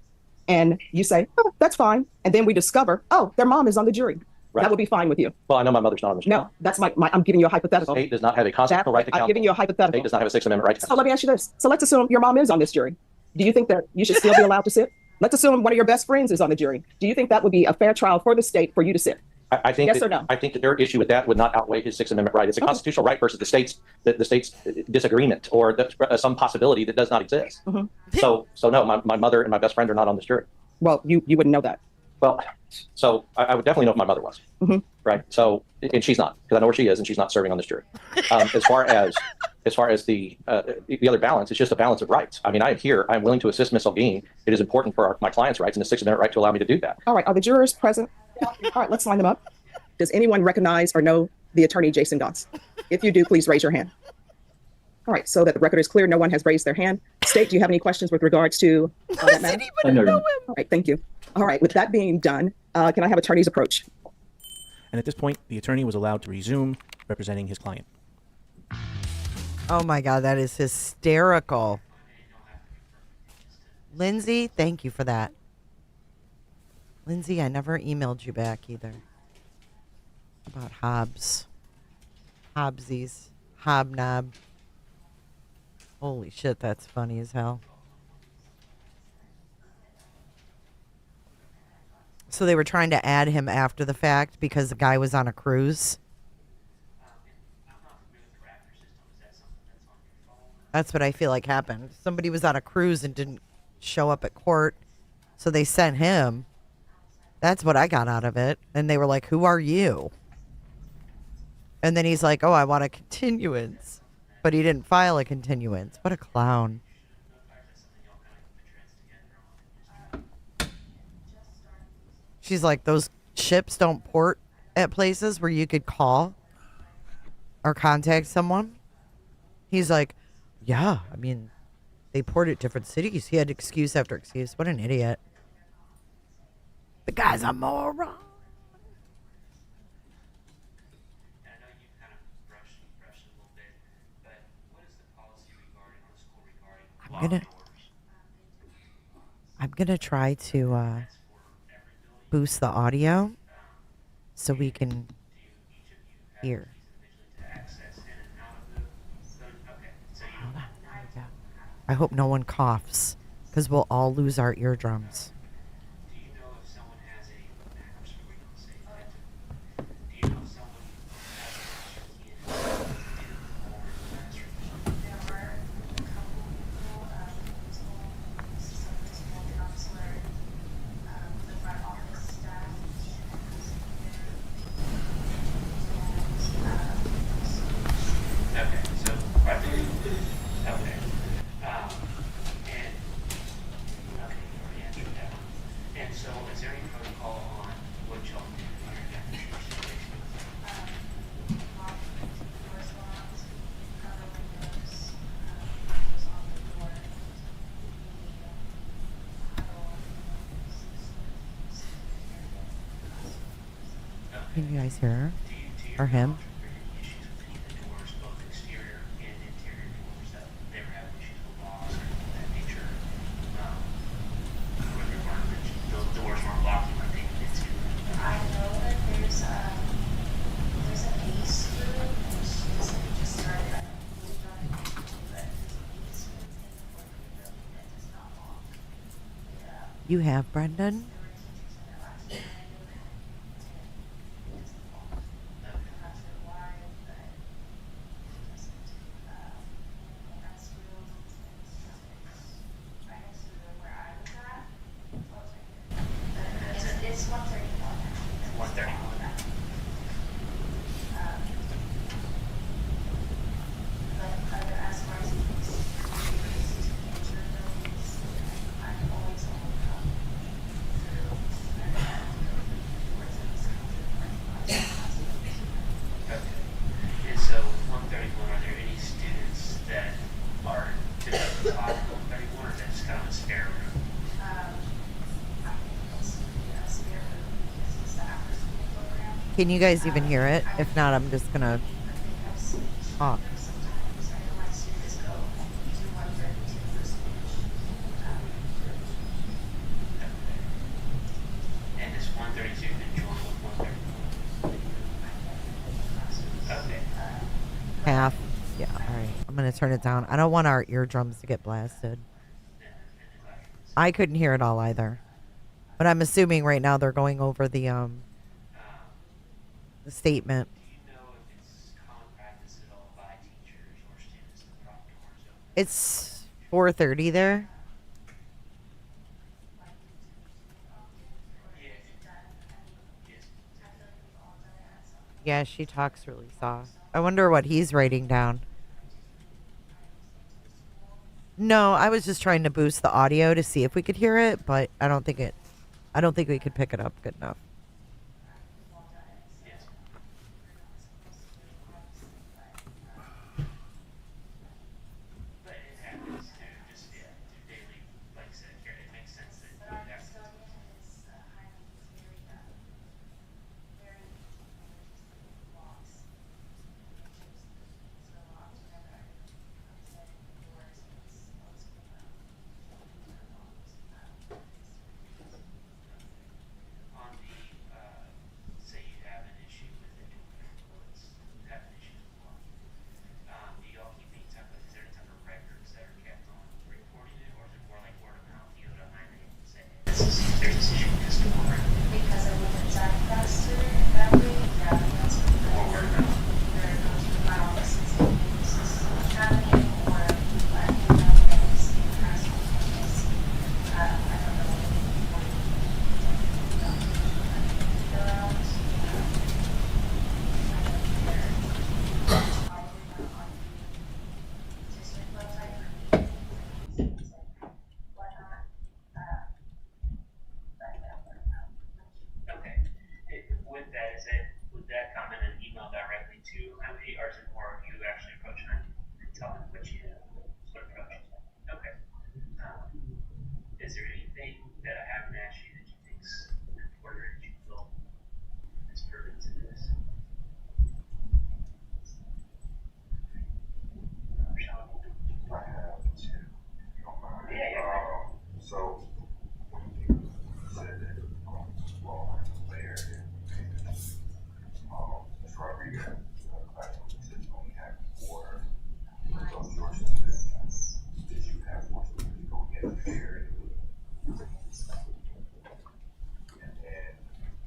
[SPEAKER 13] And you say, oh, that's fine. And then we discover, oh, their mom is on the jury. Right. That would be fine with you.
[SPEAKER 14] Well, I know my mother's not on the jury.
[SPEAKER 13] No, that's I'm giving you a hypothetical.
[SPEAKER 14] The state does not have a constitutional right to counsel.
[SPEAKER 13] I'm giving you a hypothetical.
[SPEAKER 14] The state does not have a Sixth Amendment right to counsel.
[SPEAKER 13] So let me ask you this. So let's assume your mom is on this jury. Do you think that you should still be allowed to sit? Let's assume one of your best friends is on the jury. Do you think that would be a fair trial for the state for you to sit?
[SPEAKER 14] I think
[SPEAKER 13] yes or no?
[SPEAKER 14] I think that their issue with that would not outweigh his Sixth Amendment right. It's a constitutional right versus the state's disagreement or some possibility that does not exist. So no, my mother and my best friend are not on this jury.
[SPEAKER 13] Well, you wouldn't know that.
[SPEAKER 14] Well, so I would definitely know if my mother was. Right. So, and she's not, because I know where she is, and she's not serving on this jury. As far as the other balance, it's just a balance of rights. I mean, I am here. I'm willing to assist Ms. O'Gean. It is important for my client's rights and the Sixth Amendment right to allow me to do that.
[SPEAKER 13] All right. Are the jurors present? All right. Let's line them up. Does anyone recognize or know the attorney, Jason Goss? If you do, please raise your hand. All right. So that the record is clear, no one has raised their hand. State, do you have any questions with regards to that matter?
[SPEAKER 14] I know him.
[SPEAKER 13] All right. Thank you. All right. With that being done, can I have attorney's approach?
[SPEAKER 12] And at this point, the attorney was allowed to resume representing his client.
[SPEAKER 1] Oh my God, that is hysterical. Lindsay, thank you for that. Lindsay, I never emailed you back either. About Hobbs. Hobbsies. Hobnob. Holy shit, that's funny as hell. So they were trying to add him after the fact because the guy was on a cruise. That's what I feel like happened. Somebody was on a cruise and didn't show up at court, so they sent him. That's what I got out of it. And they were like, who are you? And then he's like, oh, I want a continuance. But he didn't file a continuance. What a clown. She's like, those ships don't port at places where you could call or contact someone. He's like, yeah, I mean, they port at different cities. He had excuse after excuse. What an idiot. The guy's a moron. I'm gonna try to boost the audio so we can hear. Hold on. There we go. I hope no one coughs, because we'll all lose our eardrums.
[SPEAKER 15] So is there any protocol on what y'all do under that situation?
[SPEAKER 1] Can you guys hear her? Or him? You have, Brendan?
[SPEAKER 15] It's 131. 131. And so with 131, are there any students that are typically taught in 131, or that's kind of a spare room?
[SPEAKER 1] Can you guys even hear it? If not, I'm just gonna talk.
[SPEAKER 15] And is 132 conjoined with 131? Okay.
[SPEAKER 1] Half. Yeah, alright. I'm gonna turn it down. I don't want our eardrums to get blasted. I couldn't hear it all either. But I'm assuming right now they're going over the statement. It's 4:30 there. Yeah, she talks really soft. I wonder what he's writing down. No, I was just trying to boost the audio to see if we could hear it, but I don't think we could pick it up good enough.
[SPEAKER 15] Would that come in an email directly to Heidi, or is it more of you actually approaching her and telling them what you sort of approach? Okay. Is there anything that I haven't asked you that you think's important that you feel is pertinent to this?
[SPEAKER 16] I have two. So when you said that law and layer try to read it, said you only have 4 of your students. Did you have 4 students to go in there? And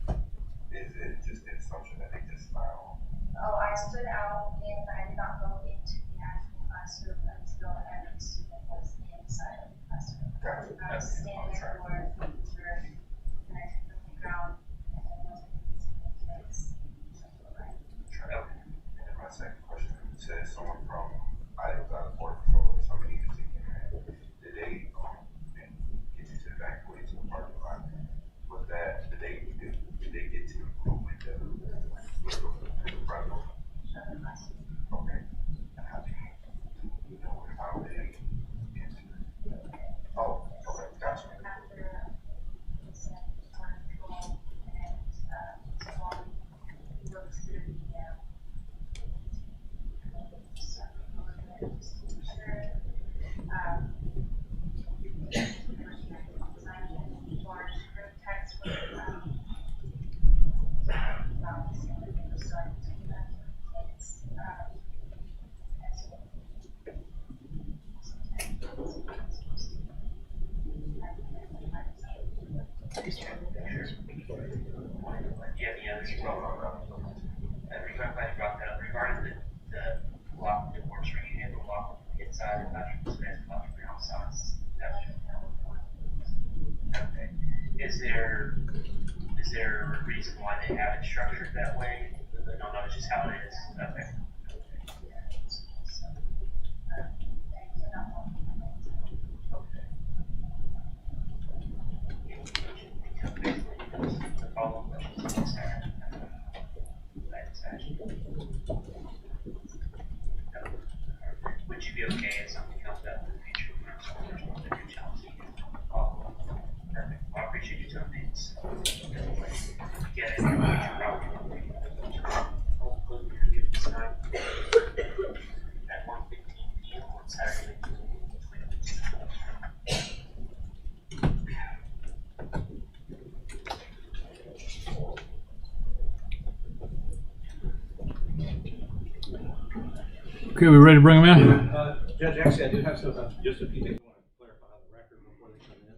[SPEAKER 16] is it just an assumption that they just smile?
[SPEAKER 17] Oh, I stood out and I did not go into the actual classroom until every student was inside of the classroom.
[SPEAKER 16] Gotcha.
[SPEAKER 17] I was standing at the door of the teacher and I took the playground and then I was with the kids.
[SPEAKER 16] Okay. And then my second question, you said someone from Border Patrol or somebody is taking that. Did they get you to evacuate to the parking lot?
[SPEAKER 15] Did you have any others? I'm glad you brought that up. Regarding the locked doors, were you able to lock the inside and not your space, lock your outside? Okay. Is there a reason why they have it structured that way? I don't know, it's just how it is. Okay. Would you be okay if something comes up in the future when there's one that you're challenging? Oh, perfect. Well, I appreciate you telling me this. Get it. Hopefully you're good tonight at 1:15 p.m. on Saturday.
[SPEAKER 5] Okay, we ready to bring them in?
[SPEAKER 11] Judge, actually, I do have just a few things I want to clarify on the record before they come in.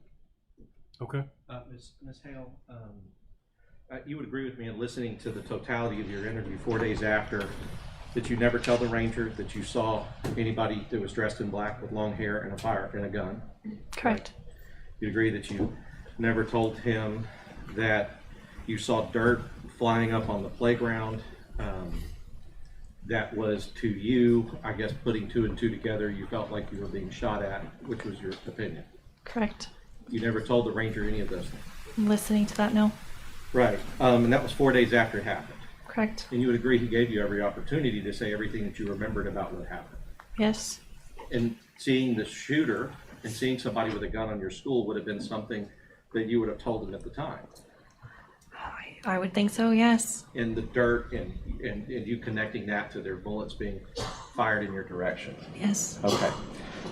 [SPEAKER 5] Okay.
[SPEAKER 11] Ms. Hale, you would agree with me in listening to the totality of your interview 4 days after that you never tell the ranger that you saw anybody that was dressed in black with long hair and a fire and a gun?
[SPEAKER 10] Correct.
[SPEAKER 11] You agree that you never told him that you saw dirt flying up on the playground? That was to you, I guess, putting two and two together, you felt like you were being shot at, which was your opinion.
[SPEAKER 10] Correct.
[SPEAKER 11] You never told the ranger any of those things.
[SPEAKER 10] I'm listening to that now.
[SPEAKER 11] Right, and that was 4 days after it happened.
[SPEAKER 10] Correct.
[SPEAKER 11] And you would agree he gave you every opportunity to say everything that you remembered about what happened.
[SPEAKER 10] Yes.
[SPEAKER 11] And seeing the shooter and seeing somebody with a gun on your school would have been something that you would have told him at the time.
[SPEAKER 10] I would think so, yes.
[SPEAKER 11] In the dirt and you connecting that to their bullets being fired in your direction.
[SPEAKER 10] Yes.
[SPEAKER 11] Okay.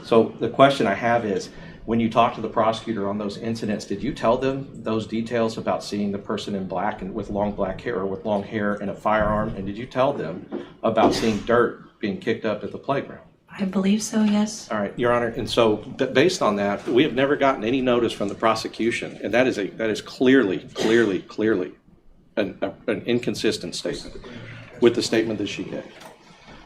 [SPEAKER 11] So the question I have is, when you talked to the prosecutor on those incidents, did you tell them those details about seeing the person in black and with long black hair or with long hair and a firearm? And did you tell them about seeing dirt being kicked up at the playground?
[SPEAKER 10] I believe so, yes.
[SPEAKER 11] All right, Your Honor. And so based on that, we have never gotten any notice from the prosecution. And that is clearly an inconsistent statement with the statement that she gave.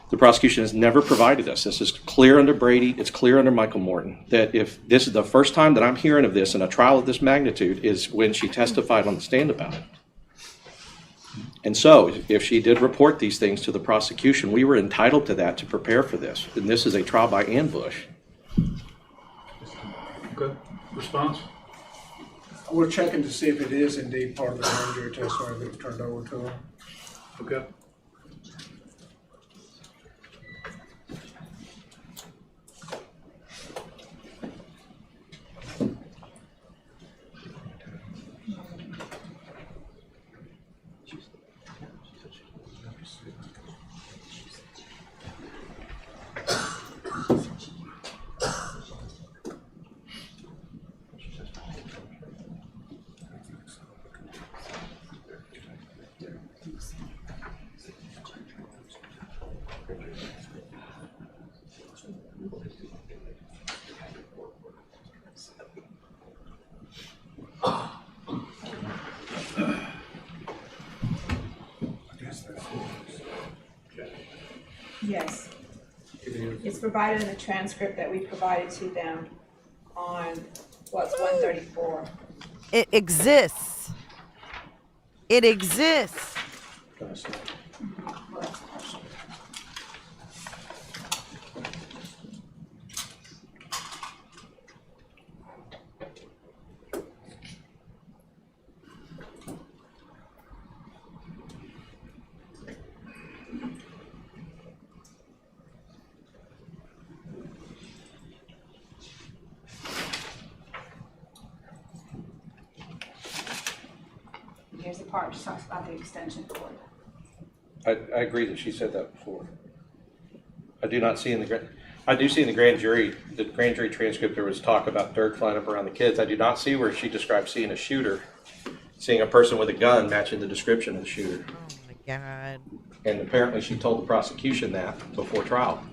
[SPEAKER 11] The prosecution has never provided us. This is clear under Brady. It's clear under Michael Morton that if this is the first time that I'm hearing of this in a trial of this magnitude is when she testified on the stand about it. And so if she did report these things to the prosecution, we were entitled to that to prepare for this. And this is a trial by ambush.
[SPEAKER 6] Okay. Response?
[SPEAKER 3] We're checking to see if it is indeed part of the grand jury testimony that was turned over to them.
[SPEAKER 6] Okay.
[SPEAKER 18] Yes. It's provided in the transcript that we provided to them on what's 134.
[SPEAKER 1] It exists. It exists.
[SPEAKER 18] Here's the part that talks about the extension cord.
[SPEAKER 11] I agree that she said that before. I do not see in the I do see in the grand jury transcript there was talk about dirt flying up around the kids. I do not see where she described seeing a shooter, seeing a person with a gun matching the description of the shooter.
[SPEAKER 1] Oh my God.
[SPEAKER 11] And apparently she told the prosecution that before trial.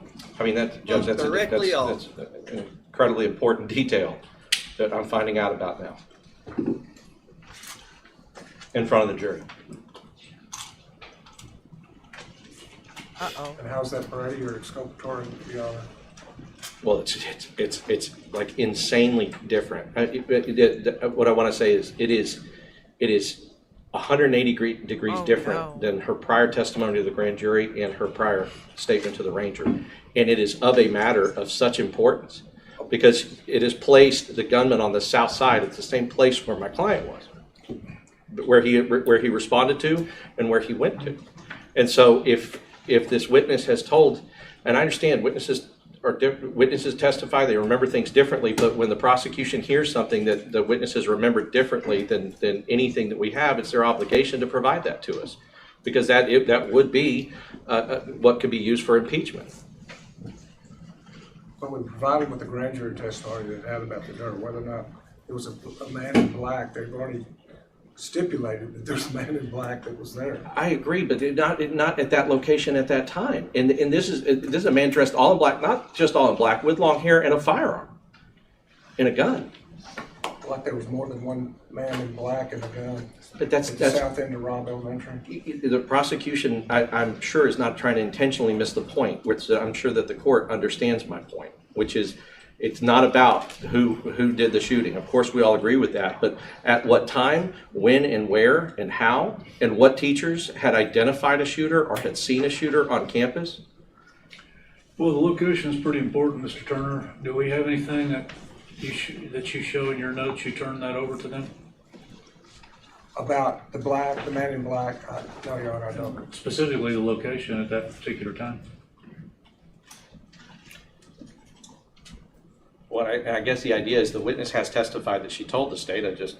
[SPEAKER 11] I mean, that, Judge, that's an incredibly important detail that I'm finding out about now.
[SPEAKER 19] in front of the jury.
[SPEAKER 1] Uh-oh.
[SPEAKER 9] And how's that Brady or exculpatory, Your Honor?
[SPEAKER 19] Well, it's like insanely different. What I want to say is it is 180 degrees different than her prior testimony to the grand jury and her prior statement to the ranger. And it is of a matter of such importance because it has placed the gunman on the south side at the same place where my client was, where he responded to and where he went to. And so if this witness has told, and I understand witnesses testify, they remember things differently, but when the prosecution hears something that the witnesses remember differently than anything that we have, it's their obligation to provide that to us, because that would be what could be used for impeachment.
[SPEAKER 9] But we provided with the grand jury testimony that had about the dirt, whether or not it was a man in black, they've already stipulated that there's a man in black that was there.
[SPEAKER 19] I agree, but not at that location at that time. And this is a man dressed all in black, not just all in black, with long hair and a firearm and a gun.
[SPEAKER 9] Like there was more than one man in black and a gun.
[SPEAKER 19] But that's
[SPEAKER 9] south end of Robb Elementary.
[SPEAKER 19] The prosecution, I'm sure, is not trying to intentionally miss the point, which I'm sure that the court understands my point, which is it's not about who did the shooting. Of course, we all agree with that. But at what time, when and where and how, and what teachers had identified a shooter or had seen a shooter on campus?
[SPEAKER 5] Well, the location is pretty important, Mr. Turner. Do we have anything that you show in your notes? You turn that over to them?
[SPEAKER 9] About the man in black? No, Your Honor, I don't.
[SPEAKER 5] Specifically the location at that particular time?
[SPEAKER 19] Well, I guess the idea is the witness has testified that she told the state. Does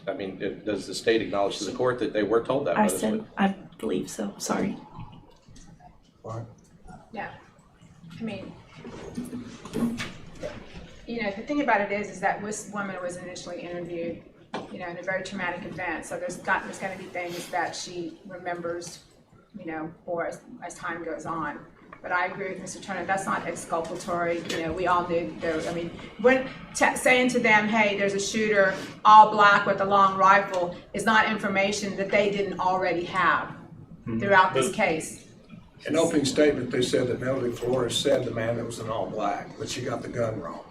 [SPEAKER 19] the state acknowledge to the court that they were told that?
[SPEAKER 10] I believe so. Sorry.
[SPEAKER 9] What?
[SPEAKER 18] Yeah. I mean, the thing about it is that this woman was initially interviewed, in a very traumatic event. So there's going to be things that she remembers, or as time goes on. But I agree with Mr. Turner, that's not exculpatory. We all knew when saying to them, hey, there's a shooter, all black with a long rifle, is not information that they didn't already have throughout this case.
[SPEAKER 9] In opening statement, they said that Melody Flores said the man that was in all black, but she got the gun wrong.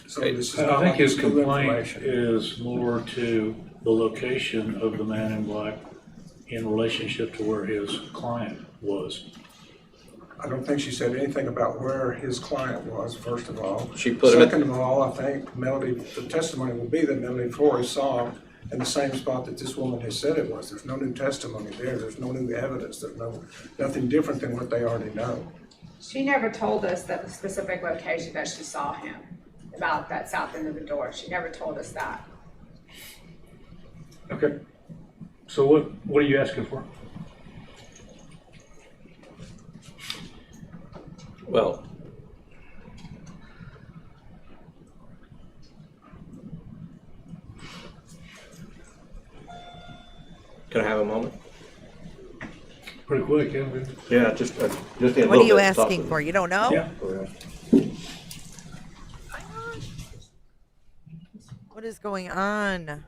[SPEAKER 9] So this is
[SPEAKER 5] I think his complaint is more to the location of the man in black in relationship to where his client was.
[SPEAKER 9] I don't think she said anything about where his client was, first of all.
[SPEAKER 19] Second
[SPEAKER 9] of all, I think the testimony will be that Melody Flores saw him in the same spot that this woman has said it was. There's no new testimony there. There's no new evidence. There's nothing different than what they already know.
[SPEAKER 18] She never told us that the specific location that she saw him, about that south end of the door. She never told us that.
[SPEAKER 5] Okay. So what are you asking for?
[SPEAKER 19] Well, can I have a moment?
[SPEAKER 5] Pretty quick, yeah.
[SPEAKER 19] Yeah, just
[SPEAKER 1] What are you asking for? You don't know?
[SPEAKER 5] Yeah.
[SPEAKER 1] What is going on?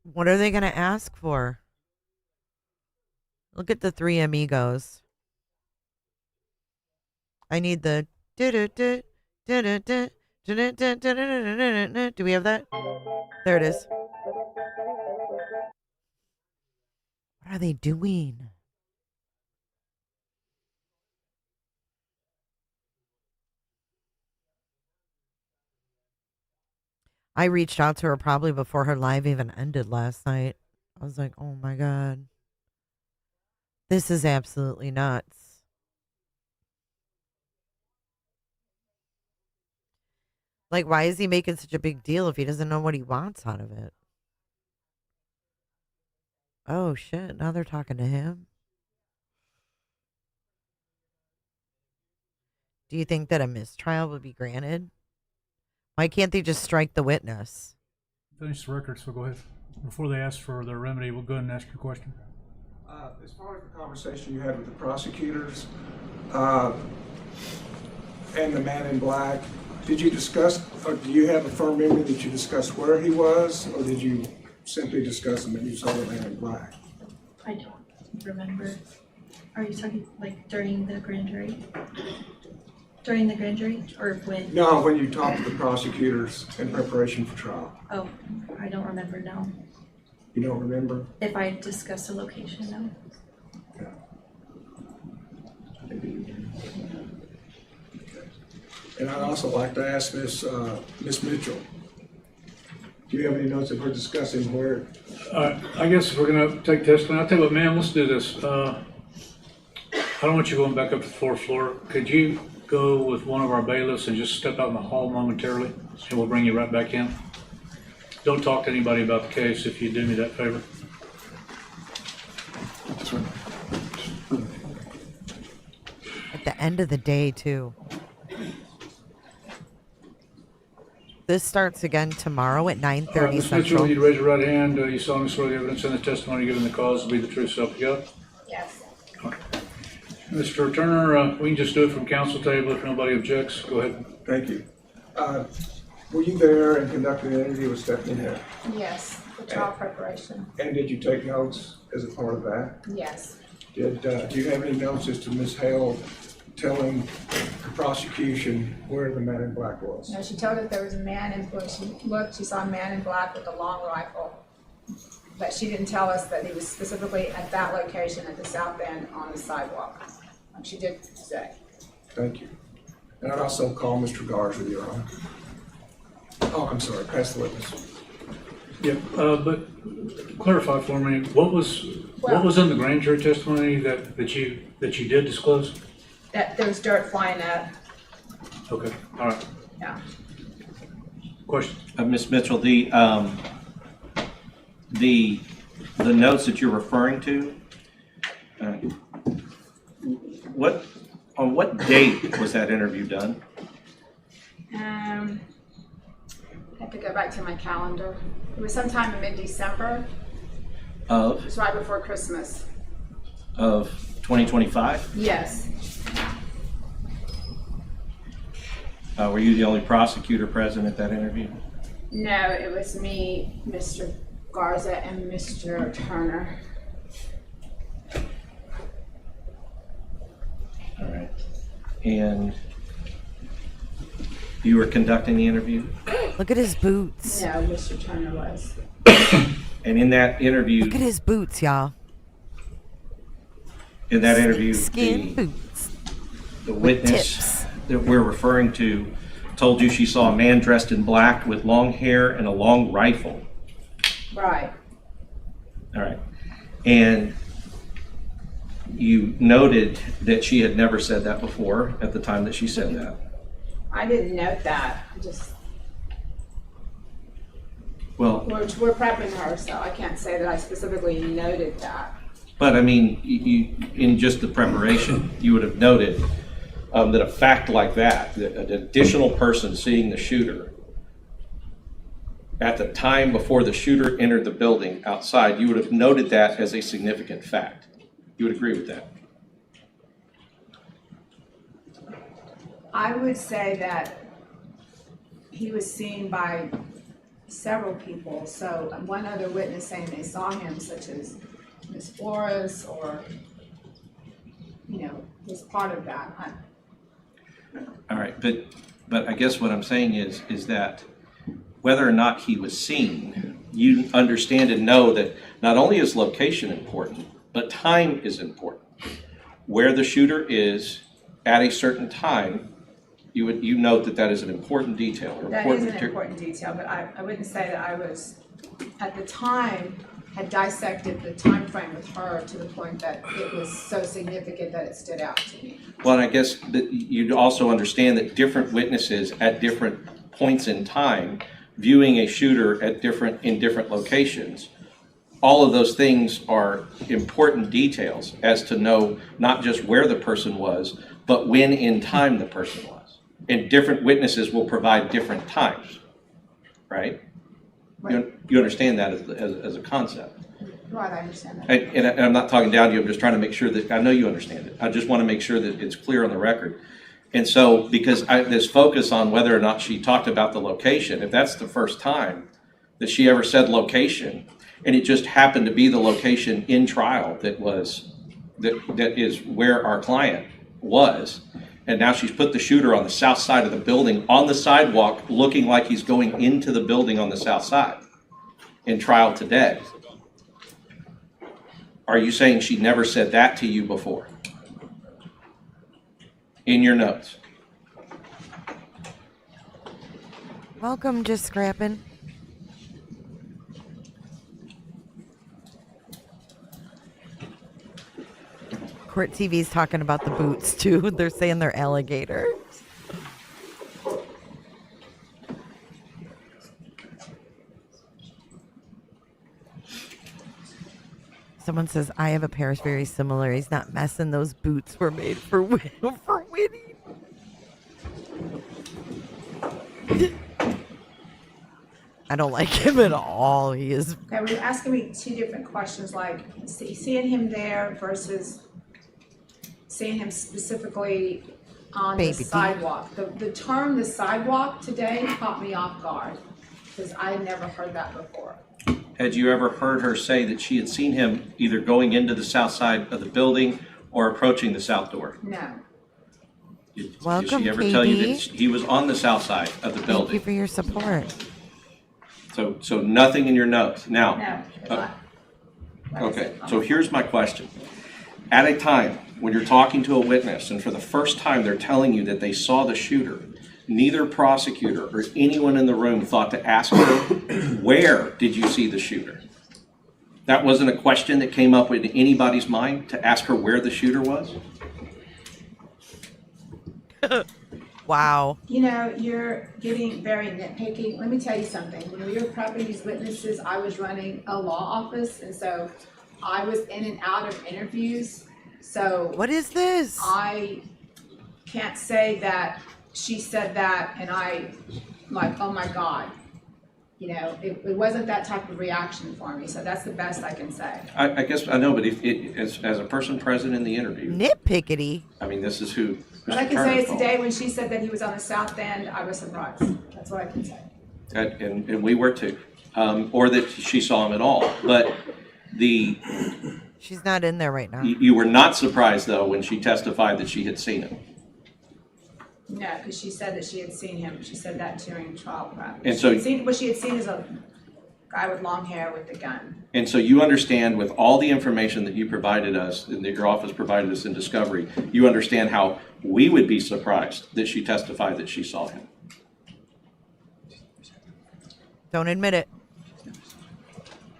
[SPEAKER 1] What are they going to ask for? Look at the three amigos. I need the do we have that? There it is. What are they doing? I reached out to her probably before her live even ended last night. I was like, oh my God. This is absolutely nuts. Like, why is he making such a big deal if he doesn't know what he wants out of it? Oh shit, now they're talking to him. Do you think that a mistrial would be granted? Why can't they just strike the witness?
[SPEAKER 5] Finish the record, so go ahead. Before they ask for their remedy, we'll go ahead and ask your question.
[SPEAKER 9] As far as the conversation you had with the prosecutors and the man in black, Did you discuss, or do you have a firm memory that you discussed where he was, or did you simply discuss him and you saw the man in black?
[SPEAKER 10] I don't remember. Are you talking like during the grand jury? During the grand jury or when?
[SPEAKER 9] No, when you talked to the prosecutors in preparation for trial.
[SPEAKER 10] Oh, I don't remember, no.
[SPEAKER 9] You don't remember?
[SPEAKER 10] If I discussed a location, no.
[SPEAKER 9] And I'd also like to ask Miss Mitchell, do you have any notes that we're discussing where?
[SPEAKER 5] I guess if we're gonna take testimony, I'll tell you what, ma'am, let's do this. I don't want you going back up to the fourth floor. Could you go with one of our bailiffs and just step out in the hall momentarily, and we'll bring you right back in? Don't talk to anybody about the case if you do me that favor.
[SPEAKER 1] At the end of the day, too. This starts again tomorrow at 9:30
[SPEAKER 5] Ms. Mitchell,
[SPEAKER 1] Central.
[SPEAKER 5] you'd raise your right hand. You solemnly swear the evidence in the testimony given the cause will be the truth, so help you God?
[SPEAKER 18] Yes.
[SPEAKER 5] Mr. Turner, we can just do it from council table if nobody objects. Go ahead.
[SPEAKER 9] Thank you. Were you there and conducted an interview with Stephanie Hill?
[SPEAKER 18] Yes, for trial preparation.
[SPEAKER 9] And did you take notes as a part of that?
[SPEAKER 18] Yes.
[SPEAKER 9] Do you have any notes as to Ms. Hale telling the prosecution where the man in black was?
[SPEAKER 18] No, she told us there was a man in black. She looked, she saw a man in black with a long rifle. But she didn't tell us that he was specifically at that location at the south end on the sidewalk. She did say.
[SPEAKER 9] Thank you. And I'd also call Mr. Garza, Your Honor. Oh, I'm sorry, pass the witness.
[SPEAKER 5] Yeah, but clarify for me, what was in the grand jury testimony that you did disclose?
[SPEAKER 18] That there was dirt flying up.
[SPEAKER 5] Okay, all right.
[SPEAKER 18] Yeah.
[SPEAKER 19] Question. Ms. Mitchell, the notes that you're referring to, on what date was that interview done?
[SPEAKER 18] I have to go back to my calendar. It was sometime in mid-December.
[SPEAKER 19] Of?
[SPEAKER 18] It was right before Christmas.
[SPEAKER 19] Of 2025?
[SPEAKER 18] Yes.
[SPEAKER 19] Were you the only prosecutor present at that interview?
[SPEAKER 18] No, it was me, Mr. Garza, and Mr. Turner.
[SPEAKER 19] All right. And you were conducting the interview?
[SPEAKER 1] Look at his boots.
[SPEAKER 18] No, Mr. Turner was.
[SPEAKER 19] And in that interview...
[SPEAKER 1] Look at his boots, y'all.
[SPEAKER 19] In that interview,
[SPEAKER 1] Skin boots.
[SPEAKER 19] The witness that we're referring to told you she saw a man dressed in black with long hair and a long rifle.
[SPEAKER 18] Right.
[SPEAKER 19] All right. And you noted that she had never said that before at the time that she said that.
[SPEAKER 18] I didn't note that.
[SPEAKER 19] Well,
[SPEAKER 18] we're prepping her, so I can't say that I specifically noted that.
[SPEAKER 19] but I mean, in just the preparation, you would have noted that a fact like that an additional person seeing the shooter at the time before the shooter entered the building outside, you would have noted that as a significant fact. You would agree with that?
[SPEAKER 18] I would say that he was seen by several people. So one other witness saying they saw him, such as Ms. Flores, or, was part of that.
[SPEAKER 19] All right, but I guess what I'm saying is that whether or not he was seen, you understand and know that not only is location important, but time is important. Where the shooter is at a certain time, you note that is an important detail.
[SPEAKER 18] That is an important detail, but I wouldn't say that I was, at the time, had dissected the time frame with her to the point that it was so significant that it stood out to me.
[SPEAKER 19] Well, and I guess that you'd also understand that different witnesses at different points in time, viewing a shooter in different locations, all of those things are important details as to know not just where the person was, but when in time the person was. And different witnesses will provide different times, right? You understand that as a concept.
[SPEAKER 18] Right, I understand that.
[SPEAKER 19] And I'm not talking down to you, I'm just trying to make sure that, I know you understand it. I just want to make sure that it's clear on the record. And so, because this focus on whether or not she talked about the location, if that's the first time that she ever said location, and it just happened to be the location in trial that is where our client was, and now she's put the shooter on the south side of the building on the sidewalk looking like he's going into the building on the south side in trial today. Are you saying she never said that to you before? In your notes.
[SPEAKER 1] Welcome, just scrapping. Court TV's talking about the boots too. They're saying they're alligators. Someone says, I have a pair very similar. He's not messing. Those boots were made for winning. I don't like him at all. He is.
[SPEAKER 18] Okay, were you asking me two different questions, like seeing him there versus seeing him specifically on the sidewalk? The term "the sidewalk" today caught me off guard because I had never heard that before.
[SPEAKER 19] Had you ever heard her say that she had seen him either going into the south side of the building or approaching the south door?
[SPEAKER 18] No.
[SPEAKER 19] Did she ever tell you that he was on the south side of the building?
[SPEAKER 1] Thank you for your support.
[SPEAKER 19] So nothing in your notes. Now, okay, so here's my question. At a time when you're talking to a witness and for the first time they're telling you that they saw the shooter, neither prosecutor or anyone in the room thought to ask her, where did you see the shooter? That wasn't a question that came up in anybody's mind to ask her where the shooter was?
[SPEAKER 1] Wow.
[SPEAKER 18] You know, you're getting very nitpicky. Let me tell you something. When we were prepping these witnesses, I was running a law office, and so I was in and out of interviews. So
[SPEAKER 1] what is this?
[SPEAKER 18] I can't say that she said that and I like, oh my God. You know, it wasn't that type of reaction for me. So that's the best I can say.
[SPEAKER 19] I guess I know, but as a person present in the interview,
[SPEAKER 1] nitpickety.
[SPEAKER 19] I mean, this is who.
[SPEAKER 18] What I can say is today when she said that he was on the south end, I was surprised. That's what I can say.
[SPEAKER 19] And we were too, or that she saw him at all. But
[SPEAKER 1] she's not in there right now.
[SPEAKER 19] You were not surprised though when she testified that she had seen him.
[SPEAKER 18] No, because she said that she had seen him. She said that during trial prep.
[SPEAKER 19] And so
[SPEAKER 18] what she had seen is a guy with long hair with a gun.
[SPEAKER 19] And so you understand, with all the information that you provided us, and that your office provided us in discovery, you understand how we would be surprised that she testified that she saw him.
[SPEAKER 1] Don't admit it.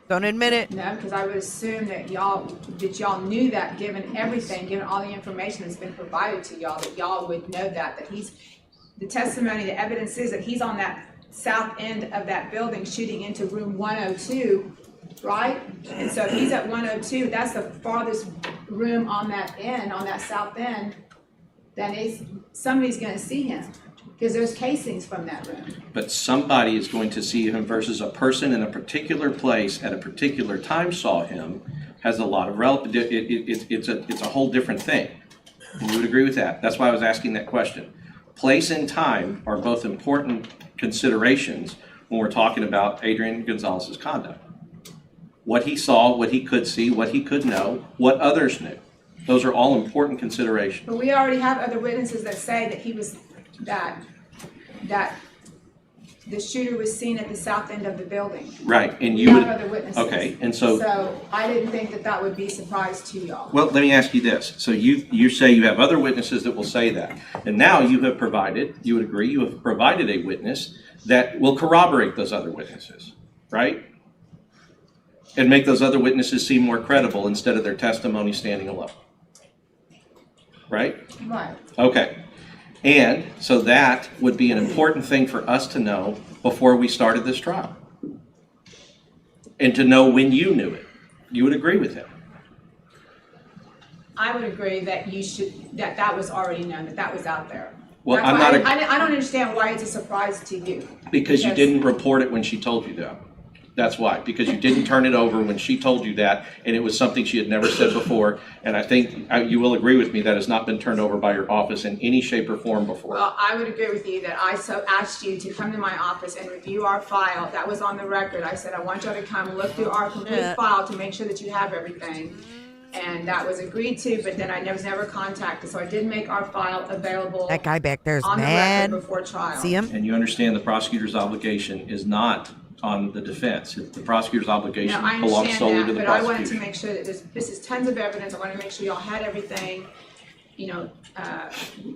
[SPEAKER 1] Don't admit it.
[SPEAKER 18] No, because I would assume that y'all knew that, given everything, given all the information that's been provided to y'all, that y'all would know that he's, the testimony, the evidence is that he's on that south end of that building shooting into room 102, right? And so if he's at 102, that's the farthest room on that end, on that south end, then somebody's going to see him because there's casings from that room.
[SPEAKER 19] But somebody is going to see him versus a person in a particular place at a particular time saw him has a lot of relative. It's a whole different thing. And you would agree with that. That's why I was asking that question. Place and time are both important considerations when we're talking about Adrian Gonzales' conduct. What he saw, what he could see, what he could know, what others knew. Those are all important considerations.
[SPEAKER 18] But we already have other witnesses that say that he was that the shooter was seen at the south end of the building.
[SPEAKER 19] Right, and
[SPEAKER 18] we
[SPEAKER 19] you
[SPEAKER 18] have
[SPEAKER 19] would,
[SPEAKER 18] other witnesses.
[SPEAKER 19] okay, and so
[SPEAKER 18] I didn't think that would be a surprise to y'all.
[SPEAKER 19] Well, let me ask you this. So you say you have other witnesses that will say that. And now you have provided, you would agree, you have provided a witness that will corroborate those other witnesses, right? And make those other witnesses seem more credible instead of their testimony standing alone. Right?
[SPEAKER 18] Right.
[SPEAKER 19] Okay. And so that would be an important thing for us to know before we started this trial. And to know when you knew it. You would agree with him.
[SPEAKER 18] I would agree that that was already known, that was out there.
[SPEAKER 19] Well,
[SPEAKER 18] I don't understand why it's a surprise to you.
[SPEAKER 19] Because you didn't report it when she told you that. That's why, because you didn't turn it over when she told you that, and it was something she had never said before. And I think you will agree with me that has not been turned over by your office in any shape or form before.
[SPEAKER 18] Well, I would agree with you that I so asked you to come to my office and review our file. That was on the record. I said, I want y'all to come look through our complete file to make sure that you have everything. And that was agreed to, but then I was never contacted. So I did make our file available.
[SPEAKER 1] That guy back there is
[SPEAKER 18] on
[SPEAKER 1] mad.
[SPEAKER 18] the record before trial.
[SPEAKER 1] See him?
[SPEAKER 19] And you understand the prosecutor's obligation is not on the defense. The prosecutor's obligation
[SPEAKER 18] No, I
[SPEAKER 19] belongs solely
[SPEAKER 18] understand
[SPEAKER 19] to
[SPEAKER 18] that,
[SPEAKER 19] the
[SPEAKER 18] but I wanted to
[SPEAKER 19] prosecution.
[SPEAKER 18] make sure that this is tons of evidence. I wanted to make sure y'all had everything. You know,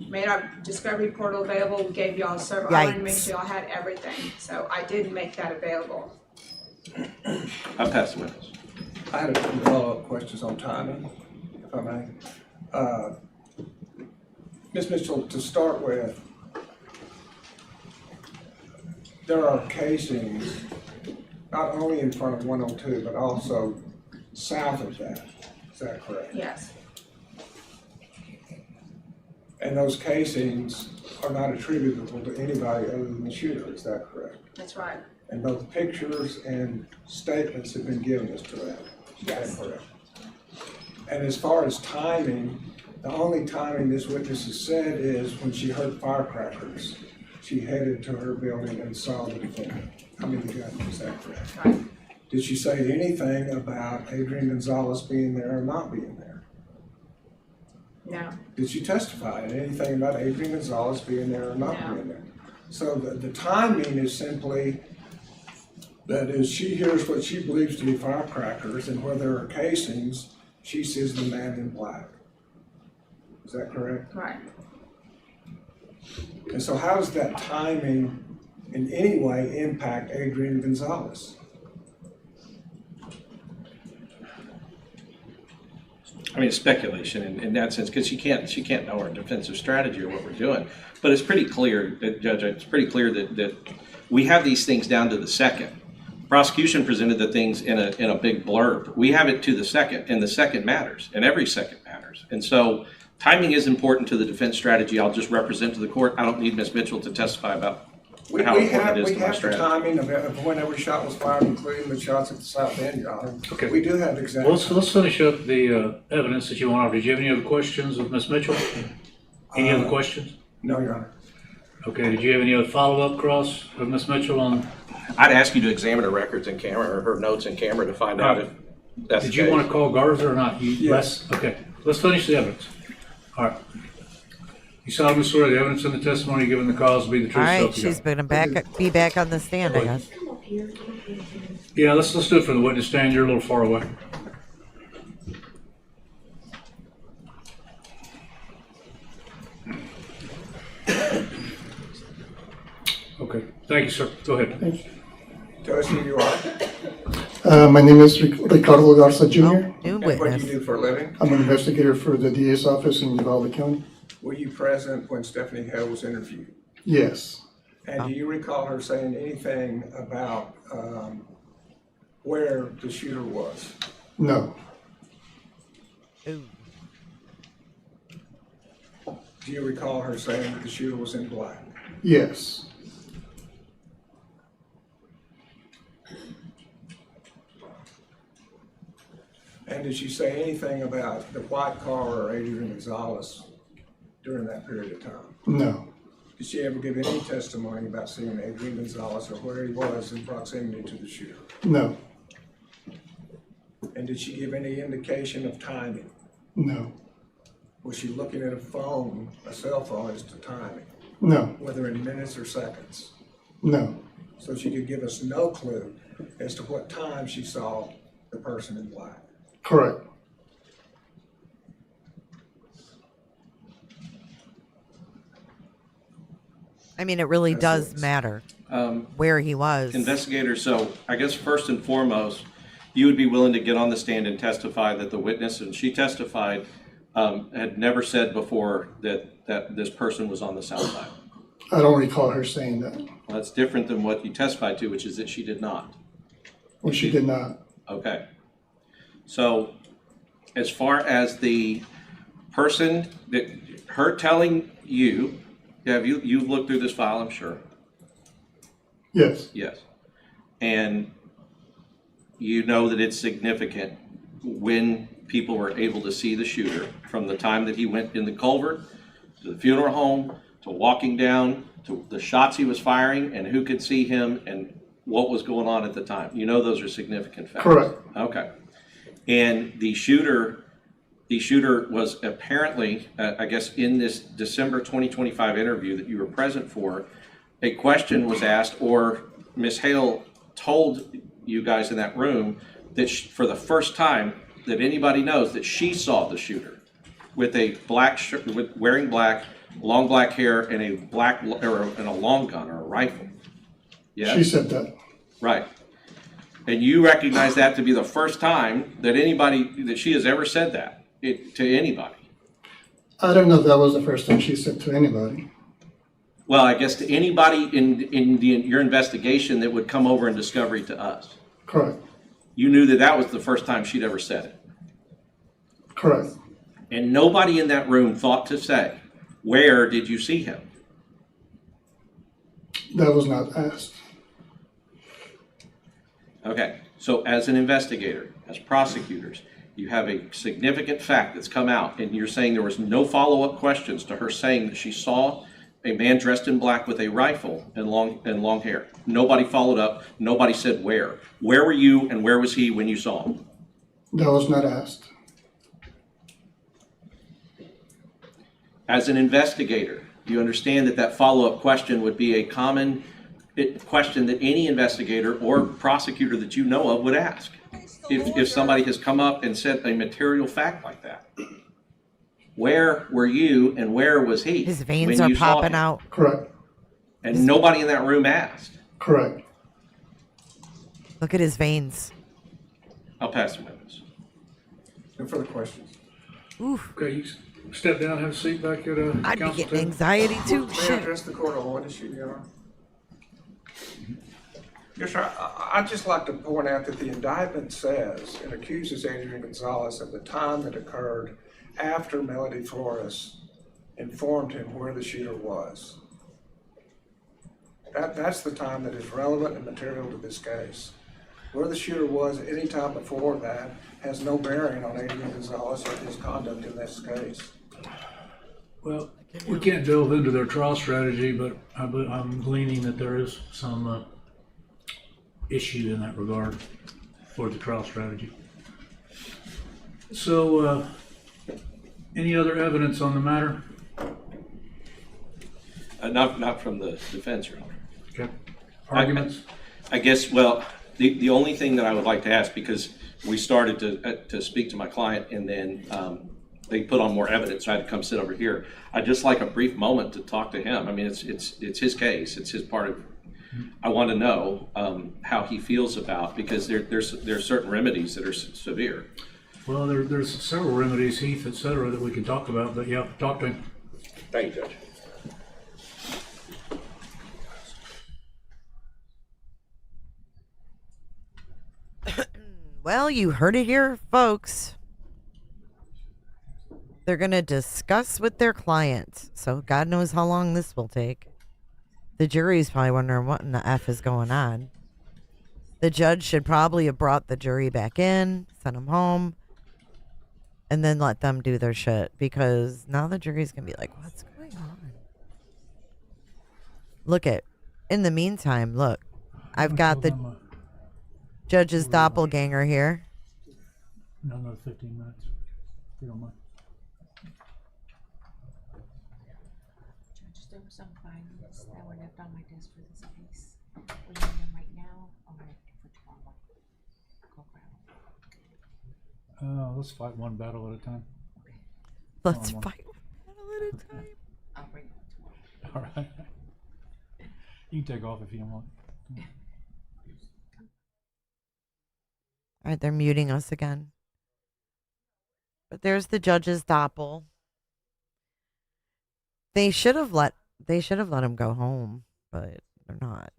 [SPEAKER 18] made our discovery portal available. We gave y'all a server. I wanted to make sure y'all had everything. So I did make that available.
[SPEAKER 19] I pass the witness.
[SPEAKER 9] I had a few follow-up questions on timing, if I may. Ms. Mitchell, to start with, there are casings not only in front of 102, but also south of that. Is that correct?
[SPEAKER 18] Yes.
[SPEAKER 9] And those casings are not attributable to anybody other than the shooter. Is that correct?
[SPEAKER 18] That's right.
[SPEAKER 9] And both pictures and statements have been given as to that.
[SPEAKER 18] Yes.
[SPEAKER 9] Is that correct? And as far as timing, the only timing this witness has said is when she heard firecrackers, she headed to her building and saw the defendant. I mean, the gun. Is that correct?
[SPEAKER 18] Right.
[SPEAKER 9] Did she say anything about Adrian Gonzales being there or not being there?
[SPEAKER 18] No.
[SPEAKER 9] Did she testify in anything about Adrian Gonzales being there or not
[SPEAKER 18] No.
[SPEAKER 9] being there? So the timing is simply that is she hears what she believes to be firecrackers, and where there are casings, she sees the man in black. Is that correct?
[SPEAKER 18] Right.
[SPEAKER 9] And so how does that timing in any way impact Adrian Gonzales?
[SPEAKER 19] I mean, it's speculation in that sense, because she can't know our defensive strategy or what we're doing. But it's pretty clear, Judge, it's pretty clear that we have these things down to the second. Prosecution presented the things in a big blurb. We have it to the second, and the second matters, and every second matters. And so timing is important to the defense strategy. I'll just represent to the court. I don't need Ms. Mitchell to testify about how important it is to my
[SPEAKER 9] the
[SPEAKER 19] strategy.
[SPEAKER 9] timing of when every shot was fired, including the shots at the south end, Your Honor.
[SPEAKER 5] Okay.
[SPEAKER 9] We do have exact.
[SPEAKER 5] Let's finish up the evidence that you want. Did you have any other questions of Ms. Mitchell? Any other questions?
[SPEAKER 9] No, Your Honor.
[SPEAKER 5] Okay, did you have any other follow-up cross of Ms. Mitchell on?
[SPEAKER 19] I'd ask you to examine her records in camera or her notes in camera to find out if that's
[SPEAKER 5] Did
[SPEAKER 19] the
[SPEAKER 5] you
[SPEAKER 19] case.
[SPEAKER 5] want to call Garza or not?
[SPEAKER 9] Yes.
[SPEAKER 5] Okay, let's finish the evidence. All right. You solemnly swear the evidence in the testimony given the cause will be the truth.
[SPEAKER 1] All right,
[SPEAKER 5] self you
[SPEAKER 1] she's
[SPEAKER 5] got.
[SPEAKER 1] gonna be back on the stand, I guess.
[SPEAKER 5] Yeah, let's do it for the witness stand. You're a little far away. Okay, thank you, sir. Go ahead.
[SPEAKER 9] Thank you. Tell us who you are.
[SPEAKER 20] My name is Ricardo Garza Jr.
[SPEAKER 1] New
[SPEAKER 9] And what do
[SPEAKER 1] witness.
[SPEAKER 9] you do for a living?
[SPEAKER 20] I'm an investigator for the DA's office in Uvalde County.
[SPEAKER 9] Were you present when Stephanie Hale was interviewed?
[SPEAKER 20] Yes.
[SPEAKER 9] And do you recall her saying anything about where the shooter was?
[SPEAKER 20] No.
[SPEAKER 1] Ooh.
[SPEAKER 9] Do you recall her saying that the shooter was in black?
[SPEAKER 20] Yes.
[SPEAKER 9] And did she say anything about the white car or Adrian Gonzales during that period of time?
[SPEAKER 20] No.
[SPEAKER 9] Did she ever give any testimony about seeing Adrian Gonzales or where he was in proximity to the shooter?
[SPEAKER 20] No.
[SPEAKER 9] And did she give any indication of timing?
[SPEAKER 20] No.
[SPEAKER 9] Was she looking at a phone, a cell phone, as to timing?
[SPEAKER 20] No.
[SPEAKER 9] Whether in minutes or seconds?
[SPEAKER 20] No.
[SPEAKER 9] So she could give us no clue as to what time she saw the person in black?
[SPEAKER 20] Correct.
[SPEAKER 1] I mean, it really does matter where he was.
[SPEAKER 19] Investigator, so I guess first and foremost, you would be willing to get on the stand and testify that the witness, and she testified, had never said before that this person was on the south side.
[SPEAKER 20] I don't recall her saying that.
[SPEAKER 19] Well, that's different than what you testified to, which is that she did not.
[SPEAKER 20] Well, she did not.
[SPEAKER 19] Okay. So as far as the person that her telling you, you've looked through this file, I'm sure.
[SPEAKER 20] Yes.
[SPEAKER 19] Yes. And you know that it's significant when people were able to see the shooter from the time that he went in the culvert to the funeral home to walking down to the shots he was firing and who could see him and what was going on at the time. You know those are significant facts.
[SPEAKER 20] Correct.
[SPEAKER 19] Okay. And the shooter was apparently, I guess in this December 2025 interview that you were present for, a question was asked, or Ms. Hale told you guys in that room that for the first time that anybody knows that she saw the shooter with a black shirt, wearing black, long black hair, and a black and a long gun or a rifle. Yes?
[SPEAKER 20] She said that.
[SPEAKER 19] Right. And you recognize that to be the first time that she has ever said that to anybody.
[SPEAKER 20] I don't know if that was the first time she said to anybody.
[SPEAKER 19] Well, I guess to anybody in your investigation that would come over in discovery to us.
[SPEAKER 20] Correct.
[SPEAKER 19] You knew that was the first time she'd ever said it.
[SPEAKER 20] Correct.
[SPEAKER 19] And nobody in that room thought to say, where did you see him?
[SPEAKER 20] That was not asked.
[SPEAKER 19] Okay, so as an investigator, as prosecutors, you have a significant fact that's come out, and you're saying there was no follow-up questions to her saying that she saw a man dressed in black with a rifle and long hair. Nobody followed up. Nobody said where. Where were you and where was he when you saw him?
[SPEAKER 20] That was not asked.
[SPEAKER 19] As an investigator, you understand that follow-up question would be a common question that any investigator or prosecutor that you know of would ask if somebody has come up and said a material fact like that. Where were you and where was he?
[SPEAKER 1] His veins are popping out.
[SPEAKER 20] Correct.
[SPEAKER 19] And nobody in that room asked.
[SPEAKER 20] Correct.
[SPEAKER 1] Look at his veins.
[SPEAKER 19] I'll pass the witness.
[SPEAKER 9] No further questions.
[SPEAKER 1] Oof.
[SPEAKER 5] Okay, you step down, have a seat back at
[SPEAKER 1] I'd be
[SPEAKER 5] council
[SPEAKER 1] getting
[SPEAKER 5] table.
[SPEAKER 1] anxiety too.
[SPEAKER 9] May I
[SPEAKER 1] Shit.
[SPEAKER 9] address the court on one issue, Your Honor? Yes, sir. I'd just like to point out that the indictment says it accuses Adrian Gonzales of the time that occurred after Melody Flores informed him where the shooter was. That's the time that is relevant and material to this case. Where the shooter was at any time before that has no bearing on Adrian Gonzales or his conduct in this case.
[SPEAKER 5] Well, we can't delve into their trial strategy, but I'm gleaning that there is some issue in that regard for the trial strategy. So, any other evidence on the matter?
[SPEAKER 19] Not from the defense, Your Honor.
[SPEAKER 5] Okay. Arguments?
[SPEAKER 19] I guess, well, the only thing that I would like to ask, because we started to speak to my client and then they put on more evidence, so I had to come sit over here. I'd just like a brief moment to talk to him. I mean, it's his case. It's his part of. I want to know how he feels about, because there's certain remedies that are severe.
[SPEAKER 5] Well, there's several remedies, Heath, et cetera, that we can talk about, but yeah, talk to him.
[SPEAKER 19] Thank you, Judge.
[SPEAKER 1] Well, you heard it here, folks. They're going to discuss with their client. So God knows how long this will take. The jury's probably wondering what in the F is going on. The judge should probably have brought the jury back in, sent them home, and then let them do their shit. Because now the jury's going to be like, what's going on? In the meantime, look, I've got the judge's doppelganger here.
[SPEAKER 5] Another 15 minutes, if you don't mind.
[SPEAKER 21] Judge, there were some findings that were left on my desk for this case. We need them right now or for tomorrow. Go grab them.
[SPEAKER 5] Let's fight one battle at a time.
[SPEAKER 1] Let's fight one battle at a time.
[SPEAKER 21] I'll bring them tomorrow.
[SPEAKER 5] All right. You can take off if you don't want.
[SPEAKER 1] All right, they're muting us again. But there's the judge's doppel. They should have let him go home, but they're not.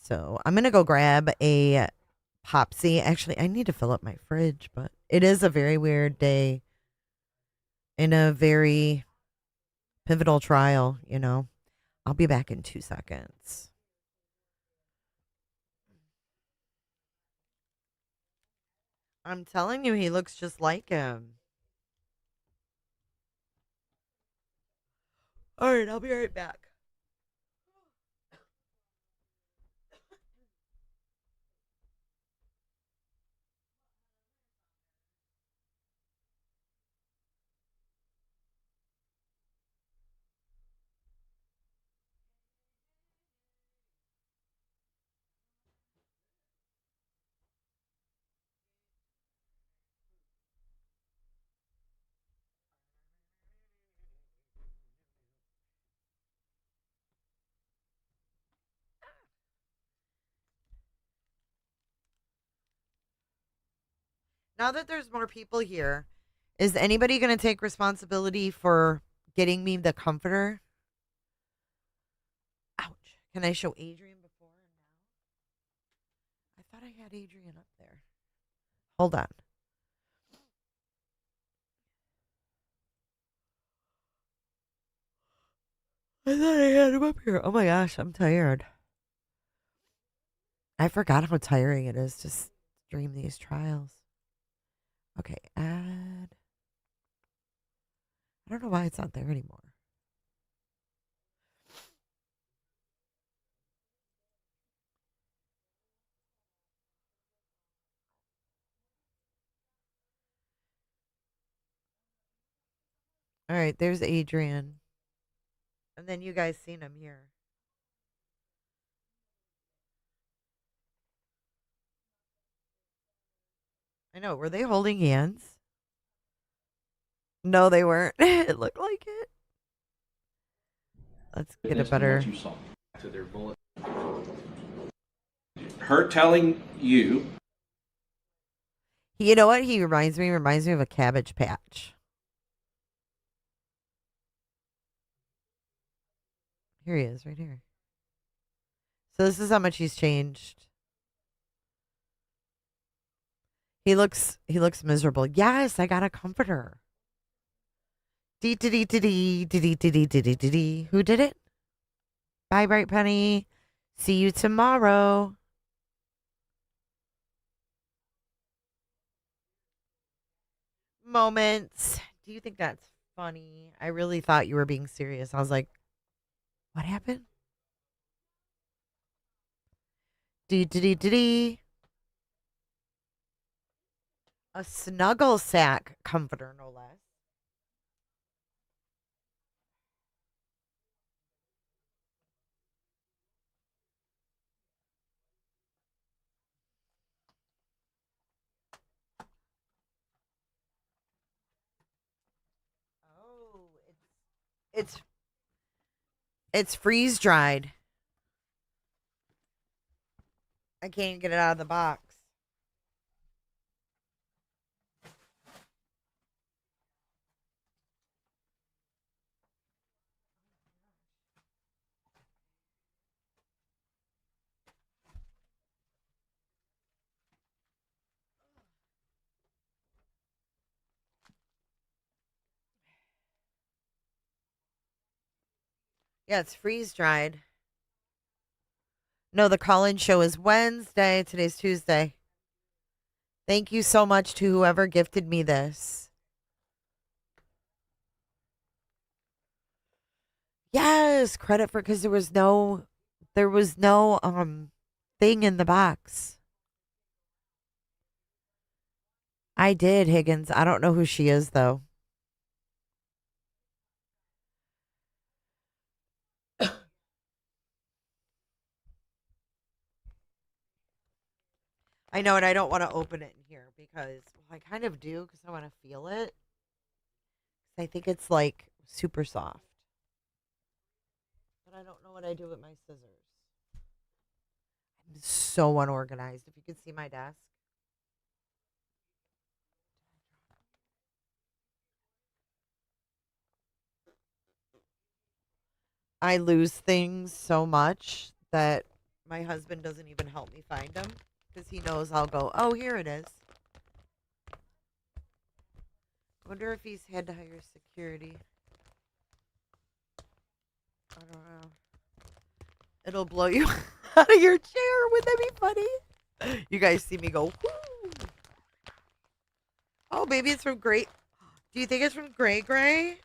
[SPEAKER 1] So I'm gonna go grab a Popsy. Actually, I need to fill up my fridge, but it is a very weird day in a very pivotal trial, you know. I'll be back in 2 seconds. I'm telling you, he looks just like him. All right, I'll be right back. Now that there's more people here, is anybody going to take responsibility for getting me the comforter? Ouch. Can I show Adrian before and now? I thought I had Adrian up there. Hold on. I thought I had him up here. Oh my gosh, I'm tired. I forgot how tiring it is to stream these trials. Okay, add. I don't know why it's not there anymore. All right, there's Adrian. And then you guys seen him here. I know. Were they holding hands? No, they weren't. It looked like it. Let's get a better.
[SPEAKER 19] What you saw to their bullet. Her telling you.
[SPEAKER 1] You know what he reminds me? He reminds me of a Cabbage Patch. Here he is, right here. So this is how much he's changed. He looks miserable. Yes, I got a comforter. Dee dee dee dee dee dee dee dee dee dee. Who did it? Bye, Bright Penny. See you tomorrow. Moments. Do you think that's funny? I really thought you were being serious. I was like, what happened? Dee dee dee dee dee. A snuggle sack comforter, no less. Oh, it's freeze dried. I can't get it out of the box. Yeah, it's freeze dried. No, the call-in show is Wednesday. Today's Tuesday. Thank you so much to whoever gifted me this. Yes, credit for, because there was no thing in the box. I did, Higgins. I don't know who she is though. I know, and I don't want to open it in here because I kind of do because I want to feel it. I think it's like super soft. But I don't know what I do with my scissors. I'm so unorganized. If you could see my desk. I lose things so much that my husband doesn't even help me find them because he knows I'll go, oh, here it is. I wonder if he's had to hire security. I don't know. It'll blow you out of your chair. Wouldn't that be funny? You guys see me go, whoo. know. Maybe it's from Gray. Do you think it's from Gray?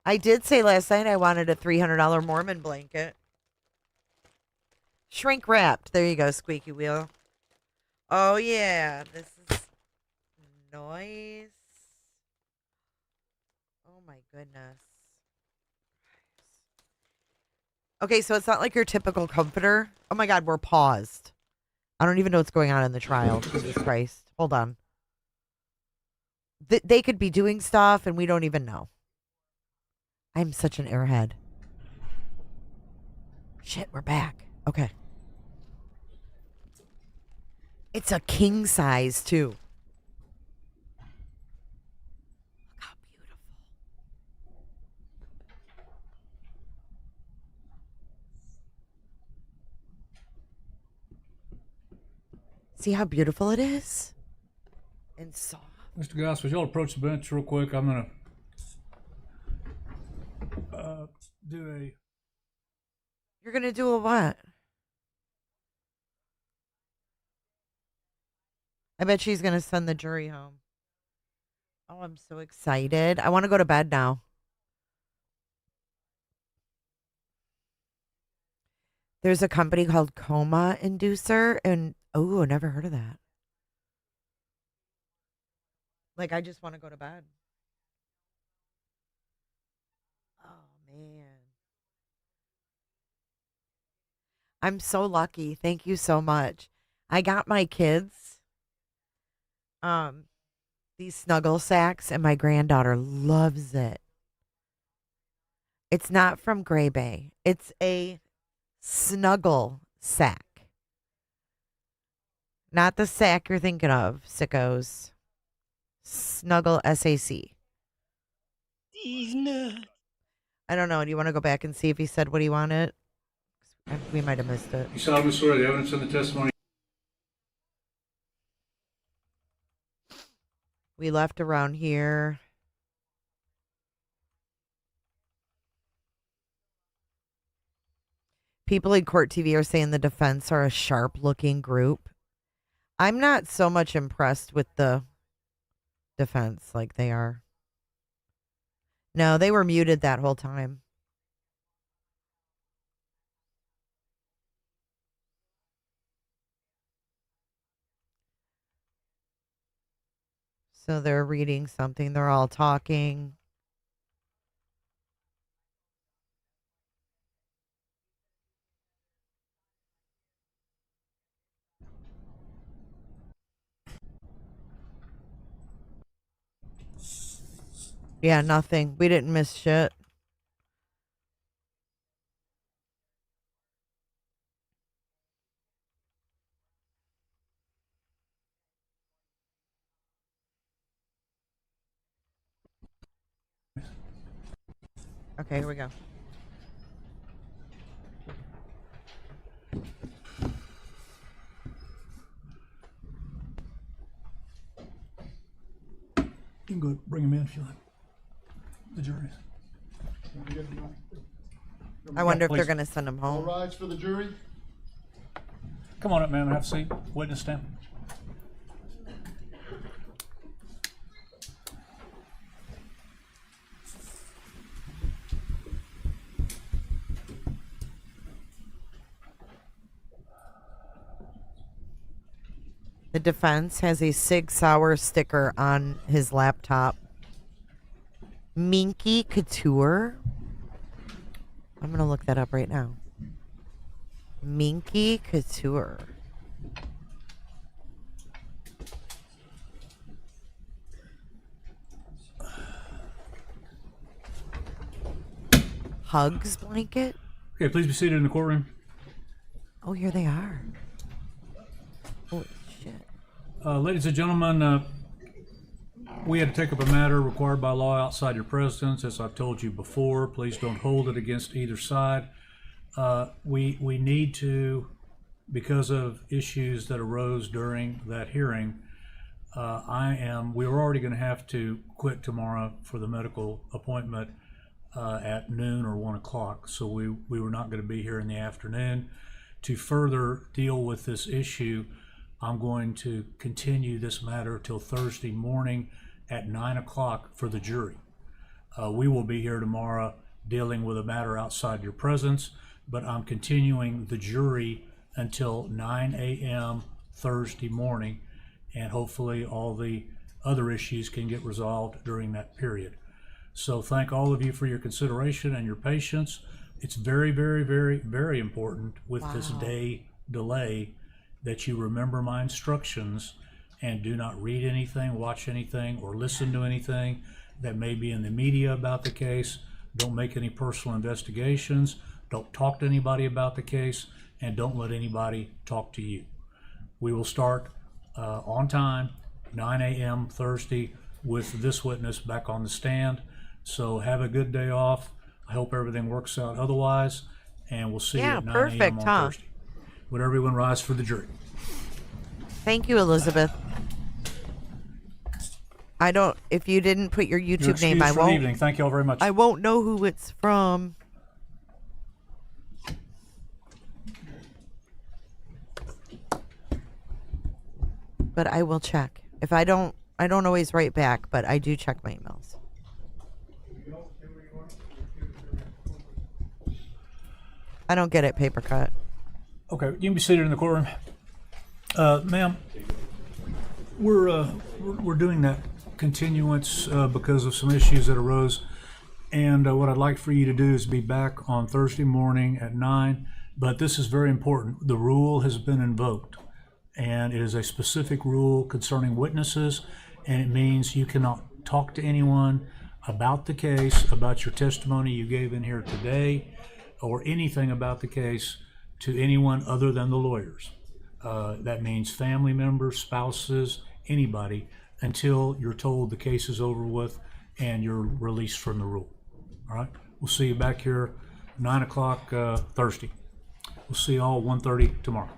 [SPEAKER 1] I did say last night I wanted a $300 Mormon blanket. Shrink wrapped. There you go, squeaky wheel. Oh, yeah. This is nice. Oh, my goodness. Okay, so it's not like your typical comforter. Oh, my God, we're paused. I don't even know what's going on in the trial. Jesus Christ. Hold on. They could be doing stuff, and we don't even know. I'm such an airhead. Shit, we're back. Okay. It's a king size, too. Look how beautiful. See how beautiful it is? And soft.
[SPEAKER 5] Mr. Goss, would y'all approach the bench real quick? I'm going to do a...
[SPEAKER 1] You're going to do a what? I bet she's going to send the jury home. Oh, I'm so excited. I want to go to bed now. There's a company called Coma Inducer, and oh, I never heard of that. Like, I just want to go to bed. Oh, man. I'm so lucky. Thank you so much. I got my kids these snuggle sacks, and my granddaughter loves it. It's not from Gray Bay. It's a snuggle sack. Not the sack you're thinking of, sickos. Snuggle SAC.
[SPEAKER 2] These nuts.
[SPEAKER 1] I don't know. Do you want to go back and see if he said what he wanted? We might have missed it.
[SPEAKER 5] You solemnly swear the evidence in the testimony.
[SPEAKER 1] We left around here. People in court TV are saying the defense are a sharp-looking group. I'm not so much impressed with the defense like they are. No, they were muted that whole time. So they're reading something. They're all talking. Yeah, nothing. We didn't miss shit. Okay, here we go.
[SPEAKER 5] You can go bring him in if you like. The jury.
[SPEAKER 1] I wonder if they're
[SPEAKER 5] Please.
[SPEAKER 1] going to send him home.
[SPEAKER 20] All rise for the jury.
[SPEAKER 5] Come on up, ma'am. Have a seat. Witness stand.
[SPEAKER 1] The defense has a Sig Sauer sticker on his laptop. Minky Couture. I'm going to look that up right now. Minky Couture. Hugs blanket.
[SPEAKER 5] Okay, please be seated in the courtroom.
[SPEAKER 1] Oh, here they are. Holy shit.
[SPEAKER 5] Ladies and gentlemen, we had to take up a matter required by law outside your presence. As I've told you before, please don't hold it against either side. We need to, because of issues that arose during that hearing, we were already going to have to quit tomorrow for the medical appointment at noon or 1 o'clock. So we were not going to be here in the afternoon. To further deal with this issue, I'm going to continue this matter till Thursday morning at 9 o'clock for the jury. We will be here tomorrow dealing with a matter outside your presence, but I'm continuing the jury until 9 a.m. Thursday morning, and hopefully all the other issues can get resolved during that period. So thank all of you for your consideration and your patience. It's very, very, very, very important with this day delay that you remember my instructions and do not read anything, watch anything, or listen to anything that may be in the media about the case. Don't make any personal investigations. Don't talk to anybody about the case, and don't let anybody talk to you. We will start on time, 9 a.m. Thursday, with this witness back on the stand. So have a good day off. I hope everything works out otherwise, and we'll see you at 9 a.m. on Thursday. Would everyone rise for the jury?
[SPEAKER 1] Thank you, Elizabeth. I don't, if you didn't put your YouTube name, I won't.
[SPEAKER 5] Evening. Thank you all very much.
[SPEAKER 1] I won't know who it's from. But I will check. If I don't always write back, but I do check my emails. I don't get it, paper cut.
[SPEAKER 5] Okay, you can be seated in the courtroom. Ma'am, we're doing that continuance because of some issues that arose, and what I'd like for you to do is be back on Thursday morning at 9, but this is very important. The rule has been invoked, and it is a specific rule concerning witnesses, and it means you cannot talk to anyone about the case, about your testimony you gave in here today, or anything about the case to anyone other than the lawyers. That means family members, spouses, anybody, until you're told the case is over with and you're released from the rule. All right? We'll see you back here 9 o'clock Thursday. We'll see you all 1:30 tomorrow.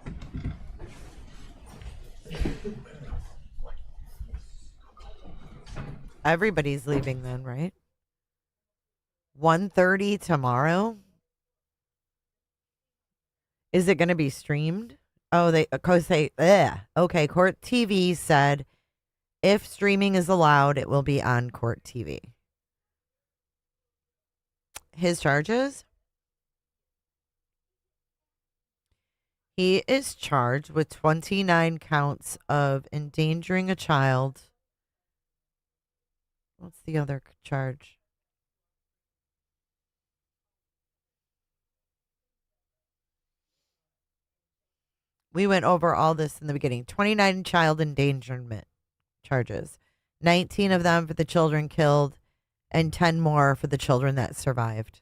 [SPEAKER 1] Everybody's leaving then, right? 1:30 tomorrow? Is it going to be streamed? Oh, okay, Court TV said if streaming is allowed, it will be on Court TV. His charges? He is charged with 29 counts of endangering a child. What's the other charge? We went over all this in the beginning. 29 child endangerment charges. 19 of them for the children killed and 10 more for the children that survived.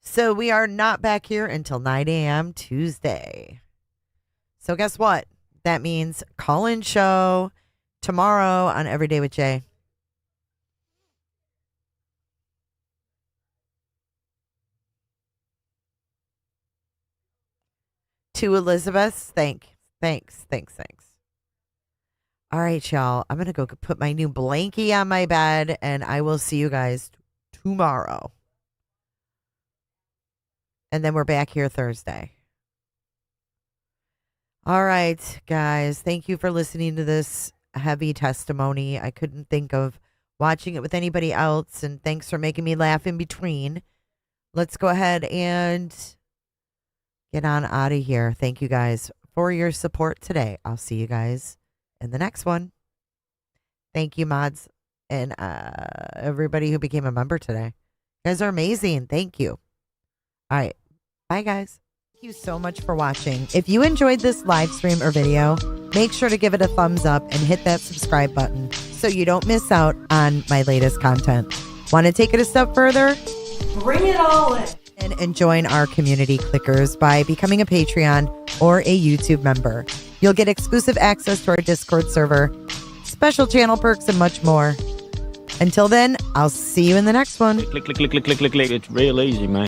[SPEAKER 1] So we are not back here until 9 a.m. Tuesday. So guess what? That means call-in show tomorrow on Everyday with Jay. To Elizabeth, thanks. All right, y'all. I'm going to go put my new blankie on my bed, and I will see you guys tomorrow. And then we're back here Thursday. All right, guys. Thank you for listening to this heavy testimony. I couldn't think of watching it with anybody else, and thanks for making me laugh in between. Let's go ahead and get on out of here. Thank you guys for your support today. I'll see you guys in the next one. Thank you, mods, and everybody who became a member today. You guys are amazing. Thank you. All right. Bye, guys. Thank you so much for watching. If you enjoyed this live stream or video, make sure to give it a thumbs up and hit that subscribe button so you don't miss out on my latest content. Want to take it a step further? Bring it all in. And join our community clickers by becoming a Patreon or a YouTube member. You'll get exclusive access to our Discord server, special channel perks, and much more. Until then, I'll see you in the next one.
[SPEAKER 2] Click. It's real easy, man.